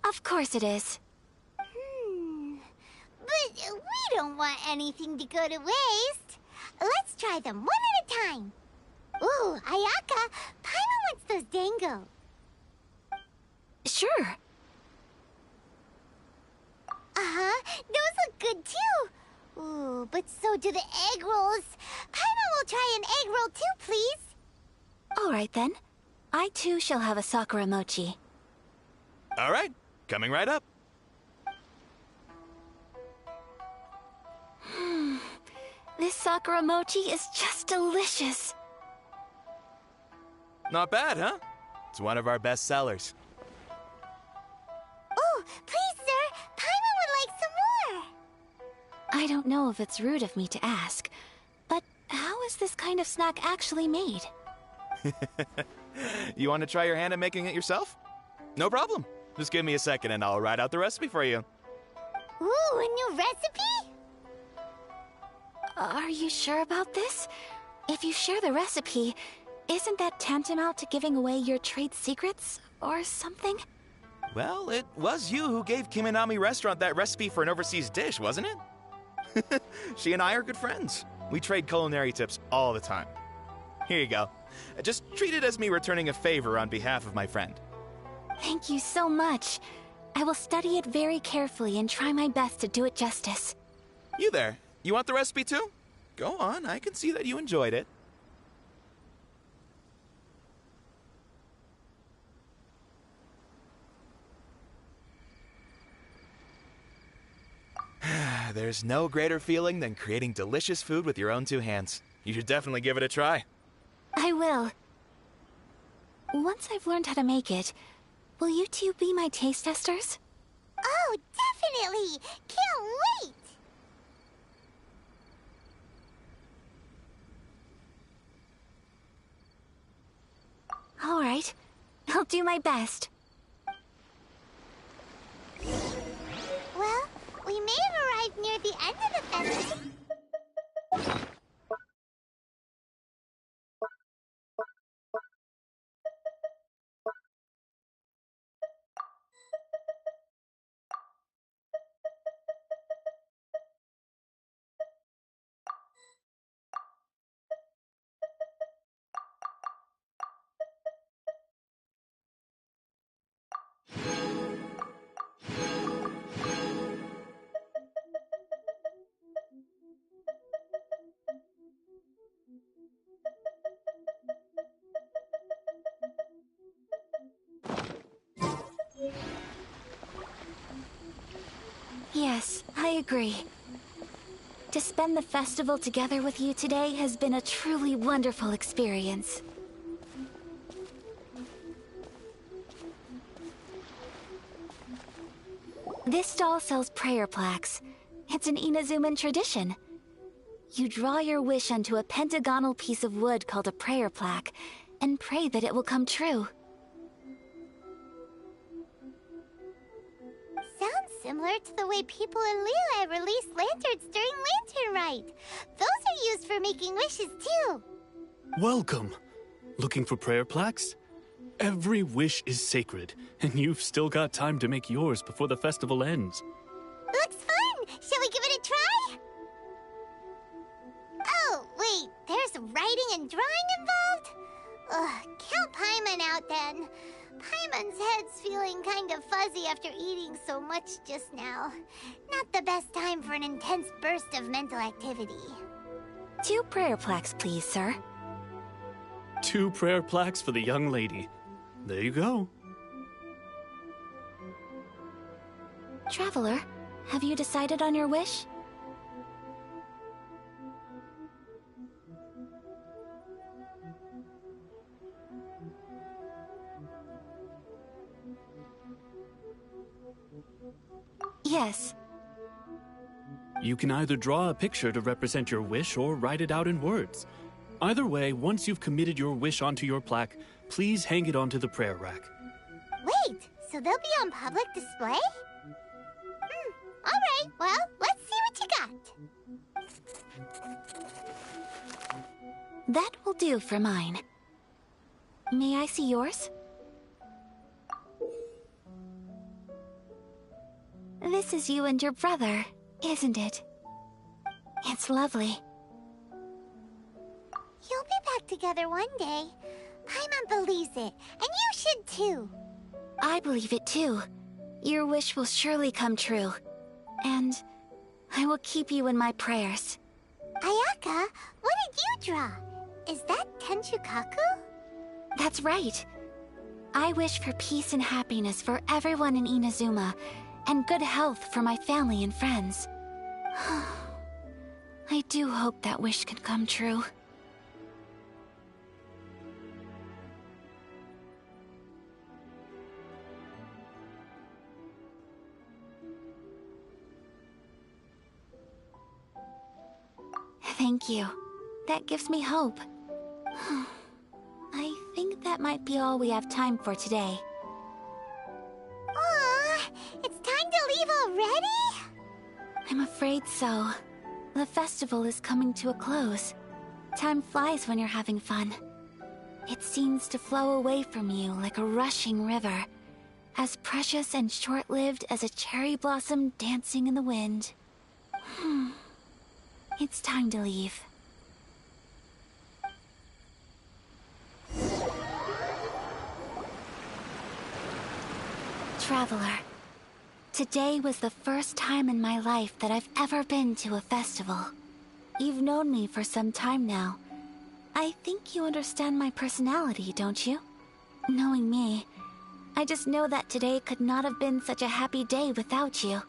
Of course it is. But we don't want anything to go to waste. Let's try them one at a time. Ooh, Ayaka, Paimon wants those dango. Sure. Uh-huh, those look good too. Ooh, but so do the egg rolls. Paimon will try an egg roll too, please. All right then. I too shall have a sakura mochi. All right, coming right up. This sakura mochi is just delicious. Not bad, huh? It's one of our best sellers. Oh, please, sir. Paimon would like some more. I don't know if it's rude of me to ask, but how is this kind of snack actually made? You want to try your hand at making it yourself? No problem. Just give me a second and I'll write out the recipe for you. Ooh, a new recipe? Are you sure about this? If you share the recipe, isn't that tantamount to giving away your trade secrets or something? Well, it was you who gave Kiminami Restaurant that recipe for an overseas dish, wasn't it? She and I are good friends. We trade culinary tips all the time. Here you go. Just treat it as me returning a favor on behalf of my friend. Thank you so much. I will study it very carefully and try my best to do it justice. You there. You want the recipe too? Go on, I can see that you enjoyed it. there's no greater feeling than creating delicious food with your own two hands. You should definitely give it a try. I will. Once I've learned how to make it, will you two be my taste testers? Oh, definitely! Can't wait! All right. I'll do my best. Well, we may have arrived near the end of the festival. Yes, I agree. To spend the festival together with you today has been a truly wonderful experience. This stall sells prayer plaques. It's an Inazuman tradition. You draw your wish onto a pentagonal piece of wood called a prayer plaque, and pray that it will come true. Sounds similar to the way people in Liyue release lanterns during Lantern Rite. Those are used for making wishes, too. Welcome. Looking for prayer plaques? Every wish is sacred, and you've still got time to make yours before the festival ends. Looks fun! Shall we give it a try? Oh, wait, there's writing and drawing involved? Ugh, count Paimon out then. Paimon's head's feeling kind of fuzzy after eating so much just now. Not the best time for an intense burst of mental activity. 2 prayer plaques, please, sir. 2 prayer plaques for the young lady. There you go. Traveler, have you decided on your wish? Yes. You can either draw a picture to represent your wish or write it out in words. Either way, once you've committed your wish onto your plaque, please hang it onto the prayer rack. Wait, so they'll be on public display? Alright, well, let's see what you got. That will do for mine. May I see yours? This is you and your brother, isn't it? It's lovely. You'll be back together one day. Paimon believes it, and you should too. I believe it too. Your wish will surely come true. And I will keep you in my prayers. Ayaka, what did you draw? Is that Tenchukaku? That's right. I wish for peace and happiness for everyone in Inazuma, and good health for my family and friends. I do hope that wish can come true. Thank you. That gives me hope. I think that might be all we have time for today. Aw, it's time to leave already? I'm afraid so. The festival is coming to a close. Time flies when you're having fun. It seems to flow away from you like a rushing river, as precious and short-lived as a cherry blossom dancing in the wind. It's time to leave. Traveler, today was the first time in my life that I've ever been to a festival. You've known me for some time now. I think you understand my personality, don't you? Knowing me, I just know that today could not have been such a happy day without you.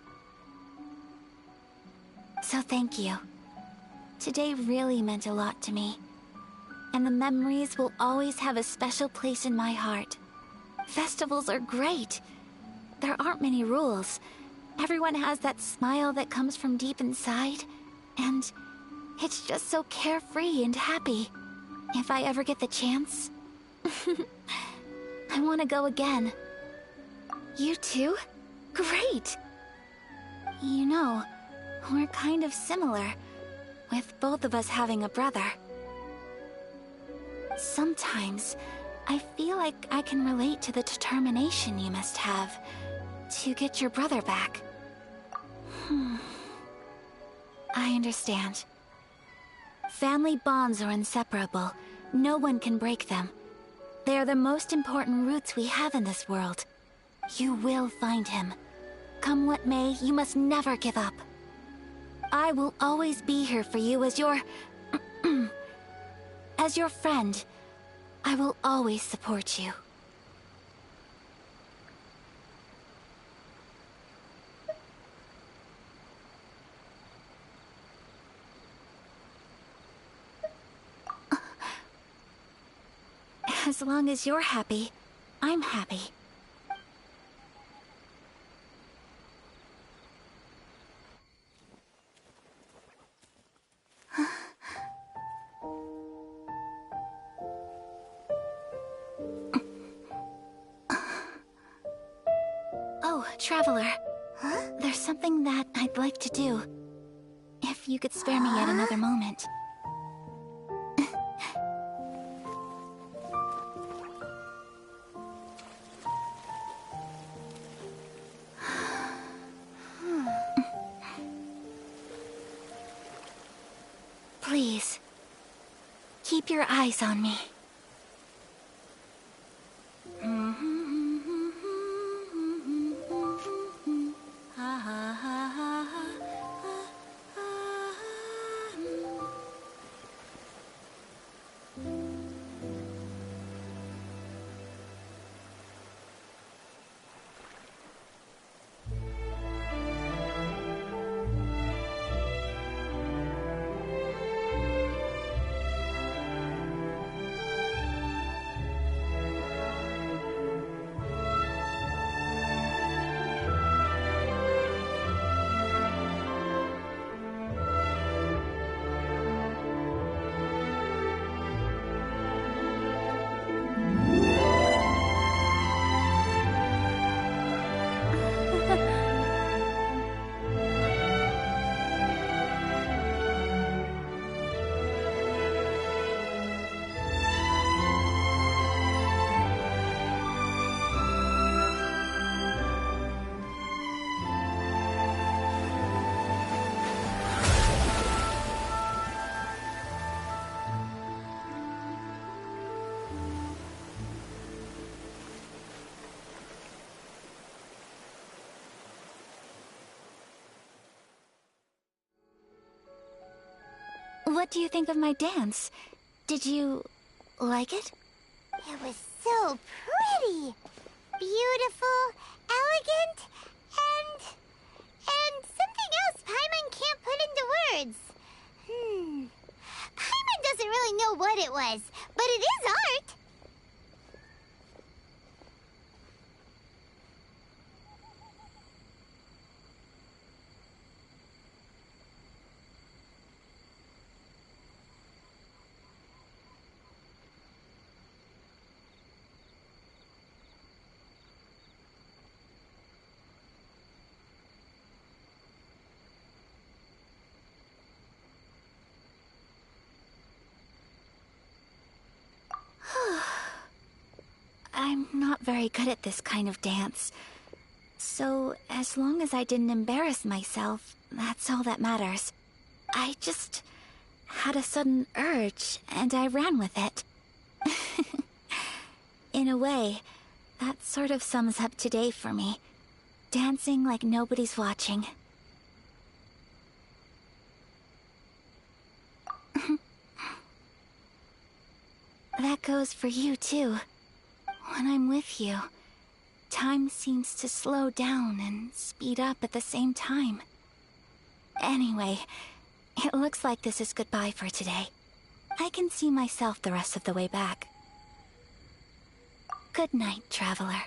So thank you. Today really meant a lot to me. And the memories will always have a special place in my heart. Festivals are great. There aren't many rules. Everyone has that smile that comes from deep inside. And it's just so carefree and happy. If I ever get the chance, I want to go again. You too? Great! You know, we're kind of similar, with both of us having a brother. Sometimes, I feel like I can relate to the determination you must have to get your brother back. I understand. Family bonds are inseparable. No one can break them. They are the most important roots we have in this world. You will find him. Come what may, you must never give up. I will always be here for you as your... as your friend. I will always support you. As long as you're happy, I'm happy. Oh, Traveler. Huh? There's something that I'd like to do. If you could spare me yet another moment. Please, keep your eyes on me. What do you think of my dance? Did you like it? It was so pretty. Beautiful, elegant, and something else Paimon can't put into words. Paimon doesn't really know what it was, but it is art. I'm not very good at this kind of dance. So, as long as I didn't embarrass myself, that's all that matters. I just had a sudden urge, and I ran with it. In a way, that sort of sums up today for me. Dancing like nobody's watching. That goes for you, too. When I'm with you, time seems to slow down and speed up at the same time. Anyway, it looks like this is goodbye for today. I can see myself the rest of the way back. Good night, traveler.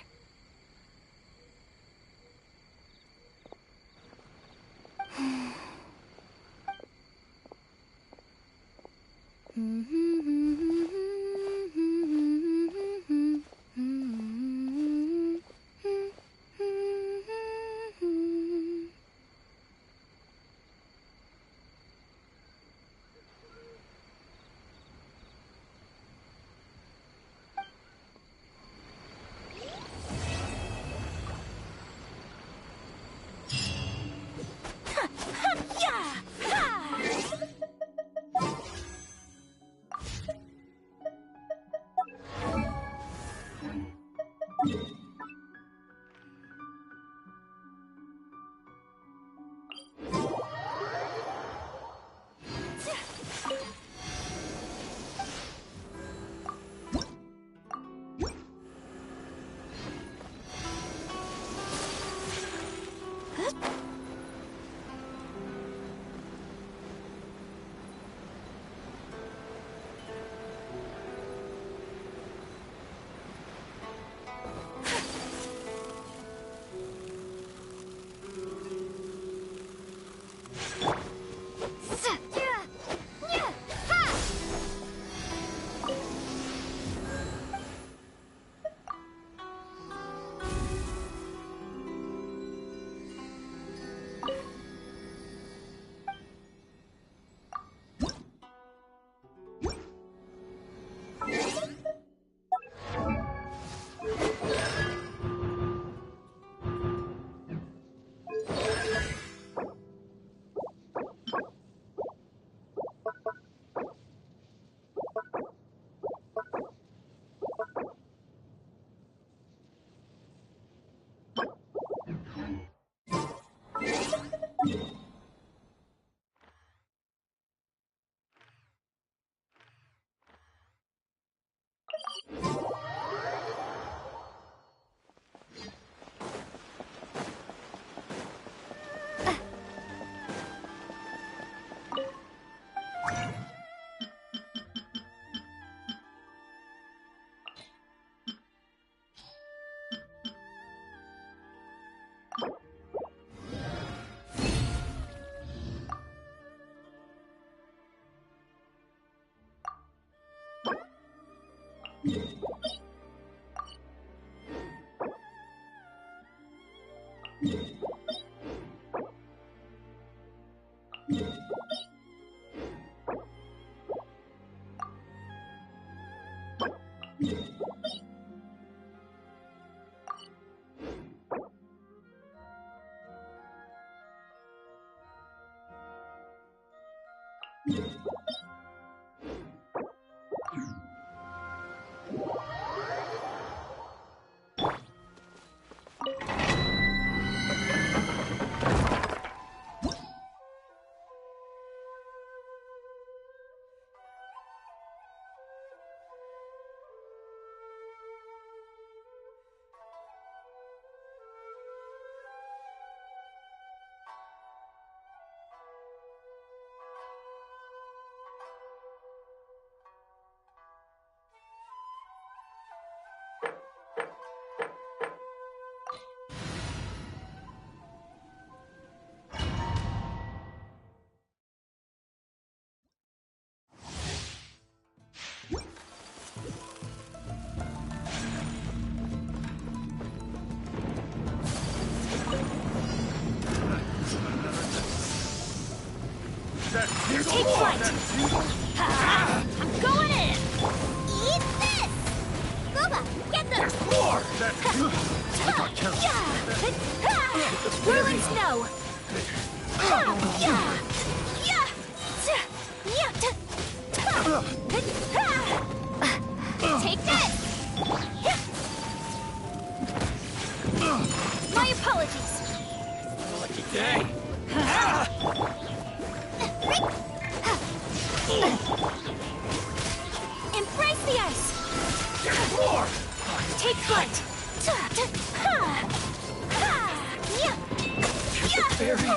Take flight! I'm going in! Eat this! Booba, get this! Whirling snow! Take this! My apologies! Lucky day! Embrace the ice! More! Take flight! Fairy!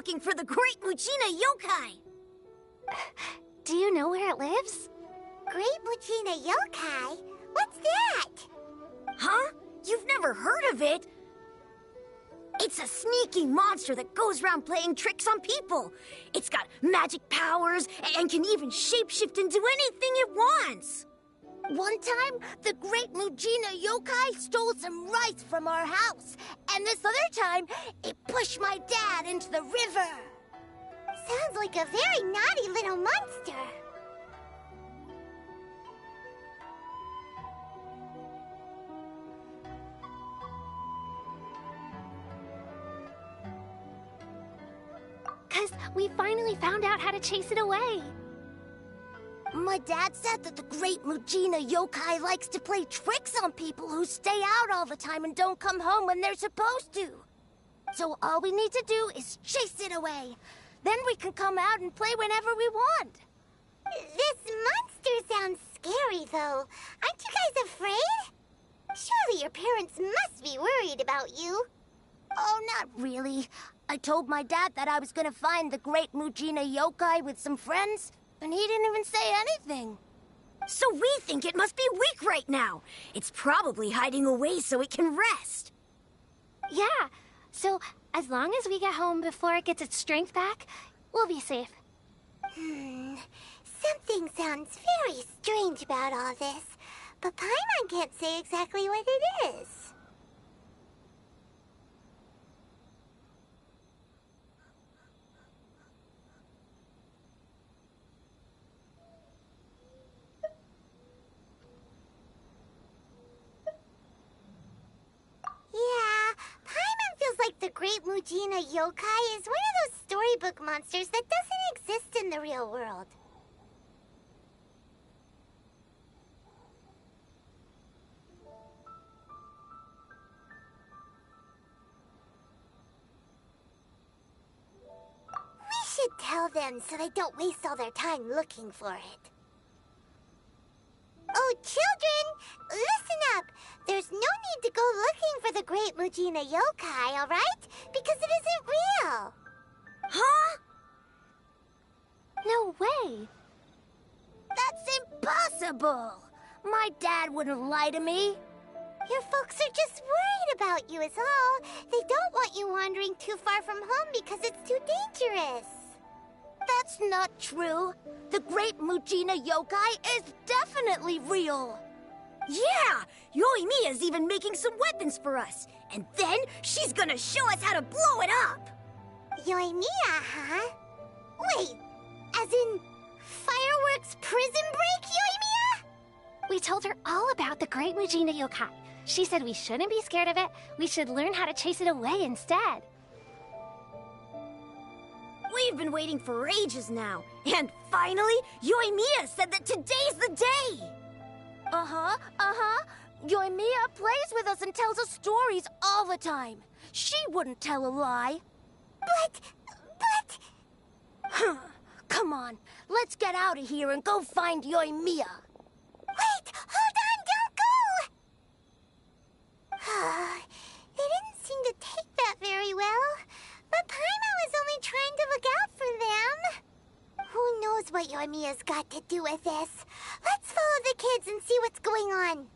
looking for the Great Mujina Yokai! Do you know where it lives? Great Mujina Yokai? What's that? Huh? You've never heard of it? It's a sneaky monster that goes around playing tricks on people. It's got magic powers and can even shapeshift into anything it wants. One time, the Great Mujina Yokai stole some rice from our house. And this other time, it pushed my dad into the river. Sounds like a very naughty little monster. Because we finally found out how to chase it away. My dad said that the Great Mujina Yokai likes to play tricks on people who stay out all the time and don't come home when they're supposed to. So all we need to do is chase it away. Then we can come out and play whenever we want. This monster sounds scary, though. Aren't you guys afraid? Surely your parents must be worried about you. Oh, not really. I told my dad that I was gonna find the Great Mujina Yokai with some friends, and he didn't even say anything. So we think it must be weak right now. It's probably hiding away so it can rest. Yeah, so as long as we get home before it gets its strength back, we'll be safe. Something sounds very strange about all this, but Paimon can't say exactly what it is. Yeah, Paimon feels like the Great Mujina Yokai is one of those storybook monsters that doesn't exist in the real world. We should tell them so they don't waste all their time looking for it. Oh, children, listen up. There's no need to go looking for the Great Mujina Yokai, all right? Because it isn't real. Huh? No way. That's impossible. My dad wouldn't lie to me. Your folks are just worried about you is all. They don't want you wandering too far from home because it's too dangerous. That's not true. The Great Mujina Yokai is definitely real. Yeah! Yoimiya's even making some weapons for us. And then she's gonna show us how to blow it up! Yoimiya, huh? Wait, as in fireworks prison break, Yoimiya? We told her all about the Great Mujina Yokai. She said we shouldn't be scared of it. We should learn how to chase it away instead. We've been waiting for ages now. And finally, Yoimiya said that today's the day! Yoimiya plays with us and tells us stories all the time. She wouldn't tell a lie. But... Come on, let's get out of here and go find Yoimiya. Wait, hold on, don't go! They didn't seem to take that very well. But Paimon was only trying to look out for them. Who knows what Yoimiya's got to do with this? Let's follow the kids and see what's going on.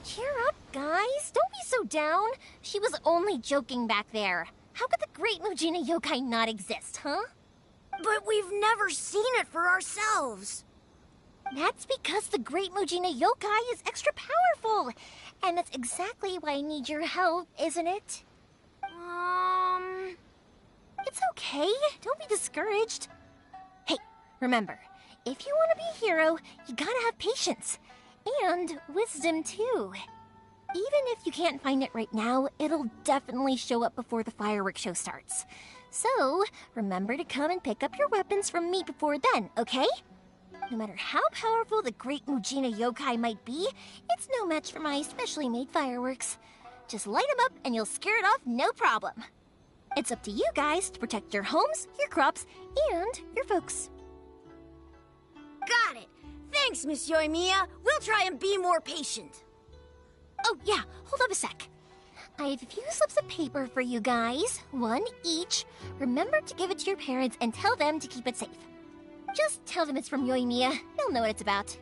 Cheer up, guys. Don't be so down. She was only joking back there. How could the Great Mujina Yokai not exist, huh? But we've never seen it for ourselves. That's because the Great Mujina Yokai is extra powerful. And that's exactly why I need your help, isn't it? It's okay. Don't be discouraged. Hey, remember, if you want to be a hero, you gotta have patience. And wisdom, too. Even if you can't find it right now, it'll definitely show up before the fireworks show starts. So, remember to come and pick up your weapons from me before then, okay? No matter how powerful the great Mujina yokai might be, it's no match for my specially made fireworks. Just light them up and you'll scare it off no problem. It's up to you guys to protect your homes, your crops, and your folks. Got it! Thanks, Miss Yoimiya. We'll try and be more patient. Oh yeah, hold up a sec. I have a few slips of paper for you guys, one each. Remember to give it to your parents and tell them to keep it safe. Just tell them it's from Yoimiya. They'll know what it's about.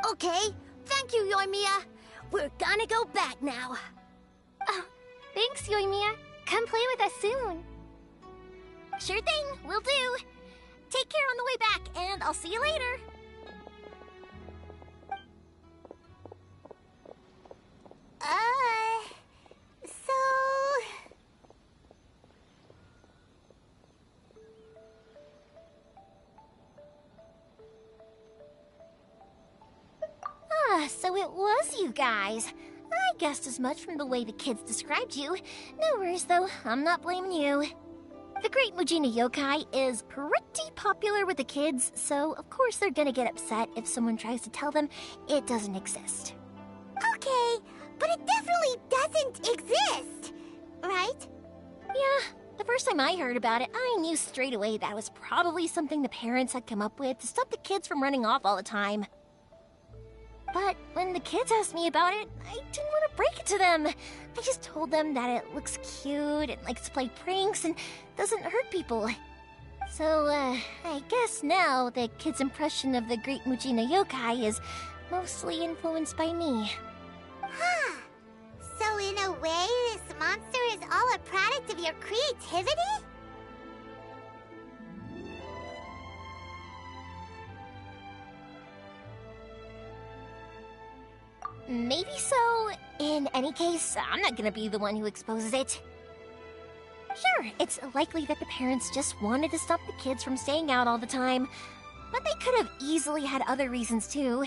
Okay, thank you, Yoimiya. We're gonna go back now. Oh, thanks, Yoimiya. Come play with us soon. Sure thing, will do. Take care on the way back, and I'll see you later. So... So it was you guys. I guessed as much from the way the kids described you. No worries, though. I'm not blaming you. The Great Mujina Yokai is pretty popular with the kids, so of course they're gonna get upset if someone tries to tell them it doesn't exist. Okay, but it definitely doesn't exist, right? Yeah, the first time I heard about it, I knew straight away that was probably something the parents had come up with to stop the kids from running off all the time. But when the kids asked me about it, I didn't want to break it to them. I just told them that it looks cute and likes to play pranks and doesn't hurt people. So, I guess now the kids' impression of the Great Mujina Yokai is mostly influenced by me. Huh. So in a way, this monster is all a product of your creativity? Maybe so. In any case, I'm not gonna be the one who exposes it. Sure, it's likely that the parents just wanted to stop the kids from staying out all the time, but they could have easily had other reasons too.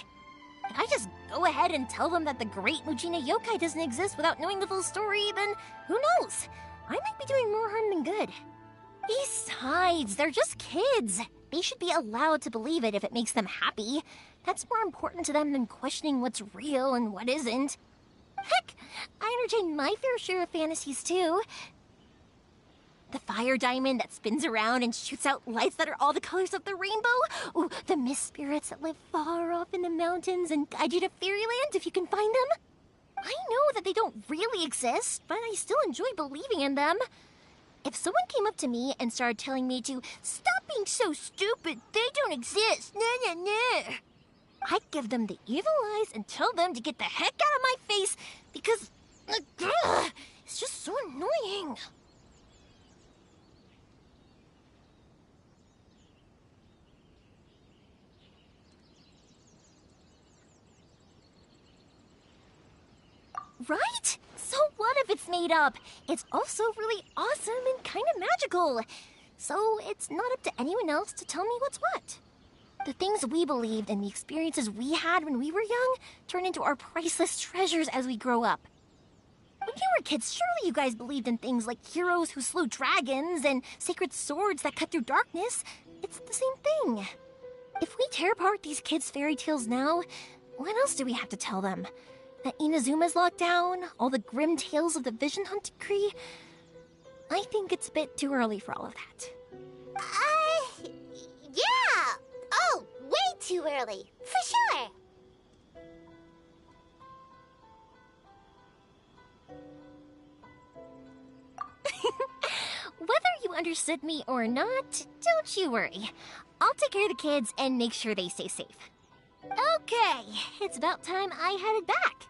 If I just go ahead and tell them that the Great Mujina Yokai doesn't exist without knowing the full story, then who knows? I might be doing more harm than good. Besides, they're just kids. They should be allowed to believe it if it makes them happy. That's more important to them than questioning what's real and what isn't. Heck, I entertain my fair share of fantasies too. The fire diamond that spins around and shoots out lights that are all the colors of the rainbow. Ooh, the mist spirits that live far off in the mountains and guide you to fairyland if you can find them. I know that they don't really exist, but I still enjoy believing in them. If someone came up to me and started telling me to stop being so stupid, they don't exist, I'd give them the evil eyes and tell them to get the heck out of my face because it's just so annoying. Right? So what if it's made up? It's also really awesome and kind of magical. So it's not up to anyone else to tell me what's what. The things we believed and the experiences we had when we were young turn into our priceless treasures as we grow up. When you were kids, surely you guys believed in things like heroes who slew dragons and sacred swords that cut through darkness. It's the same thing. If we tear apart these kids' fairy tales now, what else do we have to tell them? That Inazuma's locked down? All the grim tales of the Vision Hunt decree? I think it's a bit too early for all of that. Yeah! Oh, way too early, for sure! Whether you understood me or not, don't you worry. I'll take care of the kids and make sure they stay safe. Okay, it's about time I headed back.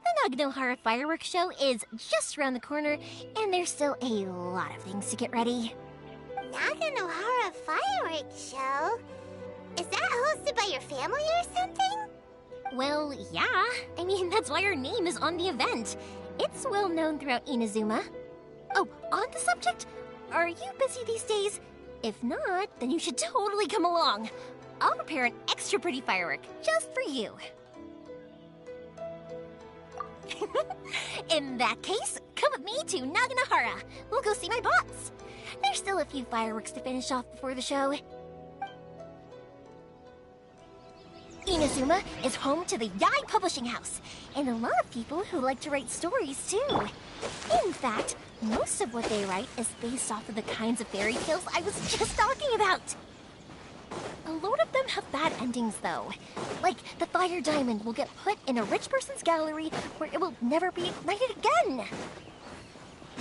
The Naganohara fireworks show is just around the corner, and there's still a lot of things to get ready. Naganohara fireworks show? Is that hosted by your family or something? Well, yeah. I mean, that's why our name is on the event. It's well known throughout Inazuma. Oh, on the subject, are you busy these days? If not, then you should totally come along. I'll prepare an extra pretty firework just for you. In that case, come with me to Naganohara. We'll go see my boss. There's still a few fireworks to finish off before the show. Inazuma is home to the Yai Publishing House, and a lot of people who like to write stories too. In fact, most of what they write is based off of the kinds of fairy tales I was just talking about. A lot of them have bad endings, though. Like, the fire diamond will get put in a rich person's gallery where it will never be ignited again.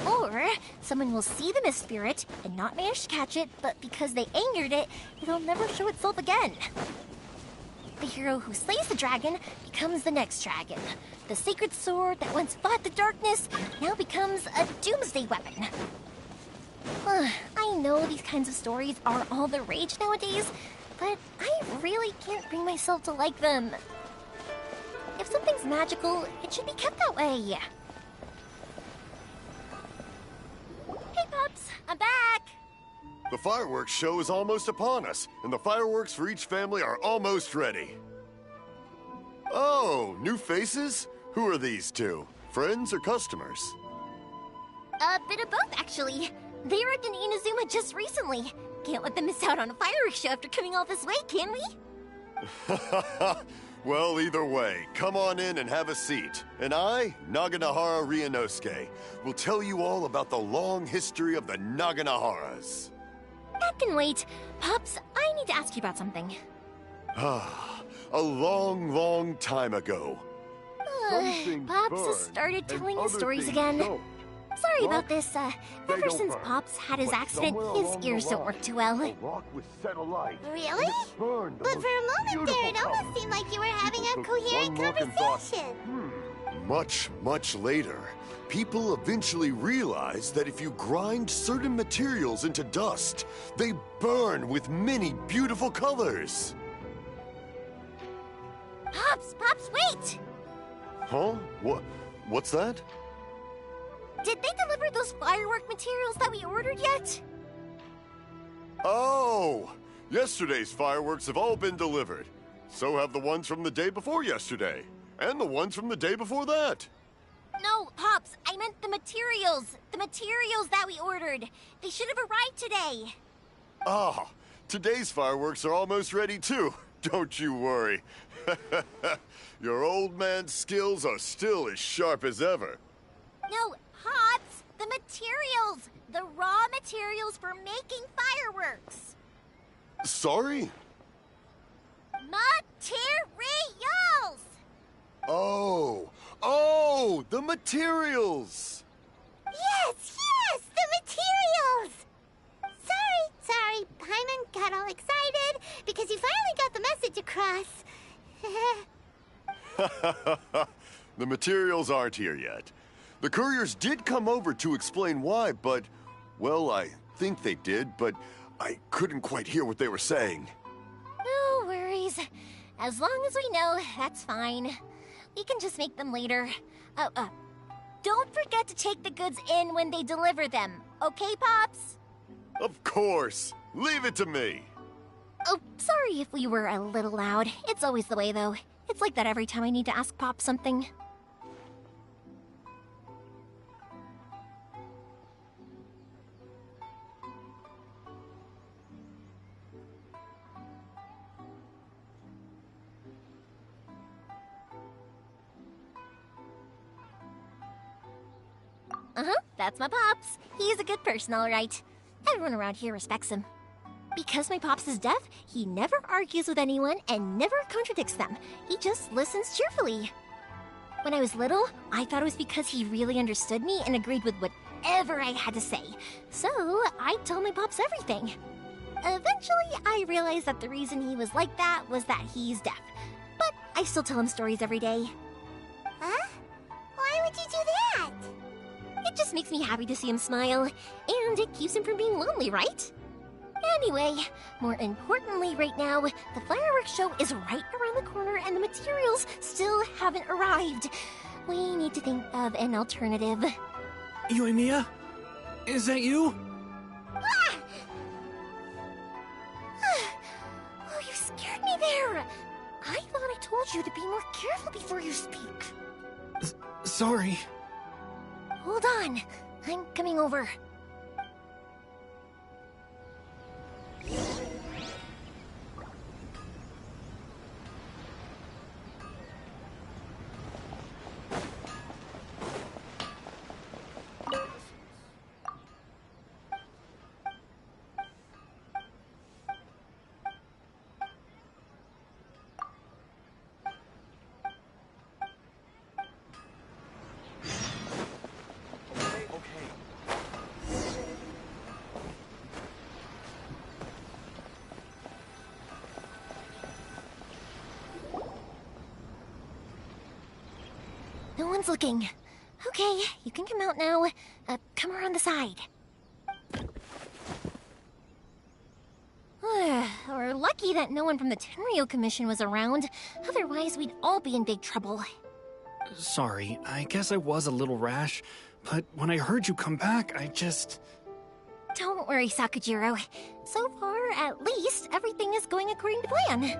Or, someone will see the mist spirit and not manage to catch it, but because they angered it, it'll never show itself again. The hero who slays the dragon becomes the next dragon. The sacred sword that once fought the darkness now becomes a doomsday weapon. I know these kinds of stories are all the rage nowadays, but I really can't bring myself to like them. If something's magical, it should be kept that way. Hey, Pups, I'm back! The fireworks show is almost upon us, and the fireworks for each family are almost ready. Oh, new faces? Who are these two? Friends or customers? A bit of both, actually. They arrived in Inazuma just recently. Can't let them miss out on a fireworks show after coming all this way, can we? Well, either way, come on in and have a seat. And I, Naganahara Ryunosuke, will tell you all about the long history of the Naganaharas. That can wait. Pops, I need to ask you about something. A long, long time ago. Pops has started telling his stories again. Sorry about this. Ever since Pops had his accident, his ears don't work too well. Really? But for a moment there, it almost seemed like you were having a coherent conversation. Much, much later, people eventually realized that if you grind certain materials into dust, they burn with many beautiful colors. Pops, wait! Huh? What's that? Did they deliver those firework materials that we ordered yet? Oh! Yesterday's fireworks have all been delivered. So have the ones from the day before yesterday. And the ones from the day before that. No, Pops, I meant the materials. The materials that we ordered. They should have arrived today. Ah, today's fireworks are almost ready too. Don't you worry. Your old man's skills are still as sharp as ever. No, Pops, the materials. The raw materials for making fireworks. Sorry? Materials! Oh, the materials! Yes, the materials! Sorry, Paimon got all excited because you finally got the message across. The materials aren't here yet. The couriers did come over to explain why, but, well, I think they did, but I couldn't quite hear what they were saying. No worries. As long as we know, that's fine. We can just make them later. Don't forget to take the goods in when they deliver them, okay, Pops? Of course. Leave it to me. Oh, sorry if we were a little loud. It's always the way, though. It's like that every time I need to ask Pop something. That's my Pops. He's a good person, all right. Everyone around here respects him. Because my Pops is deaf, he never argues with anyone and never contradicts them. He just listens cheerfully. When I was little, I thought it was because he really understood me and agreed with whatever I had to say. So, I told my Pops everything. Eventually, I realized that the reason he was like that was that he's deaf. But I still tell him stories every day. Huh? Why would you do that? It just makes me happy to see him smile, and it keeps him from being lonely, right? Anyway, more importantly right now, the fireworks show is right around the corner and the materials still haven't arrived. We need to think of an alternative. Yoimiya? Is that you? Oh, you scared me there! I thought I told you to be more careful before you speak. Sorry. Hold on. I'm coming over. one's looking. Okay, you can come out now. Come around the side. We're lucky that no one from the Tenryo Commission was around. Otherwise, we'd all be in big trouble. Sorry, I guess I was a little rash, but when I heard you come back, I just... Don't worry, Sakujiro. So far, at least, everything is going according to plan.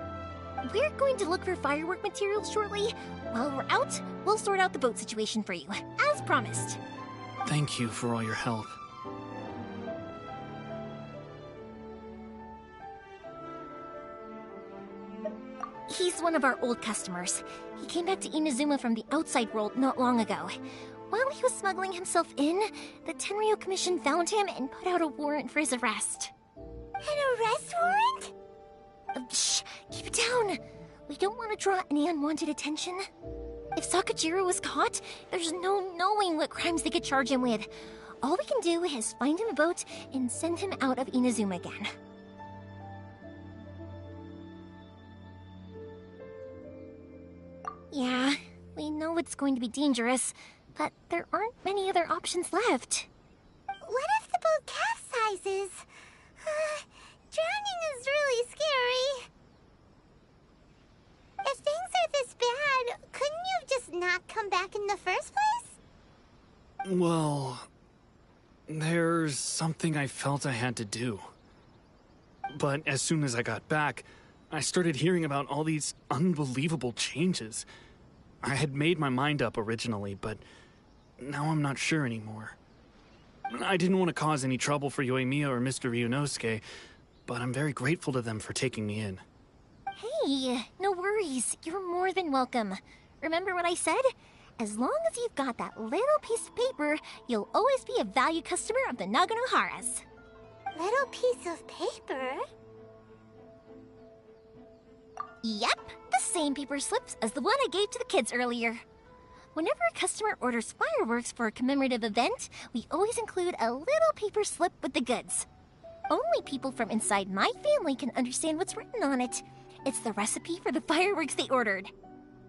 We're going to look for firework materials shortly. While we're out, we'll sort out the boat situation for you, as promised. Thank you for all your help. He's one of our old customers. He came back to Inazuma from the outside world not long ago. While he was smuggling himself in, the Tenryo Commission found him and put out a warrant for his arrest. An arrest warrant? Shh! Keep it down! We don't want to draw any unwanted attention. If Sakujiro was caught, there's no knowing what crimes they could charge him with. All we can do is find him a boat and send him out of Inazuma again. Yeah, we know it's going to be dangerous, but there aren't many other options left. What if the boat capsizes? Drowning is really scary. If things are this bad, couldn't you just not come back in the first place? Well, there's something I felt I had to do. But as soon as I got back, I started hearing about all these unbelievable changes. I had made my mind up originally, but now I'm not sure anymore. I didn't want to cause any trouble for Yoimiya or Mr. Ryunosuke, but I'm very grateful to them for taking me in. Hey, no worries. You're more than welcome. Remember what I said? As long as you've got that little piece of paper, you'll always be a valued customer of the Naganoharas. Little piece of paper? Yep, the same paper slips as the one I gave to the kids earlier. Whenever a customer orders fireworks for a commemorative event, we always include a little paper slip with the goods. Only people from inside my family can understand what's written on it. It's the recipe for the fireworks they ordered.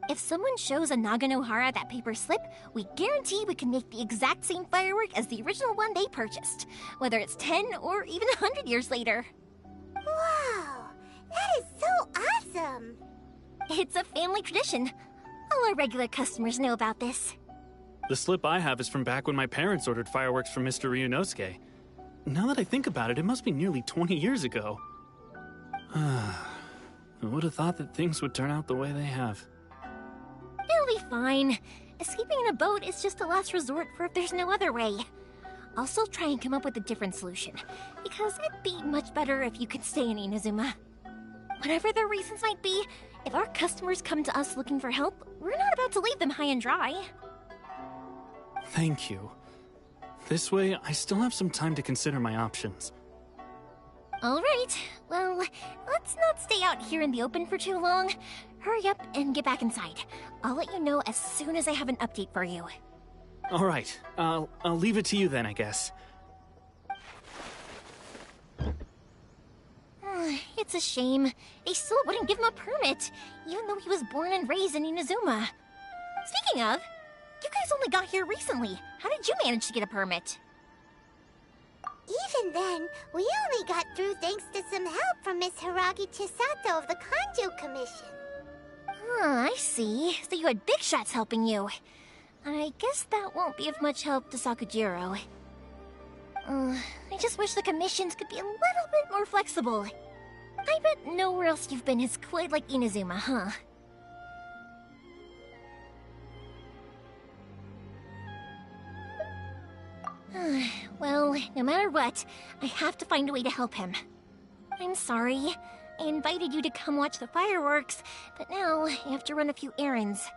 If someone shows a Naganohara that paper slip, we guarantee we can make the exact same firework as the original one they purchased, whether it's 10 or even 100 years later. Wow, that is so awesome! It's a family tradition. All our regular customers know about this. The slip I have is from back when my parents ordered fireworks from Mr. Ryunosuke. Now that I think about it, it must be nearly 20 years ago. I would have thought that things would turn out the way they have. It'll be fine. Escaping in a boat is just a last resort for if there's no other way. I'll still try and come up with a different solution, because it'd be much better if you could stay in Inazuma. Whatever their reasons might be, if our customers come to us looking for help, we're not about to leave them high and dry. Thank you. This way, I still have some time to consider my options. All right. Well, let's not stay out here in the open for too long. Hurry up and get back inside. I'll let you know as soon as I have an update for you. All right. I'll leave it to you then, I guess. It's a shame. They still wouldn't give him a permit, even though he was born and raised in Inazuma. Speaking of, you guys only got here recently. How did you manage to get a permit? Even then, we only got through thanks to some help from Miss Hiragi Chisato of the Kanjo Commission. I see. So you had big shots helping you. I guess that won't be of much help to Sakujiro. I just wish the commissions could be a little bit more flexible. I bet nowhere else you've been is quite like Inazuma, huh? Well, no matter what, I have to find a way to help him. I'm sorry. I invited you to come watch the fireworks, but now I have to run a few errands.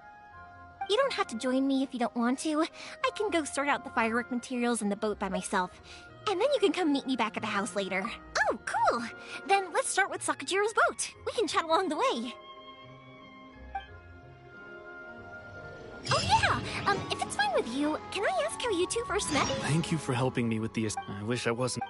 You don't have to join me if you don't want to. I can go sort out the firework materials in the boat by myself. And then you can come meet me back at the house later. Oh, cool! Then let's start with Sakujiro's boat. We can chat along the way. Oh yeah! If it's fine with you, can I ask how you two first met? Thank you for helping me with the... I wish I wasn't...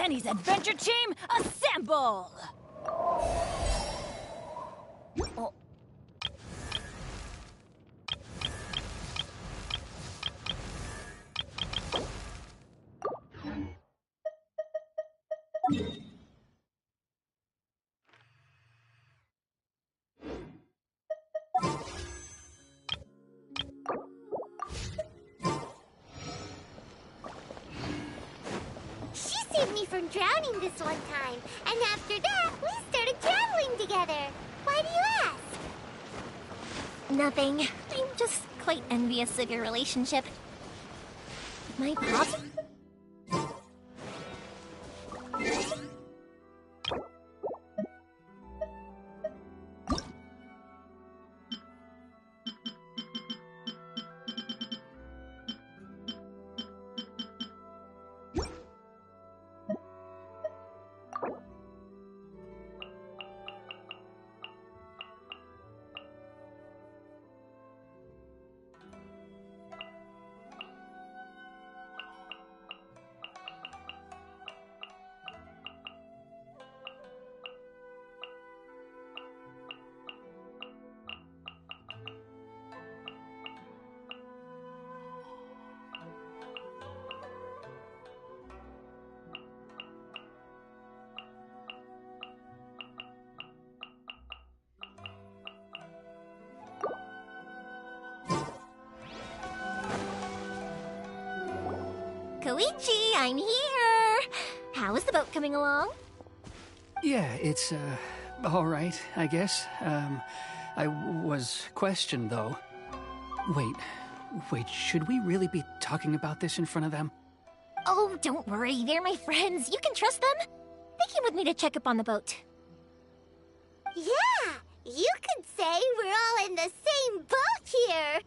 Kenny's adventure team, assemble! Oh. She saved me from drowning this one time, and after that, we started traveling together. Why do you ask? Nothing. I'm just quite envious of your relationship. My pop? Koichi, I'm here! How is the boat coming along? Yeah, it's, alright, I guess. I was questioned, though. Wait, should we really be talking about this in front of them? Oh, don't worry, they're my friends. You can trust them. They came with me to check up on the boat. Yeah, you could say we're all in the same boat here.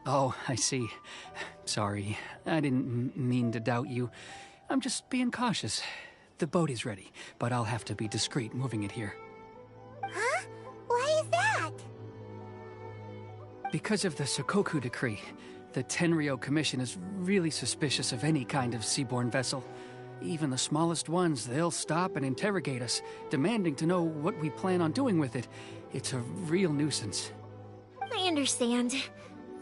Oh, I see. Sorry, I didn't mean to doubt you. I'm just being cautious. The boat is ready, but I'll have to be discreet moving it here. Huh? Why is that? Because of the Sokoku decree, the Tenryou Commission is really suspicious of any kind of seaborne vessel. Even the smallest ones, they'll stop and interrogate us, demanding to know what we plan on doing with it. It's a real nuisance. I understand.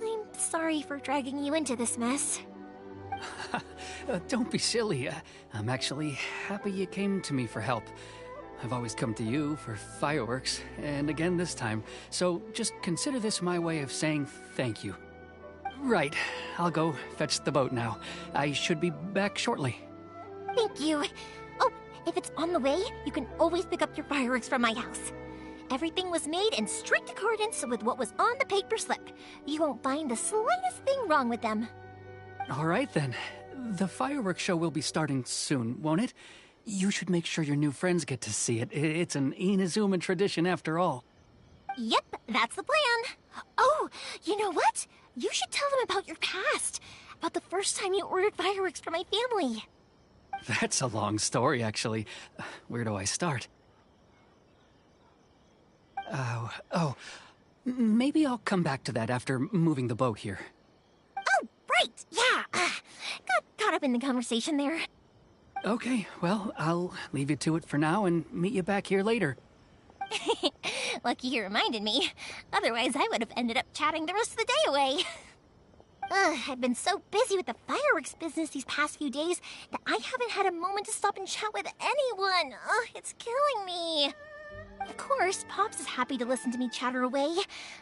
I'm sorry for dragging you into this mess. Don't be silly. I'm actually happy you came to me for help. I've always come to you for fireworks, and again this time, so just consider this my way of saying thank you. Right, I'll go fetch the boat now. I should be back shortly. Thank you. Oh, if it's on the way, you can always pick up your fireworks from my house. Everything was made in strict accordance with what was on the paper slip. You won't find the slightest thing wrong with them. All right then. The fireworks show will be starting soon, won't it? You should make sure your new friends get to see it. It's an Inazuma tradition after all. Yep, that's the plan. Oh, you know what? You should tell them about your past. About the first time you ordered fireworks for my family. That's a long story, actually. Where do I start? Maybe I'll come back to that after moving the boat here. Oh, right! Yeah! Got caught up in the conversation there. Okay, well, I'll leave you to it for now and meet you back here later. Lucky you reminded me. Otherwise, I would have ended up chatting the rest of the day away. I've been so busy with the fireworks business these past few days that I haven't had a moment to stop and chat with anyone. It's killing me. Of course, Pops is happy to listen to me chatter away,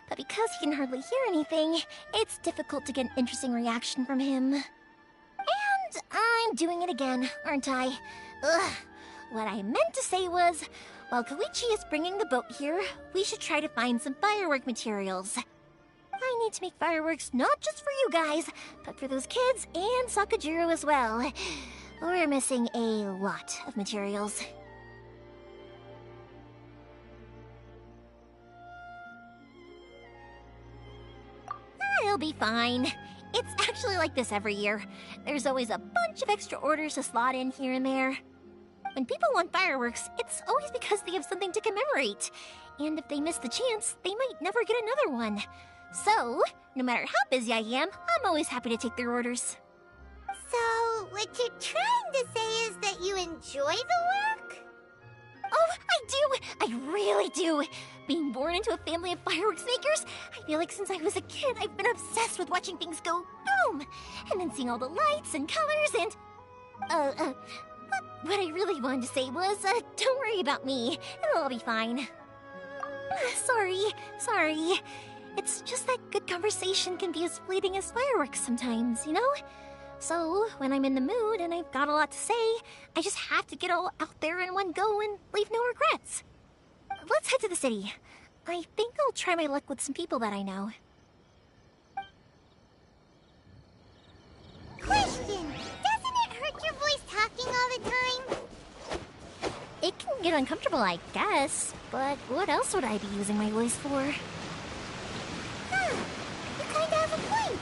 but because he can hardly hear anything, it's difficult to get an interesting reaction from him. And I'm doing it again, aren't I? What I meant to say was, while Koichi is bringing the boat here, we should try to find some firework materials. I need to make fireworks not just for you guys, but for those kids and Sakajiro as well. We're missing a lot of materials. It'll be fine. It's actually like this every year. There's always a bunch of extra orders to slot in here and there. When people want fireworks, it's always because they have something to commemorate. And if they miss the chance, they might never get another one. So, no matter how busy I am, I'm always happy to take their orders. So, what you're trying to say is that you enjoy the work? Oh, I do! I really do! Being born into a family of fireworks makers, I feel like since I was a kid, I've been obsessed with watching things go boom! And then seeing all the lights and colors and... What I really wanted to say was, don't worry about me. It'll all be fine. Sorry. It's just that good conversation can be as fleeting as fireworks sometimes, you know? So, when I'm in the mood and I've got a lot to say, I just have to get all out there in one go and leave no regrets. Let's head to the city. I think I'll try my luck with some people that I know. Question! Doesn't it hurt your voice talking all the time? It can get uncomfortable, I guess, but what else would I be using my voice for? Huh, you kinda have a point.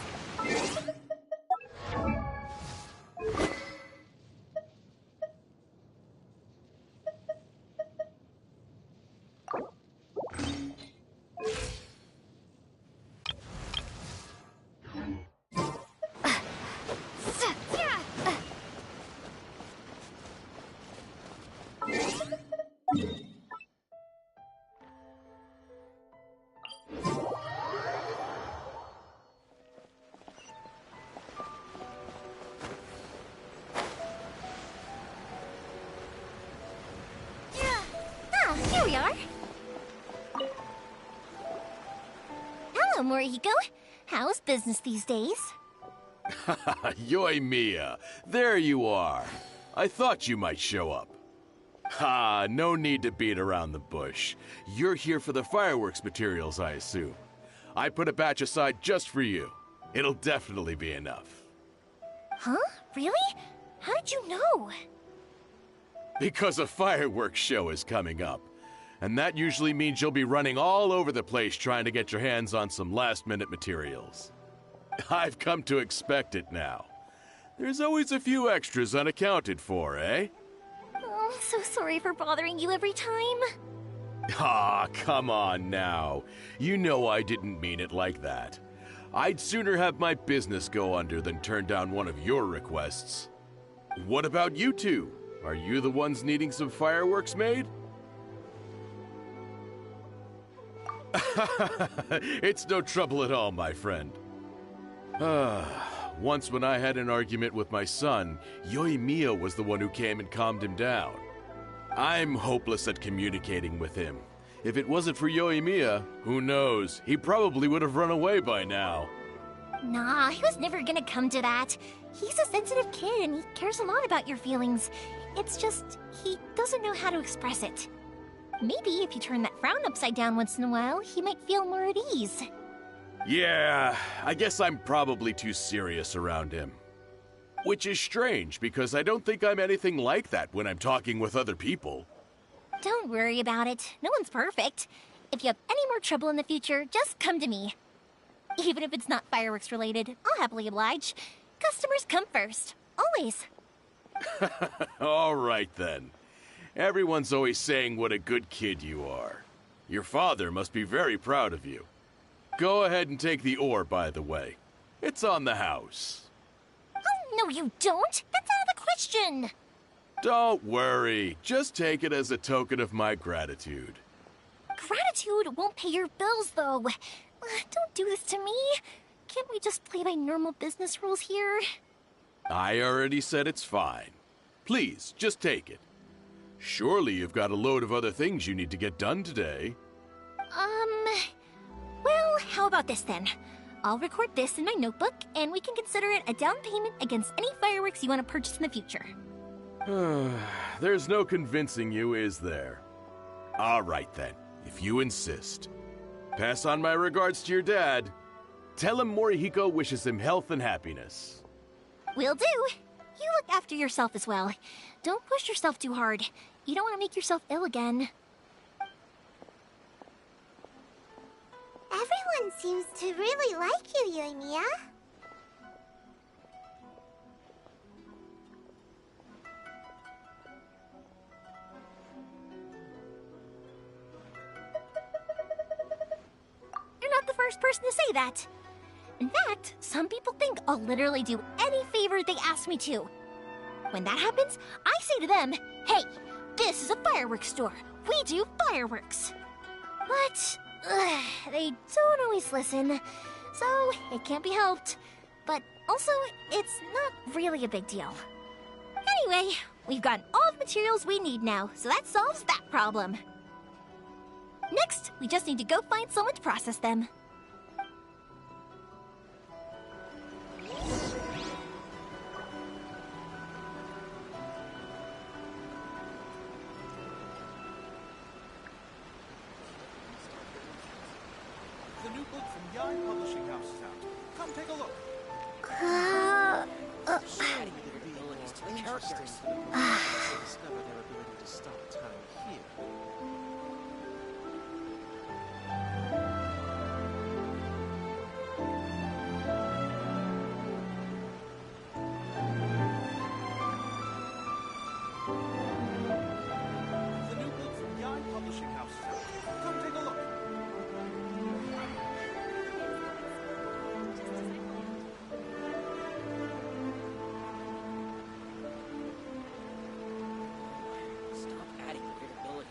Here we are. Hello, Morihiko. How's business these days? Yoimiya, there you are. I thought you might show up. Ha, no need to beat around the bush. You're here for the fireworks materials, I assume. I put a batch aside just for you. It'll definitely be enough. Huh? Really? How did you know? Because a fireworks show is coming up. And that usually means you'll be running all over the place trying to get your hands on some last-minute materials. I've come to expect it now. There's always a few extras unaccounted for, eh? Oh, I'm so sorry for bothering you every time. Ah, come on now. You know I didn't mean it like that. I'd sooner have my business go under than turn down one of your requests. What about you two? Are you the ones needing some fireworks made? It's no trouble at all, my friend. Once when I had an argument with my son, Yoimiya was the one who came and calmed him down. I'm hopeless at communicating with him. If it wasn't for Yoimiya, who knows, he probably would have run away by now. Nah, he was never gonna come to that. He's a sensitive kid and he cares a lot about your feelings. It's just, he doesn't know how to express it. Maybe if you turn that frown upside down once in a while, he might feel more at ease. Yeah, I guess I'm probably too serious around him. Which is strange, because I don't think I'm anything like that when I'm talking with other people. Don't worry about it. No one's perfect. If you have any more trouble in the future, just come to me. Even if it's not fireworks related, I'll happily oblige. Customers come first. Always. All right, then. Everyone's always saying what a good kid you are. Your father must be very proud of you. Go ahead and take the ore, by the way. It's on the house. Oh, no, you don't. That's out of the question. Don't worry. Just take it as a token of my gratitude. Gratitude won't pay your bills, though. Don't do this to me. Can't we just play by normal business rules here? I already said it's fine. Please, just take it. Surely you've got a load of other things you need to get done today. Well, how about this then? I'll record this in my notebook, and we can consider it a down payment against any fireworks you want to purchase in the future. There's no convincing you, is there? All right, then, if you insist. Pass on my regards to your dad. Tell him Morihiko wishes him health and happiness. Will do. You look after yourself as well. Don't push yourself too hard. You don't want to make yourself ill again. Everyone seems to really like you, Yoimiya. You're not the first person to say that. In fact, some people think I'll literally do any favor they ask me to. When that happens, I say to them, hey, this is a fireworks store. We do fireworks. But they don't always listen, so it can't be helped. But also, it's not really a big deal. Anyway, we've got all the materials we need now, so that solves that problem. Next, we just need to go find someone to process them. The new book from Yarn Publishing House is out. Come take a look. Surely it'd be more interesting for the to discover their ability to stop time here. The new book from Yarn Publishing House is out. Come take a look.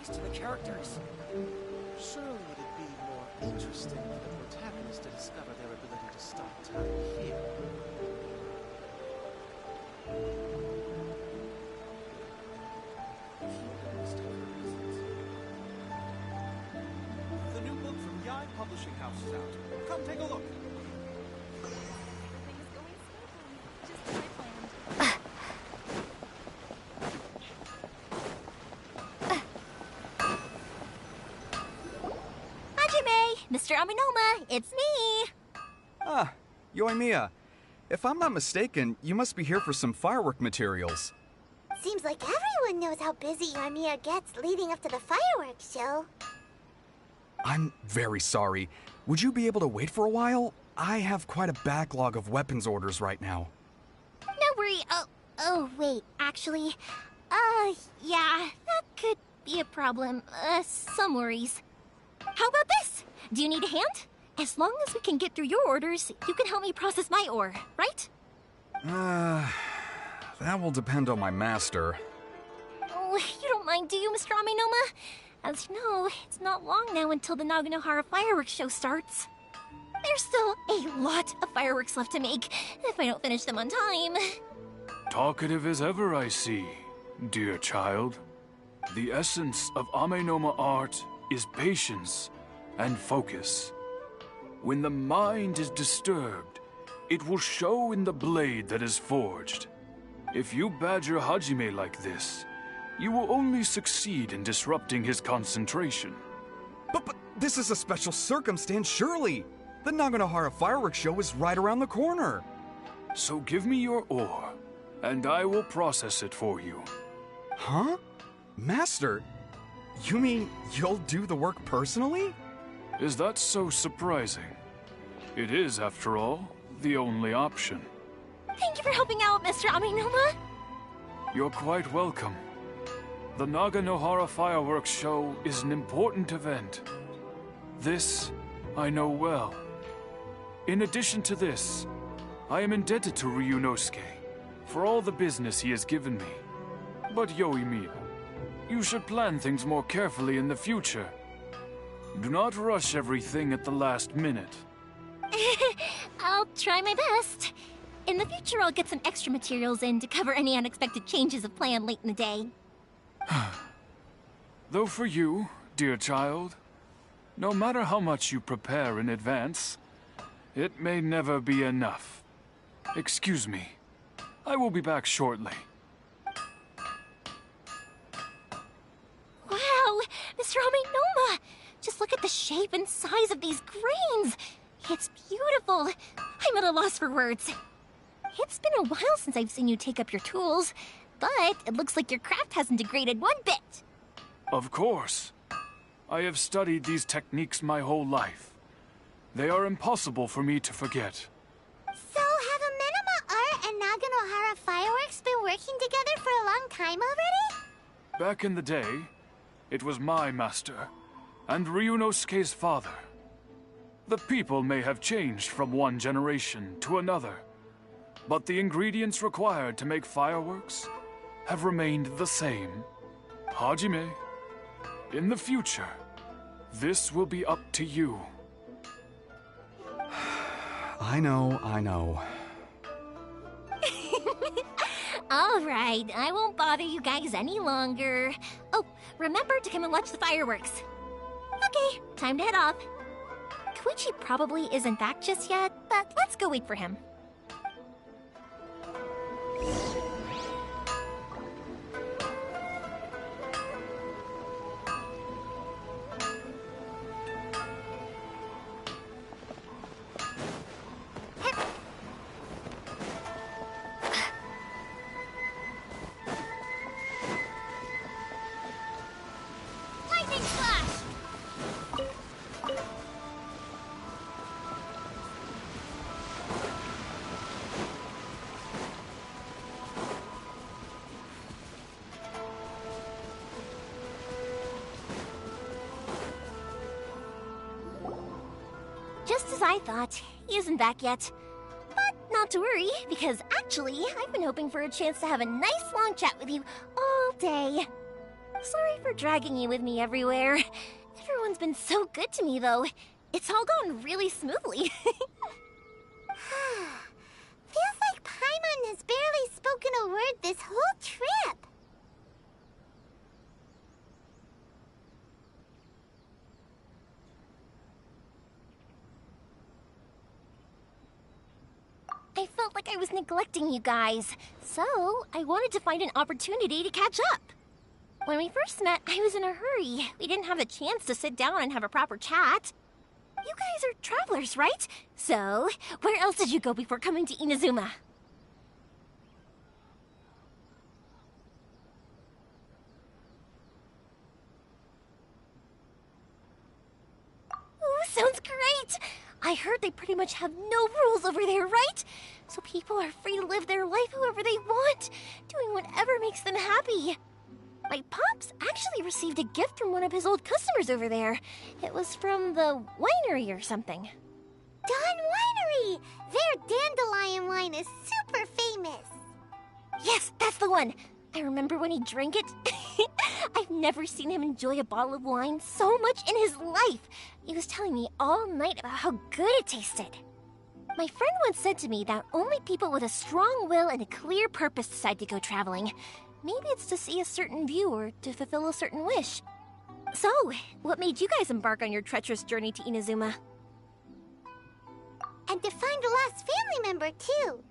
To the characters. Surely it'd be more interesting for the protagonist to discover their ability to stop time here. The new book from Yarn Publishing House is out. Come take a look. Mr. Aminoma, it's me! Ah, Yoimiya. If I'm not mistaken, you must be here for some firework materials. Seems like everyone knows how busy Yoimiya gets leading up to the fireworks show. I'm very sorry. Would you be able to wait for a while? I have quite a backlog of weapons orders right now. No worry. Oh, wait, actually. Yeah, that could be a problem. Some worries. How about this? Do you need a hand? As long as we can get through your orders, you can help me process my ore, right? That will depend on my master. Oh, you don't mind, do you, Mr. Aminoma? As you know, it's not long now until the Naganohara fireworks show starts. There's still a lot of fireworks left to make, if I don't finish them on time. Talkative as ever, I see, dear child. The essence of Amenoma art is patience and focus. When the mind is disturbed, it will show in the blade that is forged. If you badger Hajime like this, you will only succeed in disrupting his concentration. But this is a special circumstance, surely. The Naganohara fireworks show is right around the corner. So give me your ore, and I will process it for you. Huh? Master, you mean you'll do the work personally? Is that so surprising? It is, after all, the only option. Thank you for helping out, Mr. Aminoma. You're quite welcome. The Naganohara Fireworks Show is an important event. This, I know well. In addition to this, I am indebted to Ryunosuke for all the business he has given me. But Yoimiya, you should plan things more carefully in the future. Do not rush everything at the last minute. I'll try my best. In the future, I'll get some extra materials in to cover any unexpected changes of plan late in the day. Though for you, dear child, no matter how much you prepare in advance, it may never be enough. Excuse me. I will be back shortly. Wow, Mr. Amenoma! Just look at the shape and size of these grains! It's beautiful! I'm at a loss for words. It's been a while since I've seen you take up your tools, but it looks like your craft hasn't degraded one bit. Of course. I have studied these techniques my whole life. They are impossible for me to forget. So, have Amenoma Art and Naganohara Fireworks been working together for a long time already? Back in the day, it was my master, and Ryunosuke's father. The people may have changed from one generation to another, but the ingredients required to make fireworks have remained the same. Hajime, in the future, this will be up to you. I know. All right, I won't bother you guys any longer. Oh, remember to come and watch the fireworks. Okay, time to head off. Koichi probably isn't back just yet, but let's go wait for him. Lightning Flash! Just as I thought, he isn't back yet. But not to worry, because actually, I've been hoping for a chance to have a nice long chat with you all day. Sorry for dragging you with me everywhere. Everyone's been so good to me, though. It's all gone really smoothly. Feels like Paimon has barely spoken a word this whole trip. I felt like I was neglecting you guys, so I wanted to find an opportunity to catch up. When we first met, I was in a hurry. We didn't have a chance to sit down and have a proper chat. You guys are travelers, right? So, where else did you go before coming to Inazuma? Ooh, sounds great! I heard they pretty much have no rules over there, right? So people are free to live their life however they want, doing whatever makes them happy. My pops actually received a gift from one of his old customers over there. It was from the winery or something. Dawn Winery! Their dandelion wine is super famous. Yes, that's the one. I remember when he drank it. I've never seen him enjoy a bottle of wine so much in his life. He was telling me all night about how good it tasted. My friend once said to me that only people with a strong will and a clear purpose decide to go traveling. Maybe it's to see a certain view or to fulfill a certain wish. So, what made you guys embark on your treacherous journey to Inazuma? And to find a lost family member, too.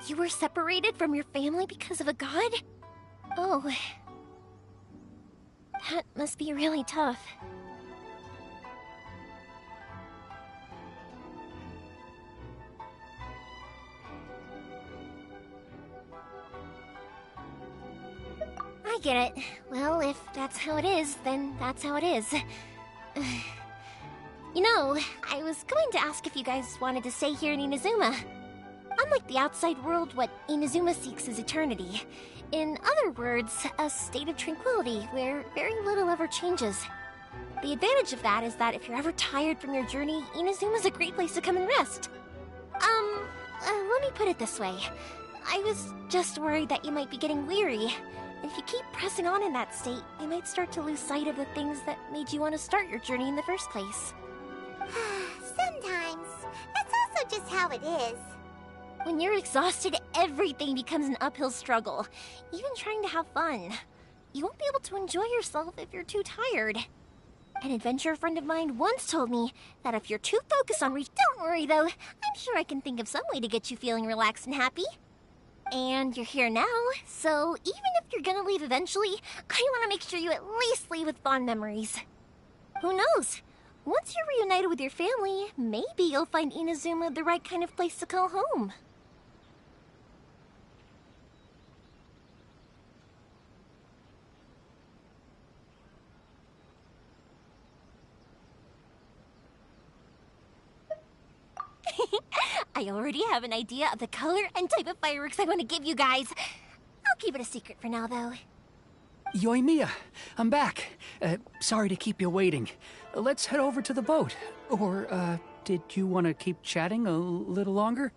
You were separated from your family because of a god? Oh. That must be really tough. I get it. Well, if that's how it is, then that's how it is. You know, I was going to ask if you guys wanted to stay here in Inazuma. Unlike the outside world, what Inazuma seeks is eternity. In other words, a state of tranquility where very little ever changes. The advantage of that is that if you're ever tired from your journey, Inazuma's a great place to come and rest. Let me put it this way. I was just worried that you might be getting weary. If you keep pressing on in that state, you might start to lose sight of the things that made you want to start your journey in the first place. Sometimes. That's also just how it is. When you're exhausted, everything becomes an uphill struggle. Even trying to have fun. You won't be able to enjoy yourself if you're too tired. An adventurer friend of mine once told me that if you're too focused on don't worry though, I'm sure I can think of some way to get you feeling relaxed and happy. And you're here now, so even if you're gonna leave eventually, I want to make sure you at least leave with fond memories. Who knows? Once you're reunited with your family, maybe you'll find Inazuma the right kind of place to call home. I already have an idea of the color and type of fireworks I want to give you guys. I'll keep it a secret for now, though. Yoimiya, I'm back. Sorry to keep you waiting. Let's head over to the boat. Or, did you want to keep chatting a little longer?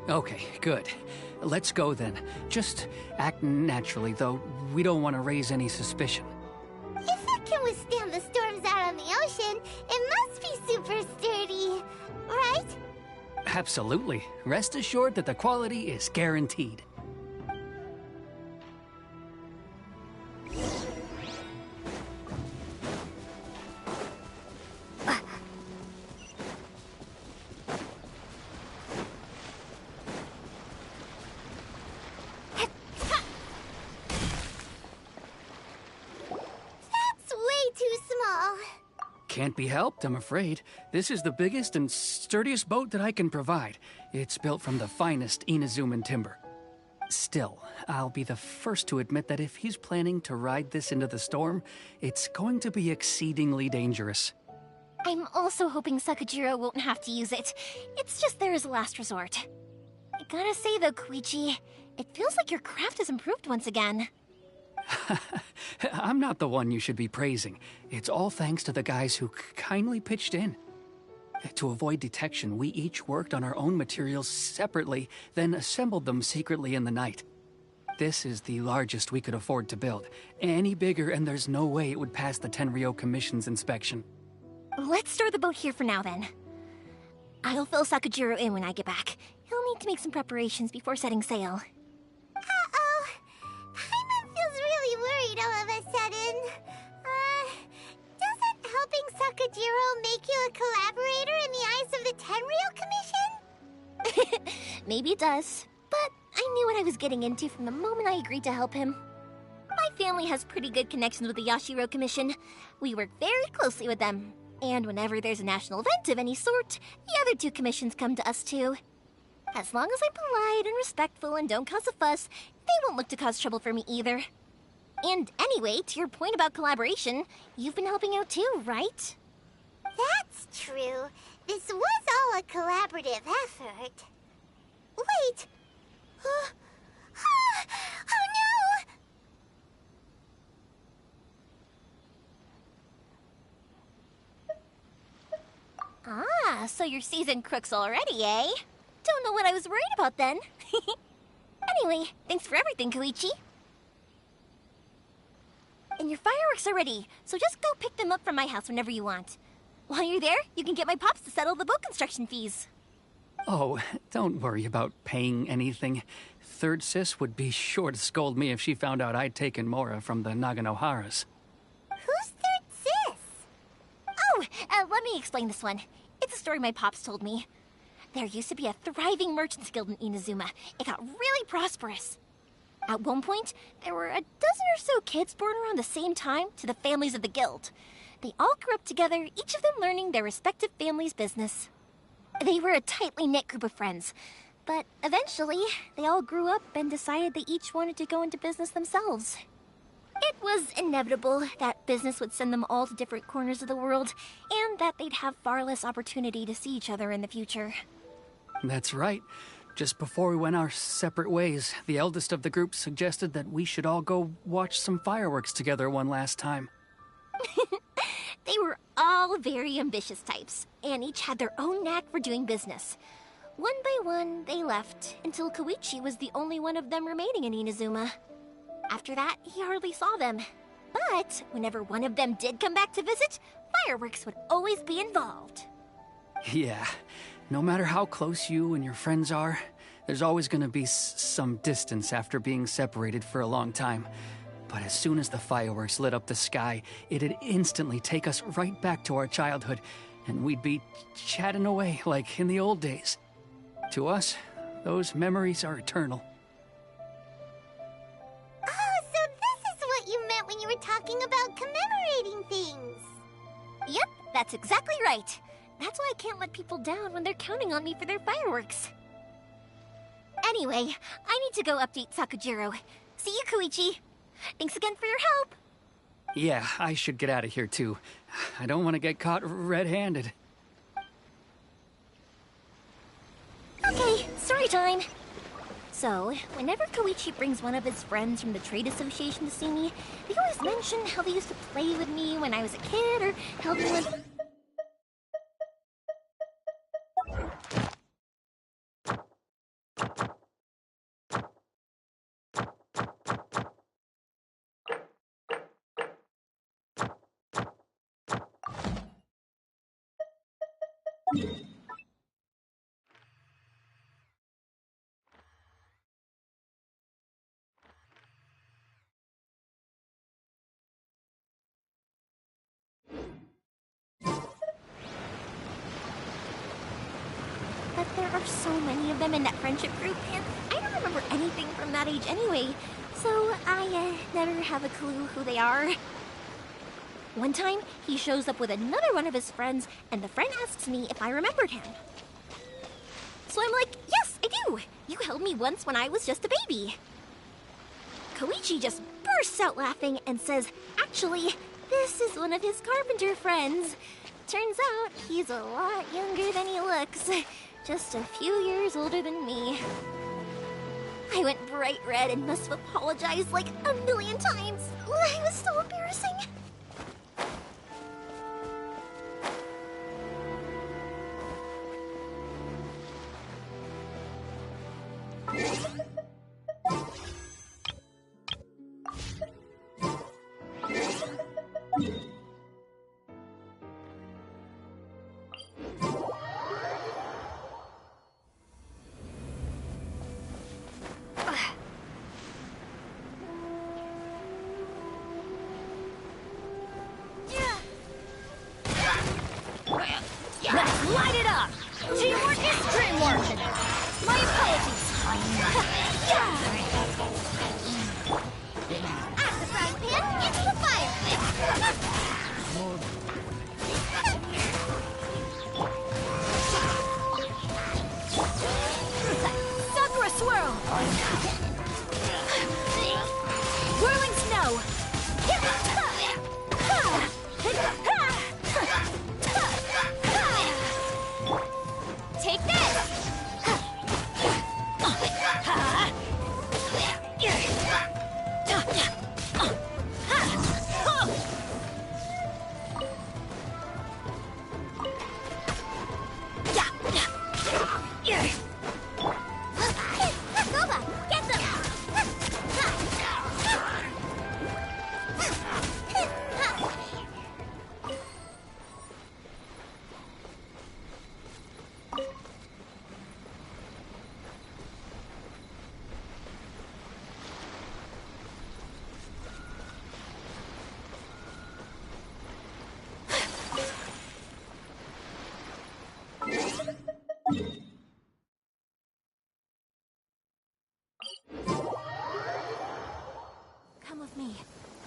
Okay, good. Let's go then. Just act naturally, though. We don't want to raise any suspicion. If it can withstand the storms out on the ocean, it must be super sturdy, right? Absolutely. Rest assured that the quality is guaranteed. Can't be helped, I'm afraid. This is the biggest and sturdiest boat that I can provide. It's built from the finest Inazuman timber. Still, I'll be the first to admit that if he's planning to ride this into the storm, it's going to be exceedingly dangerous. I'm also hoping Sakajiro won't have to use it. It's just there as a last resort. I gotta say though, Koichi, it feels like your craft has improved once again. I'm not the one you should be praising. It's all thanks to the guys who kindly pitched in. To avoid detection, we each worked on our own materials separately, then assembled them secretly in the night. This is the largest we could afford to build. Any bigger and there's no way it would pass the Tenryou Commission's inspection. Let's store the boat here for now then. I'll fill Sakajiro in when I get back. He'll need to make some preparations before setting sail. Uh-oh. Paimon feels really worried all of a sudden. Doesn't helping Sakajiro make you a collaborator in the eyes of the Tenryou Commission? Maybe it does, but I knew what I was getting into from the moment I agreed to help him. My family has pretty good connections with the Yashiro Commission. We work very closely with them. And whenever there's a national event of any sort, the other two commissions come to us too. As long as I'm polite and respectful and don't cause a fuss, they won't look to cause trouble for me either. And anyway, to your point about collaboration, you've been helping out too, right? That's true. This was all a collaborative effort. Wait! Oh no! Ah, so you're seasoned crooks already, eh? don't know what I was worried about then. Anyway, thanks for everything, Koichi. And your fireworks are ready, so just go pick them up from my house whenever you want. While you're there, you can get my pops to settle the boat construction fees. Oh, don't worry about paying anything. Third Sis would be sure to scold me if she found out I'd taken Mora from the Naganoharas. Who's Third Sis? Oh, let me explain this one. It's a story my pops told me. There used to be a thriving merchants guild in Inazuma. It got really prosperous. At one point, there were a dozen or so kids born around the same time to the families of the guild. They all grew up together, each of them learning their respective family's business. They were a tightly knit group of friends, but eventually, they all grew up and decided they each wanted to go into business themselves. It was inevitable that business would send them all to different corners of the world, and that they'd have far less opportunity to see each other in the future. That's right. Just before we went our separate ways, the eldest of the group suggested that we should all go watch some fireworks together one last time. They were all very ambitious types, and each had their own knack for doing business. One by one, they left, until Koichi was the only one of them remaining in Inazuma. After that, he hardly saw them. But whenever one of them did come back to visit, fireworks would always be involved. Yeah, no matter how close you and your friends are, there's always going to be some distance after being separated for a long time. But as soon as the fireworks lit up the sky, it'd instantly take us right back to our childhood, and we'd be chatting away like in the old days. To us, those memories are eternal. Oh, so this is what you meant when you were talking about commemorating things. Yep, that's exactly right. That's why I can't let people down when they're counting on me for their fireworks. Anyway, I need to go update Sakujiro. See you, Koichi. Thanks again for your help. Yeah, I should get out of here too. I don't want to get caught red-handed. Okay, story time. So, whenever Koichi brings one of his friends from the trade association to see me, they always mention how they used to play with me when I was a kid, or help me with... But there are so many of them in that friendship group, and I don't remember anything from that age anyway, so I never have a clue who they are. One time, he shows up with another one of his friends, and the friend asks me if I remembered him. So I'm like, yes, I do! You held me once when I was just a baby. Koichi just bursts out laughing and says, actually, this is one of his carpenter friends. Turns out, he's a lot younger than he looks. Just a few years older than me. I went bright red and must have apologized like a million times. It was so embarrassing. Let's light it up! Teamwork is dreamwork! My apologies! At the frying pan, into the fire! Sakura swirl! Whirling snow! Take this!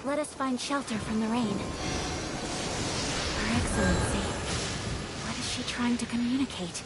let us find shelter from the rain. Her Excellency, what is she trying to communicate?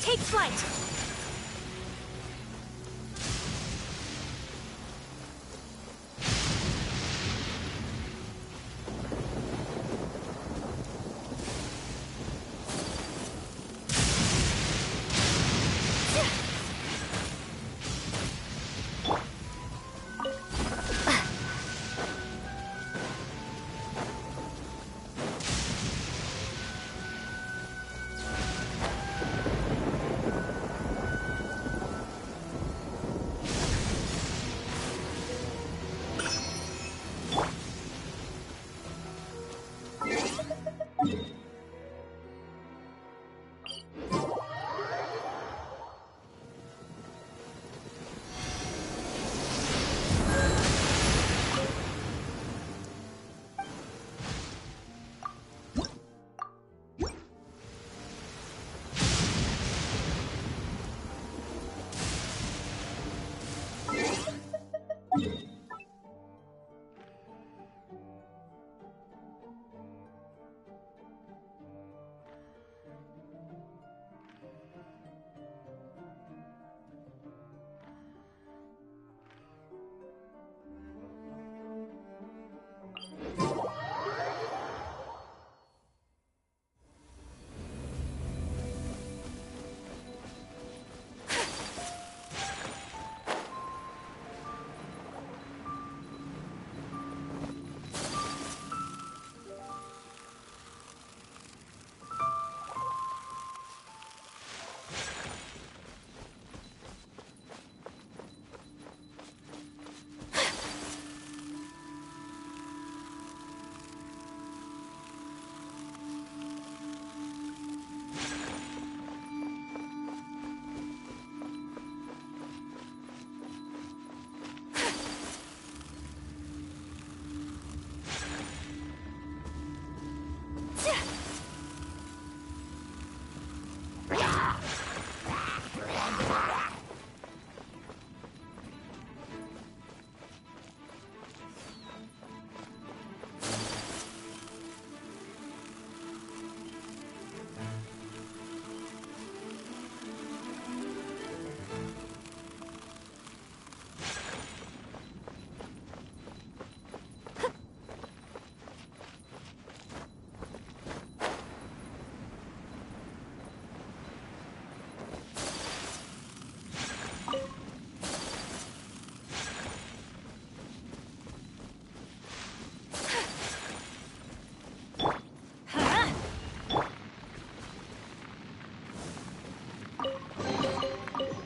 Take flight!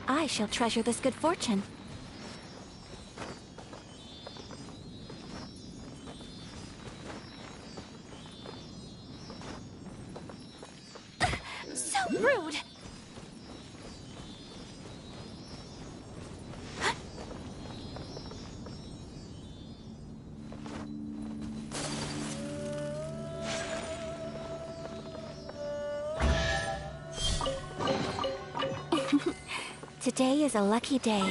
I shall treasure this good fortune. So rude! Today is a lucky day.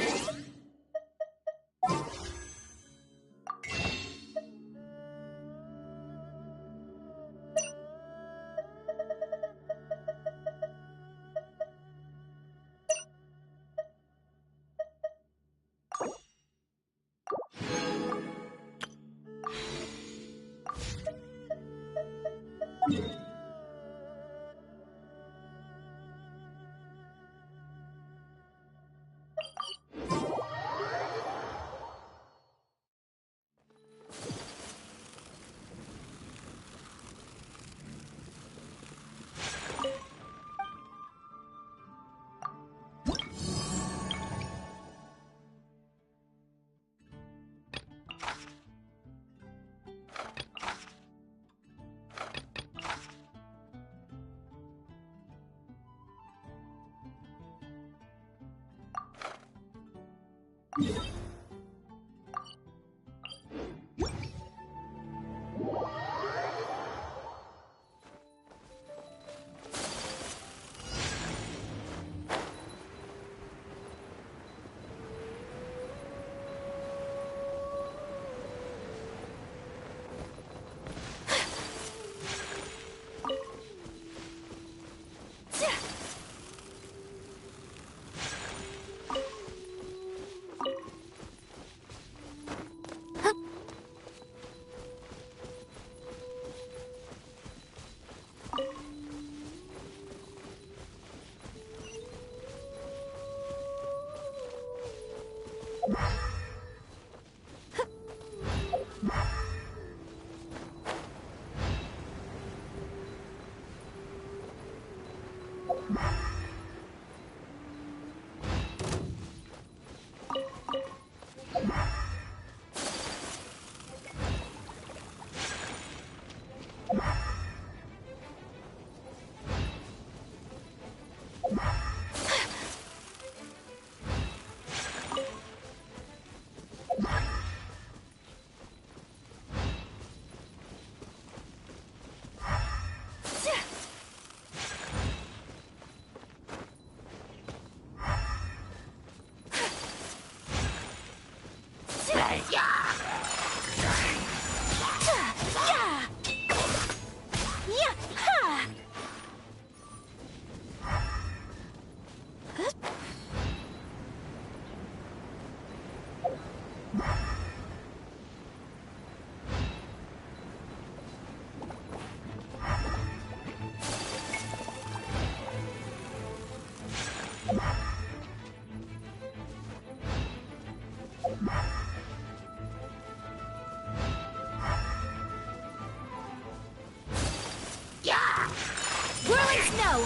Whirling snow!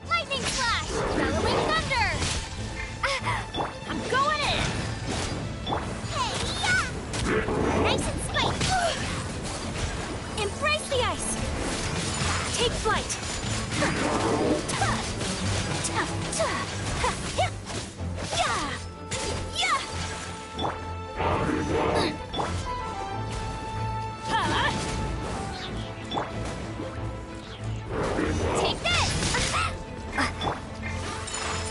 Lightning flash! Bellowing thunder! I'm going in! Hey-ya! Nice and spiky! Embrace the ice! Take flight! Take this!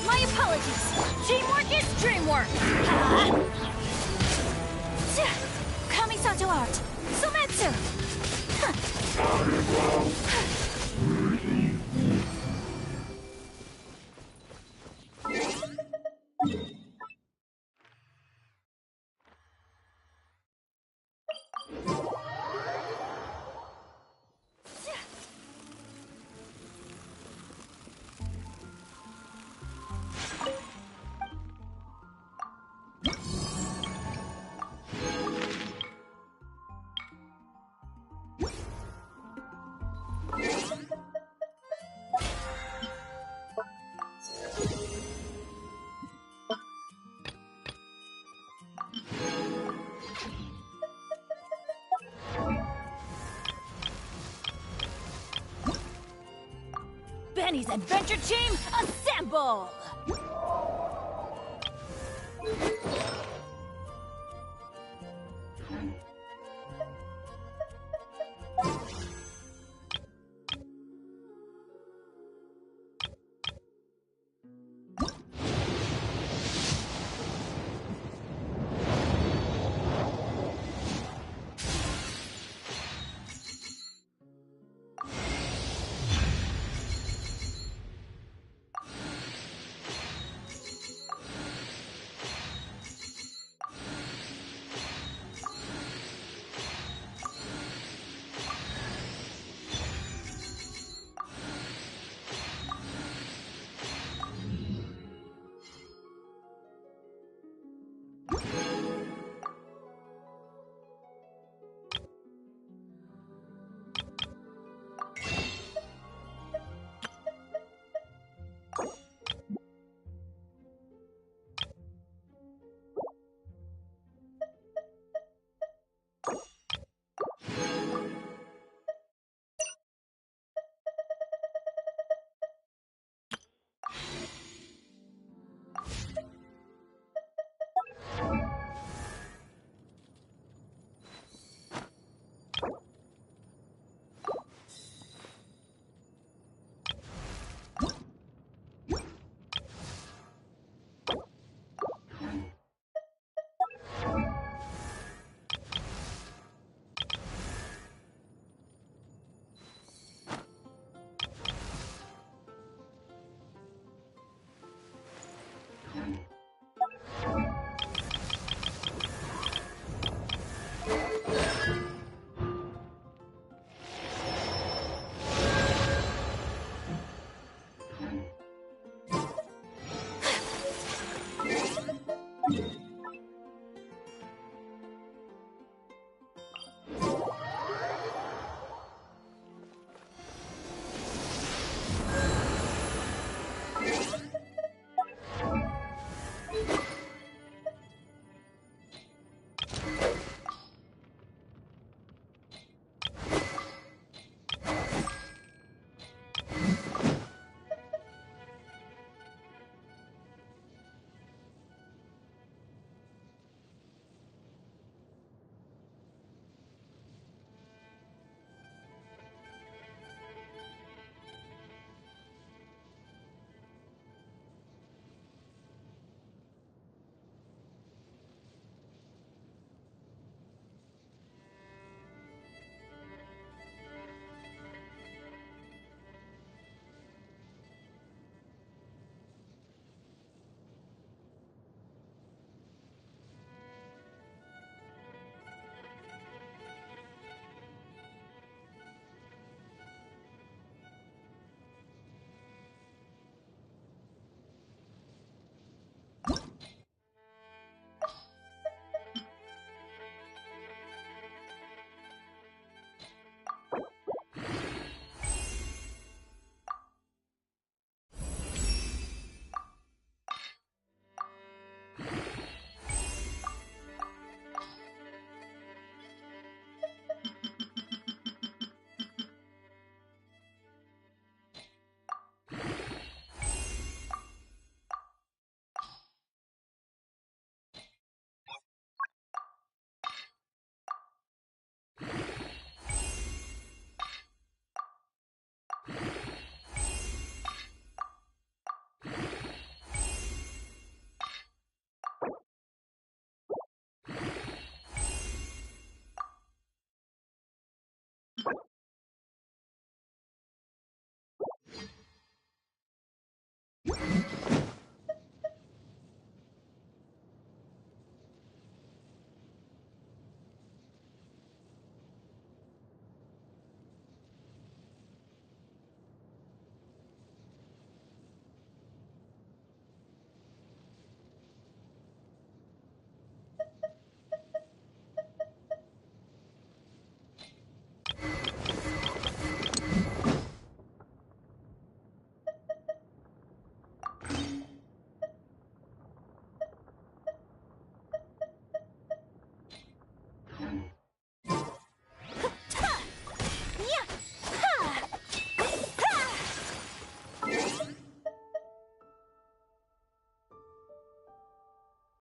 My apologies. Teamwork is dreamwork. Kamisato art. Sumetsu. Benny's adventure team, assemble! Huh?